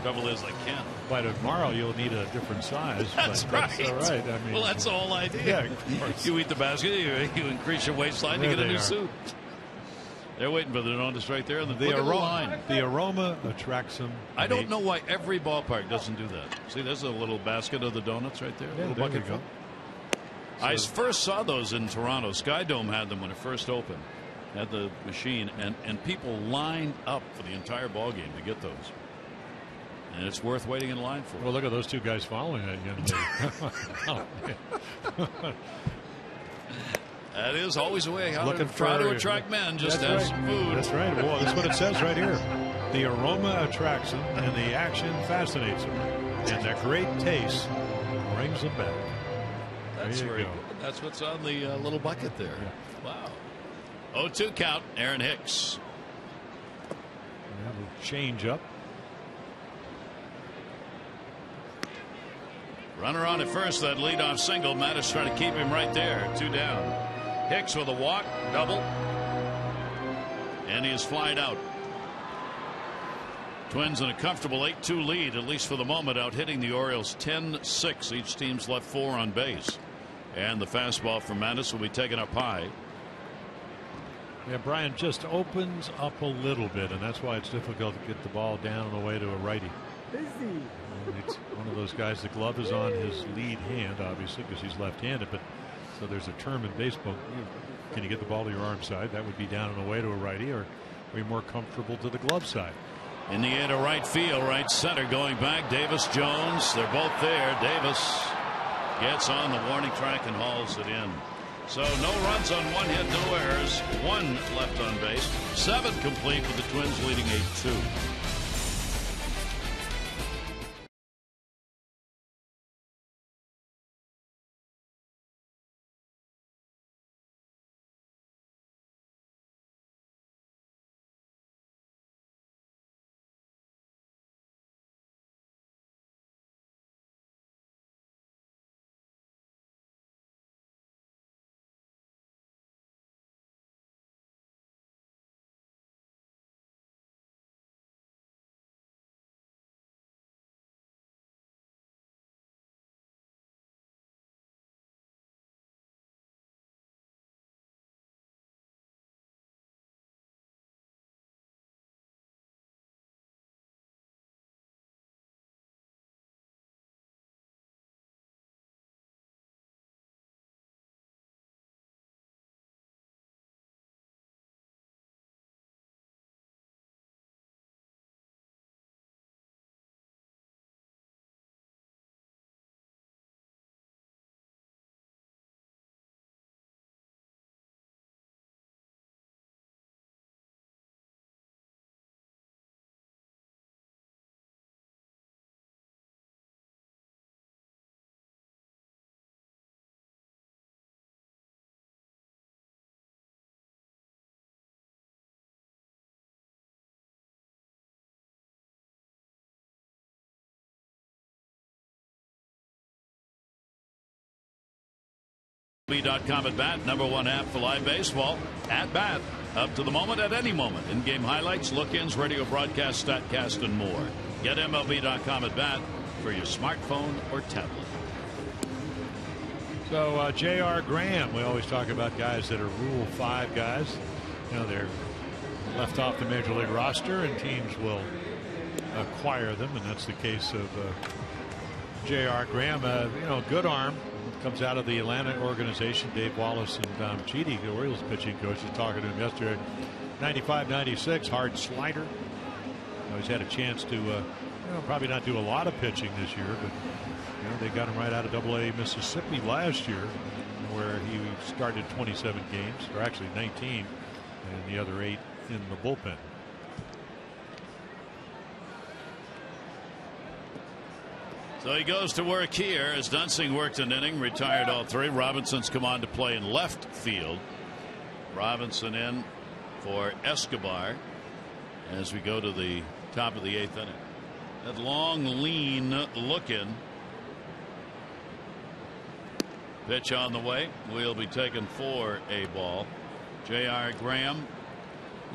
Trouble is, I can't. By tomorrow, you'll need a different size. That's right. That's all right. I mean, well, that's the whole idea. Yeah, of course. You eat the basket, you increase your waistline, you get a new suit. They're waiting for the donuts right there. The line. The aroma attracts them. I don't know why every ballpark doesn't do that. See, there's a little basket of the donuts right there. Yeah, little there bucket you go. I first saw those in Toronto. Sky Dome had them when it first opened. Had the machine, and people lined up for the entire ball game to get those. And it's worth waiting in line for. Well, look at those 2 guys following that young lady. That is always a way how to Looking try for- to attract men. Just have some food. That's right. Well, that's what it says right here. The aroma attracts them, and the action fascinates them, and their great taste brings them back. That's There you very go. good. That's what's on the little bucket there. Yeah. Wow. 0-2 count. Aaron Hicks. Have a change up. Runner on at first. That leadoff single. Mattis trying to keep him right there. 2 down. Hicks with a walk. Double. And he is flied out. Twins in a comfortable 8-2 lead, at least for the moment, out hitting the Orioles 10-6. Each team's left 4 on base. And the fastball from Mattis will be taken up high. Yeah, Brian just opens up a little bit, and that's why it's difficult to get the ball down and away to a righty. It's one of those guys, the glove is on his lead hand, obviously, because he's left-handed, but so there's a term in baseball. Can you get the ball to your arm side? That would be down and away to a righty, or are you more comfortable to the glove side? In the air to right field, right center, going back. Davis, Jones, they're both there. Davis gets on the warning track and hauls it in. So no runs on 1 hit, no errors, 1 left on base, 7 complete with the Twins leading 8-2. MLB.com at bat, #1 app for live baseball. At bat, up to the moment, at any moment. In-game highlights, look-ins, radio broadcast, StatCast, and more. Get MLB.com at bat for your smartphone or tablet. So J.R. Graham, we always talk about guys that are Rule 5 guys. You know, they're left off the Major League roster, and teams will acquire them, and that's the case of J.R. Graham. You know, good arm. Comes out of the Atlanta organization. Dave Wallace and Dom Chidi, the Orioles pitching coach, was talking to him yesterday. 95-96, hard slider. He's had a chance to probably not do a lot of pitching this year, but they got him right out of AA Mississippi last year, where he started 27 games, or actually 19, and the other 8 in the bullpen. So he goes to work here as Dunsing worked an inning, retired all 3. Robinson's come on to play in left field. Robinson in for Escobar as we go to the top of the 8th inning. That long, lean look in. Pitch on the way. Will be taken for a ball. J.R. Graham.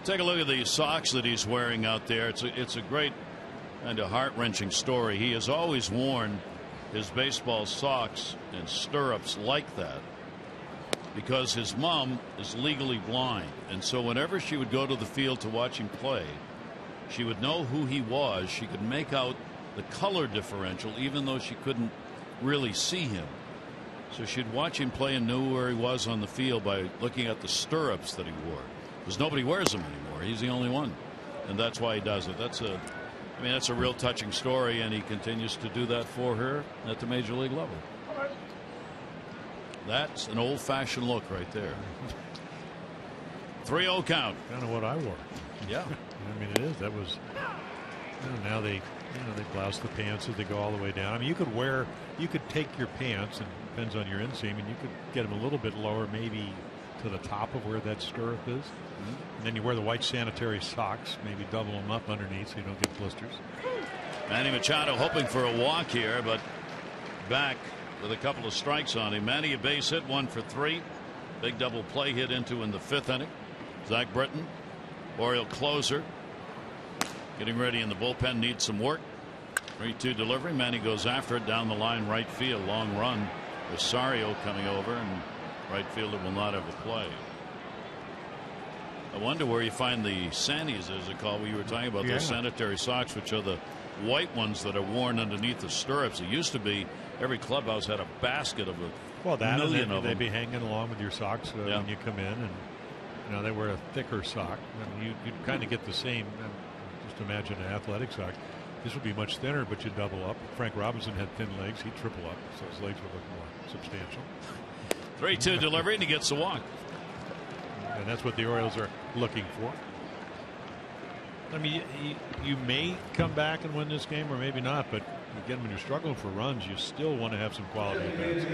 Take a look at the socks that he's wearing out there. It's a great and a heart-wrenching story. He has always worn his baseball socks and stirrups like that because his mom is legally blind, and so whenever she would go to the field to watch him play, she would know who he was. She could make out the color differential even though she couldn't really see him. So she'd watch him play and knew where he was on the field by looking at the stirrups that he wore, because nobody wears them anymore. He's the only one, and that's why he does it. That's a real touching story, and he continues to do that for her at the major league level. That's an old-fashioned look right there. 3-0 count. Kind of what I wore. Yeah. It is. That was. Now they blouse the pants as they go all the way down. You could take your pants, and it depends on your inseam, and you could get them a little bit lower, maybe to the top of where that stirrup is. And then you wear the white sanitary socks, maybe double them up underneath so you don't get blisters. Manny Machado hoping for a walk here, but back with a couple of strikes on him. Manny a base hit, 1 for 3. Big double play hit into in the 5th inning. Zach Britton, Oriole closer, getting ready in the bullpen, needs some work. 3-2 delivery. Manny goes after it down the line, right field. Long run. Rosario coming over, and right fielder will not have a play. I wonder where you find the Sannies, as they call. We were talking about those sanitary socks, which are the white ones that are worn underneath the stirrups. It used to be every clubhouse had a basket of a million of them. They'd be hanging along with your socks when you come in, and they wear a thicker sock. You'd kind of get the same. Just imagine an athletic sock. This would be much thinner, but you double up. Frank Robinson had thin legs. He'd triple up, so his legs would look more substantial. 3-2 delivery, and he gets the walk. And that's what the Orioles are looking for. You may come back and win this game, or maybe not, but again, when you're struggling for runs, you still want to have some quality at bats.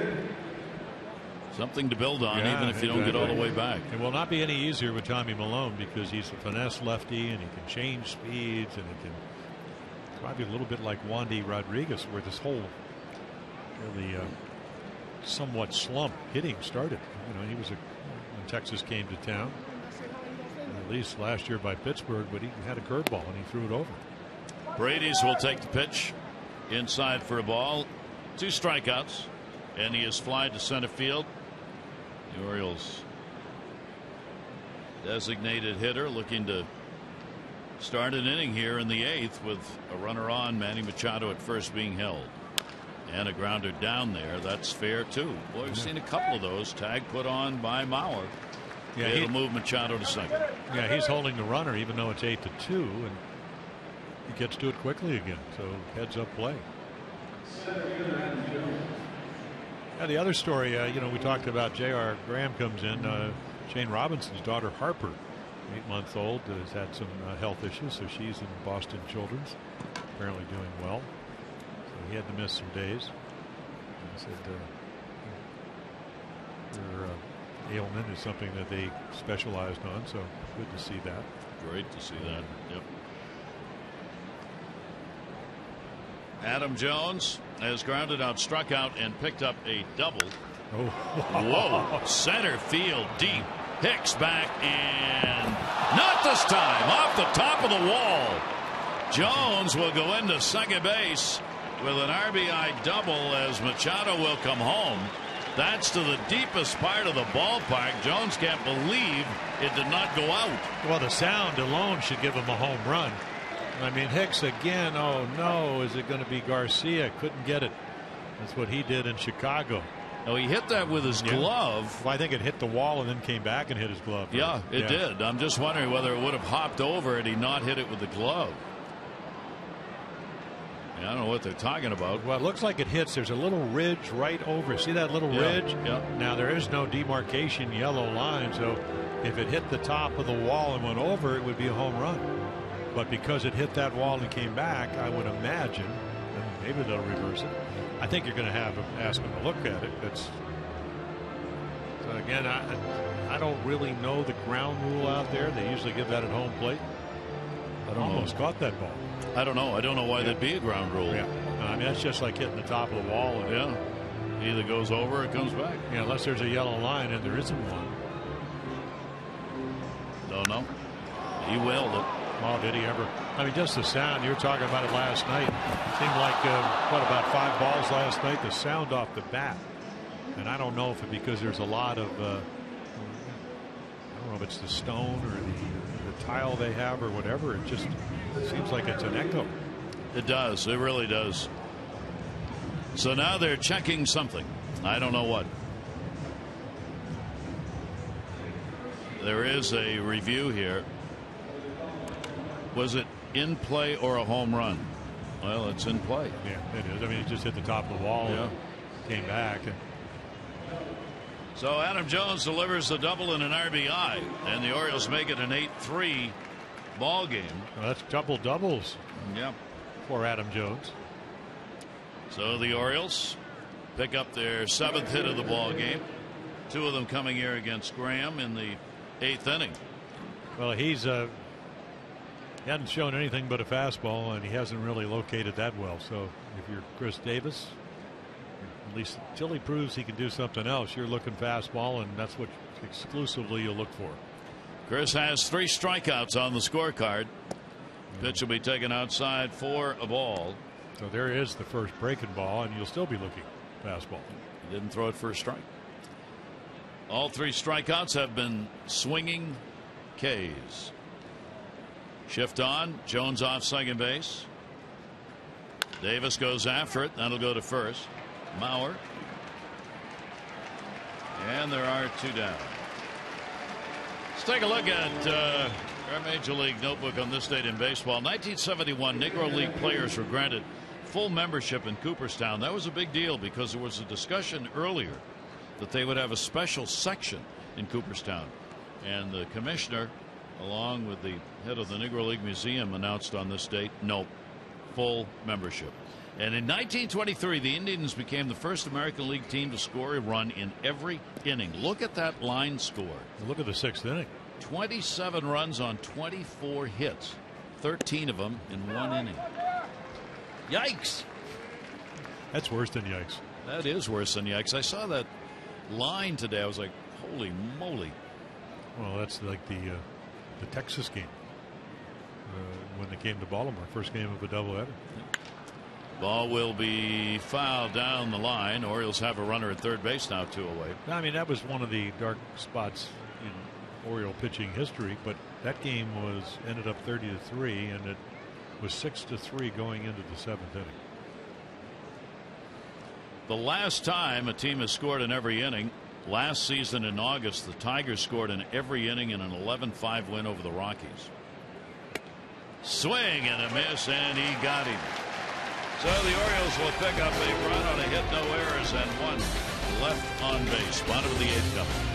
Something to build on, even if you don't get all the way back. It will not be any easier with Tommy Milone, because he's a finesse lefty, and he can change speeds, and he can probably a little bit like Wandy Rodriguez, where this whole really somewhat slump hitting started. He was when Texas came to town, at least last year by Pittsburgh, but he had a curveball and he threw it over. Brady's will take the pitch inside for a ball. 2 strikeouts, and he is flied to center field. The Orioles designated hitter looking to start an inning here in the 8th with a runner on, Manny Machado at first being held. And a grounder down there. That's fair, too. Boy, we've seen a couple of those. Tag put on by Mauer. Yeah, it'll move Machado to second. Yeah, he's holding the runner, even though it's 8-2, and he gets to it quickly again. So heads up play. Yeah, the other story, we talked about J.R. Graham comes in. Shane Robinson's daughter, Harper, 8-month-old, has had some health issues, so she's in Boston Children's, apparently doing well. He had to miss some days. He said her ailment is something that they specialized on, so good to see that. Great to see that. Yep. Adam Jones has grounded out, struck out, and picked up a double. Oh. Whoa. Center field deep. Hicks back, and not this time. Off the top of the wall. Jones will go into second base with an RBI double as Machado will come home. That's to the deepest part of the ballpark. Jones can't believe it did not go out. Well, the sound alone should give him a home run. Hicks again. Oh no, is it going to be Garcia? Couldn't get it. That's what he did in Chicago. Oh, he hit that with his glove. Well, I think it hit the wall and then came back and hit his glove. Right? Yeah, it did. I'm just wondering whether it would have hopped over had he not hit it with the glove. I don't know what they're talking about. Well, it looks like it hits. There's a little ridge right over. See that little ridge? Yeah. Now, there is no demarcation yellow line, so if it hit the top of the wall and went over, it would be a home run. But because it hit that wall and came back, I would imagine, and maybe they'll reverse it. I think you're going to ask them to look at it. So again, I don't really know the ground rule out there. They usually give that at home plate. I almost caught that ball. I don't know. I don't know why there'd be a ground rule. Yeah. I mean, that's just like hitting the top of the wall. And Either goes over or it comes back. Yeah, unless there's a yellow line, and there isn't one. Don't know. He wailed it. Oh, did he ever? I mean, just the sound. You were talking about it last night. It seemed like, about 5 balls last night? The sound off the bat. And I don't know if it's because there's a lot of, I don't know if it's the stone or the tile they have or whatever. It just seems like it's an echo. It does. It really does. So now they're checking something. I don't know what. There is a review here. Was it in play or a home run? Well, it's in play. Yeah, it is. I mean, it just hit the top of the wall and came back. So Adam Jones delivers the double and an RBI, and the Orioles make it an 8-3 ball game. Well, that's double doubles. Yep. For Adam Jones. So the Orioles pick up their 7th hit of the ball game. 2 of them coming here against Graham in the 8th inning. Well, he hadn't shown anything but a fastball, and he hasn't really located that well. So if you're Chris Davis, at least until he proves he can do something else, you're looking fastball, and that's what exclusively you'll look for. Chris has 3 strikeouts on the scorecard. Pitch will be taken outside for a ball. So there is the first breaking ball, and you'll still be looking fastball. He didn't throw it for a strike. All 3 strikeouts have been swinging Ks. Shift on. Jones off second base. Davis goes after it. That'll go to first. Mauer. And there are 2 down. Let's take a look at our Major League notebook on this date in baseball. 1971, Negro League players were granted full membership in Cooperstown. That was a big deal because there was a discussion earlier that they would have a special section in Cooperstown. And the commissioner, along with the head of the Negro League Museum, announced on this date, no, full membership. And in 1923, the Indians became the first American League team to score a run in every inning. Look at that line score. Look at the 6th inning. 27 runs on 24 hits. 13 of them in 1 inning. Yikes. That's worse than yikes. That is worse than yikes. I saw that line today. I was like, holy moly. Well, that's like the Texas game when they came to Baltimore. First game of a doubleheader. Ball will be fouled down the line. Orioles have a runner at third base now, 2 away. I mean, that was one of the dark spots in Oriole pitching history, but that game ended up 30-3, and it was 6-3 going into the 7th inning. The last time a team has scored in every inning, last season in August, the Tigers scored in every inning in an 11-5 win over the Rockies. Swing and a miss, and he got him. So the Orioles will pick up a run on a hit, no errors, and 1 left on base. Bottom of the 8th coming.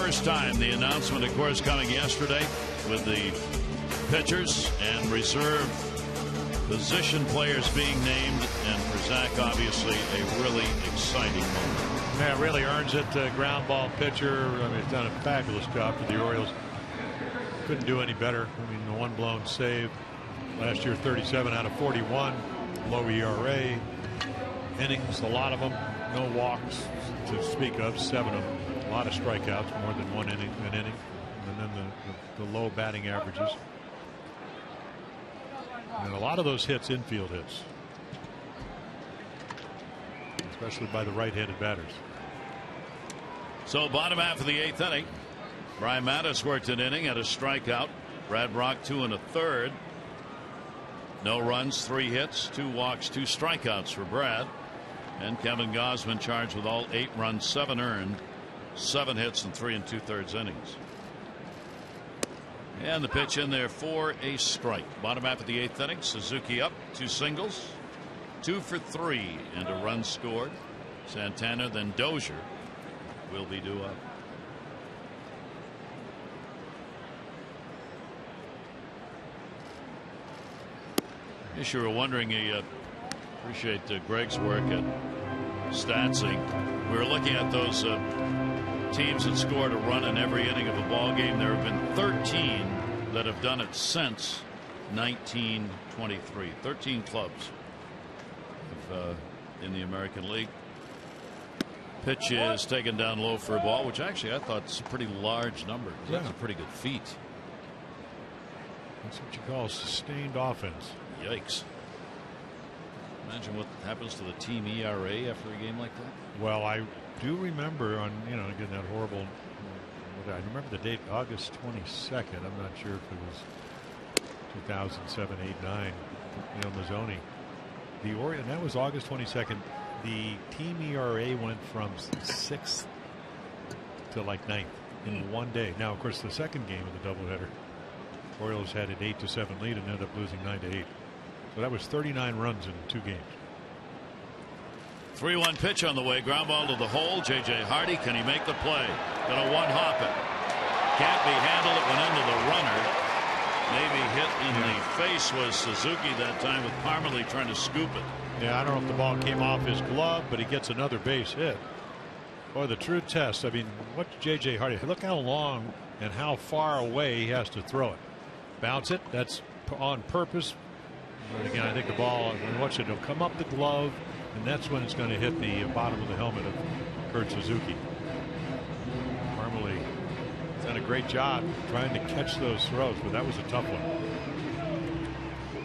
first time. The announcement, of course, coming yesterday with the pitchers and reserve position players being named, and for Zach, obviously a really exciting moment. Yeah, it really earns it. Ground ball pitcher. I mean, he's done a fabulous job for the Orioles. Couldn't do any better. I mean, the one blown save last year, 37 out of 41, low ERA, innings, a lot of them, no walks to speak of, 7 of them, a lot of strikeouts, more than an inning, and then the low batting averages. And a lot of those hits, infield hits, especially by the right-handed batters. So bottom half of the 8th inning, Brian Mattis worked an inning at a strikeout. Brad Brock 2 1/3. No runs, 3 hits, 2 walks, 2 strikeouts for Brad. And Kevin Gausman charged with all 8 runs, 7 earned, 7 hits, and 3 2/3 innings. And the pitch in there for a strike. Bottom half of the 8th inning, Suzuki up, 2 singles, 2 for 3, and a run scored. Santana, then Dozier will be due up. If you were wondering, appreciate Greg's work at Statsing. We were looking at those teams that scored a run in every inning of a ball game. There have been 13 that have done it since 1923. 13 clubs in the American League. Pitch is taken down low for a ball, which actually I thought is a pretty large number. Yeah. That's a pretty good feat. That's what you call sustained offense. Yikes. Imagine what happens to the team ERA after a game like that. Well, I do remember on, again, that horrible, I remember the date, August 22nd. I'm not sure if it was 2007, 8, 9, Mazzoni. The Orioles, that was August 22nd. The team ERA went from 6th to like 9th in one day. Now, of course, the second game of the doubleheader, Orioles had an 8-7 lead and ended up losing 9-8. So that was 39 runs in 2 games. 3-1 pitch on the way. Ground ball to the hole. J.J. Hardy. Can he make the play? Gonna one-hop it. Can't be handled. It went into the runner. Maybe hit in the face was Suzuki that time, with Parmalee trying to scoop it. Yeah, I don't know if the ball came off his glove, but he gets another base hit. Boy, the true test. I mean, what's J.J. Hardy? Look how long and how far away he has to throw it. Bounce it. That's on purpose. But again, I think the ball, watch it, it'll come up the glove, and that's when it's going to hit the bottom of the helmet of Kurt Suzuki. Parmalee has done a great job trying to catch those throws, but that was a tough one.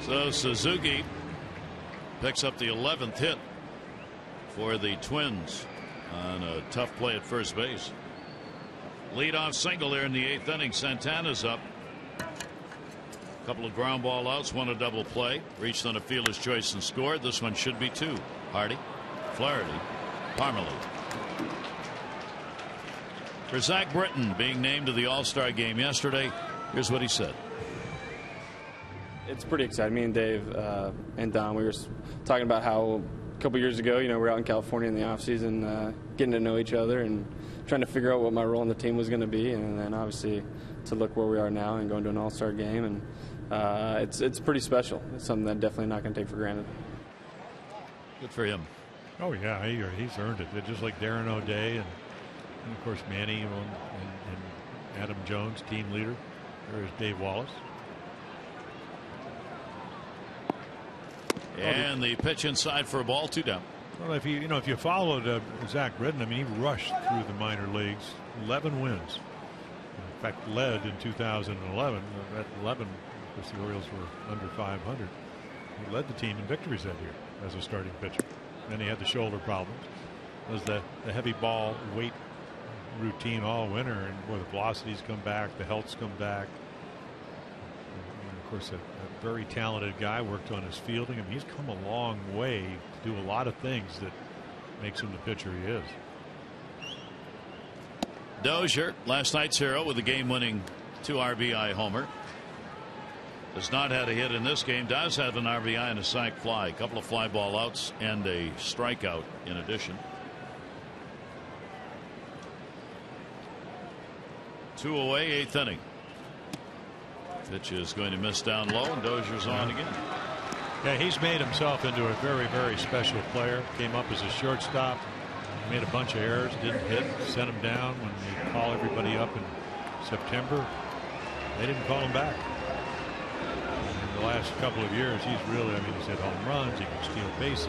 So Suzuki picks up the 11th hit for the Twins on a tough play at first base. Leadoff single there in the 8th inning. Santana's up. A couple of ground ball outs, one a double play. Reached on a fielder's choice and scored. This one should be 2. Hardy, Flaherty, Parmalee. For Zach Britton being named to the All-Star game yesterday, here's what he said. It's pretty exciting. Me and Dave and Don, we were talking about how a couple years ago, we were out in California in the offseason, getting to know each other and trying to figure out what my role in the team was going to be, and then obviously to look where we are now and going to an All-Star game, and it's pretty special. It's something that I'm definitely not going to take for granted. Good for him. Oh yeah, he's earned it. Just like Darren O'Day and of course Manny and Adam Jones, team leader. There is Dave Wallace. And the pitch inside for a ball, 2 down. Well, if you followed Zach Britton, I mean, he rushed through the minor leagues, 11 wins. In fact, led in 2011. At 11, of course, the Orioles were under 500. He led the team in victories that year as a starting pitcher. Then he had the shoulder problems. It was the heavy ball weight routine all winter, and boy, the velocities come back, the health's come back. And of course, a very talented guy, worked on his fielding. I mean, he's come a long way to do a lot of things that makes him the pitcher he is. Dozier, last night's hero, with a game-winning 2 RBI homer. Has not had a hit in this game. Does have an RBI and a sac fly. A couple of fly ball outs and a strikeout in addition. 2 away, 8th inning. Pitch is going to miss down low, and Dozier's on again. Yeah, he's made himself into a very, very special player. Came up as a shortstop, made a bunch of errors, didn't hit, sent him down when they call everybody up in September. They didn't call him back. In the last couple of years, he's really, I mean, he's hit home runs, he can steal bases.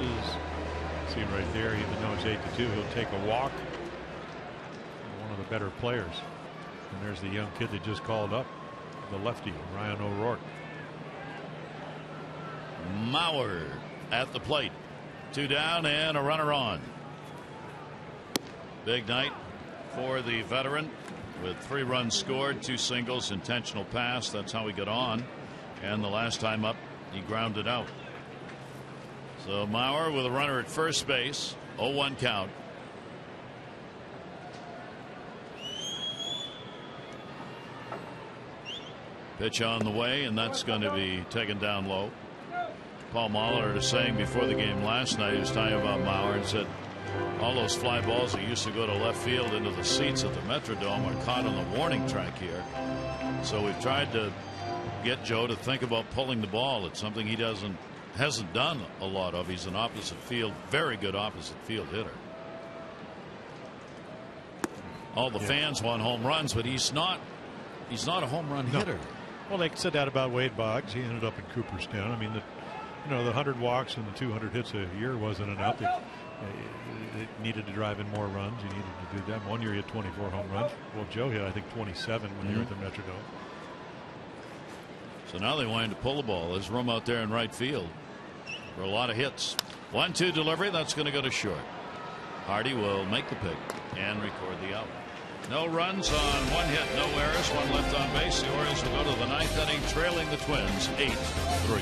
See him right there, even though it's 8-2, he'll take a walk. One of the better players. And there's the young kid that just called up, the lefty, Ryan O'Rourke. Mauer at the plate. 2 down and a runner on. Big night for the veteran with 3 runs scored, 2 singles, intentional pass. That's how he got on. And the last time up, he grounded out. So Mauer with a runner at first base. 0-1 count. Pitch on the way, and that's going to be taken down low. Paul Molitor is saying before the game last night, he was talking about Mauer and said all those fly balls that used to go to left field into the seats at the Metrodome are caught on the warning track here. So we've tried to get Joe to think about pulling the ball. It's something he hasn't done a lot of. He's an opposite field, very good opposite field hitter. All the fans want home runs, but he's not a home run hitter. Well, they said that about Wade Boggs. He ended up in Cooperstown. I mean, the 100 walks and the 200 hits a year wasn't enough. They needed to drive in more runs. He needed to do that. One year he had 24 home runs. Well, Joe hit, I think, 27 when they were at the Metrodome. So now they want him to pull the ball. There's room out there in right field for a lot of hits. 1-2 delivery. That's going to go to short. Hardy will make the pick and record the out. No runs on 1 hit, no errors, 1 left on base. The Orioles will go to the 9th inning, trailing the Twins 8-3.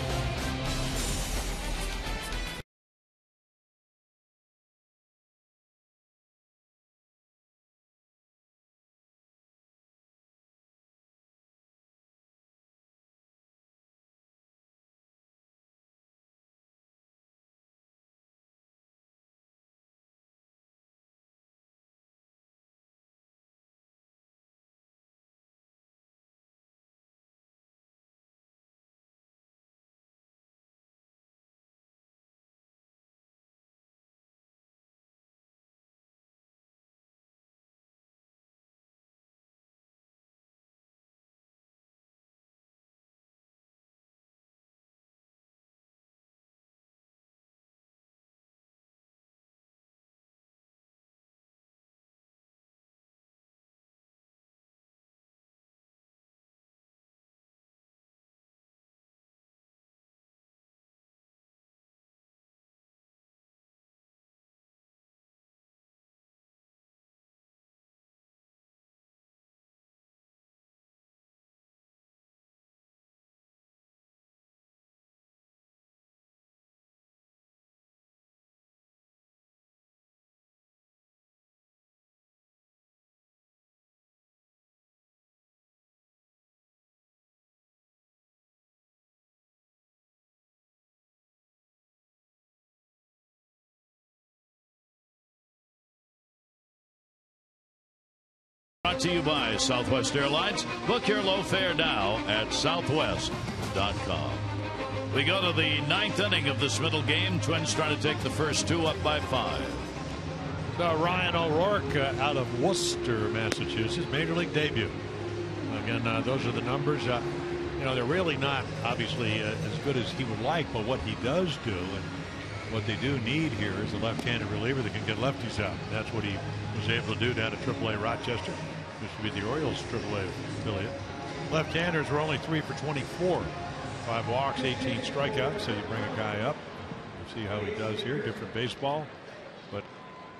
Brought to you by Southwest Airlines. Book your low fare now at southwest.com. We go to the 9th inning of this middle game. Twins trying to take the first 2 up by 5. So Ryan O'Rourke out of Worcester, Massachusetts, major league debut. Again, those are the numbers. They're really not obviously as good as he would like, but what he does do and what they do need here is a left-handed reliever that can get lefties out. That's what he was able to do down at AAA Rochester. Used to be the Orioles AAA affiliate. Left-handers were only 3 for 24. 5 walks, 18 strikeouts. So you bring a guy up. We'll see how he does here. Different baseball, but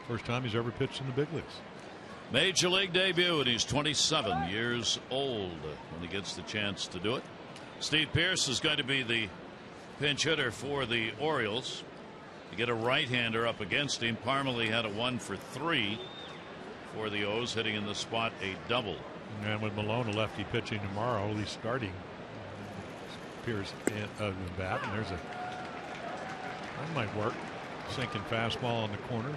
first time he's ever pitched in the big leagues. Major league debut, and he's 27 years old when he gets the chance to do it. Steve Pearce is going to be the pinch hitter for the Orioles. You get a right-hander up against him. Parmalee had a 1 for 3 for the O's, hitting in the spot a double. And with Malone a lefty pitching tomorrow, at least starting, Pearce in bat, and that might work. Sinking fastball in the corner.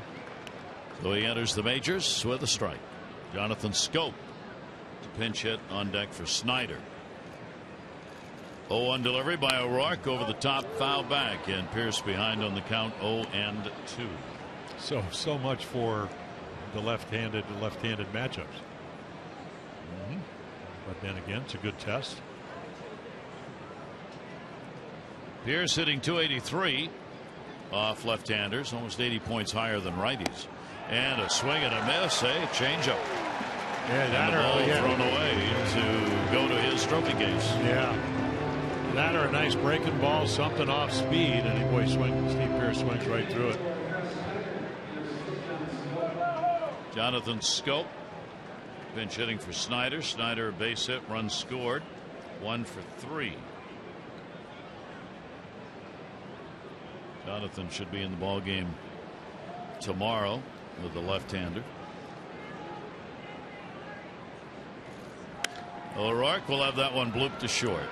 So he enters the majors with a strike. Jonathan Scope Pinch hit on deck for Snyder. 0-1 delivery by O'Rourke over the top, foul back, and Pierce behind on the count 0-2. So much for the left-handed matchups. But then again, it's a good test. Pierce hitting .283 off left-handers, almost 80 points higher than righties. And a swing and a miss, changeup. Yeah, that and the ball thrown away to go to his trophy case. Yeah. That or a nice breaking ball, something off speed, and boy, Steve Pierce swings right through it. Jonathan Scope pinch hitting for Snyder. Snyder a base hit, run scored, 1 for 3. Jonathan should be in the ball game tomorrow with the left-hander. O'Rourke will have that one blooped to short.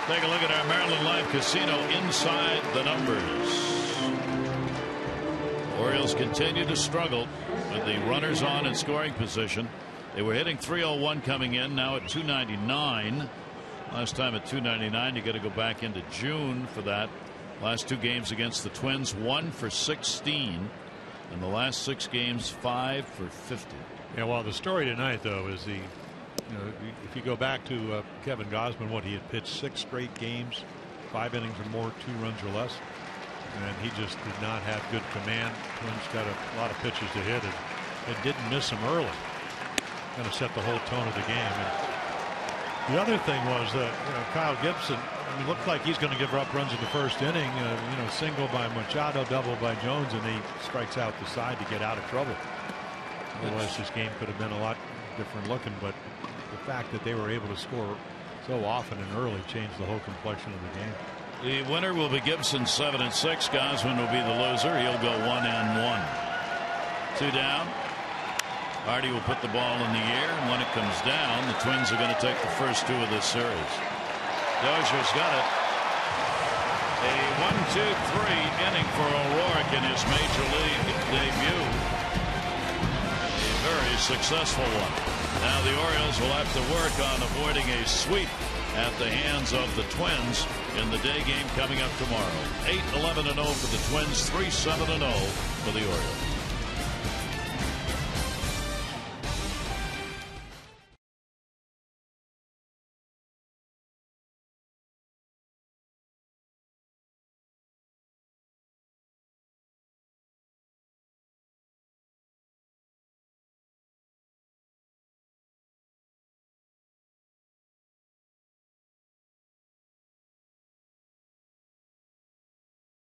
Take a look at our Maryland Live Casino inside the numbers. Orioles continue to struggle with the runners on in scoring position. They were hitting .301 coming in, now at .299. Last time at .299. You got to go back into June for that. Last 2 games against the Twins, 1 for 16, and the last 6 games 5 for 50. Yeah, well, the story tonight, though, is if you go back to Kevin Gausman, he had pitched 6 straight games, 5 innings or more, 2 runs or less, and he just did not have good command. Twins got a lot of pitches to hit and didn't miss them early. Kind of set the whole tone of the game. And the other thing was that Kyle Gibson, looked like he's going to give up runs in the first inning. Single by Machado, double by Jones, and he strikes out the side to get out of trouble. Otherwise, this game could have been a lot different looking, but the fact that they were able to score so often and early changed the whole complexion of the game. The winner will be Gibson, 7-6. Gausman will be the loser. He'll go 1-1. 2 down. Hardy will put the ball in the air, and when it comes down, the Twins are going to take the first 2 of this series. Dozier's got it. A 1-2-3 inning for O'Rourke in his major league debut. A very successful one. Now the Orioles will have to work on avoiding a sweep at the hands of the Twins in the day game coming up tomorrow. 8-11-0 for the Twins, 3-7-0 for the Orioles.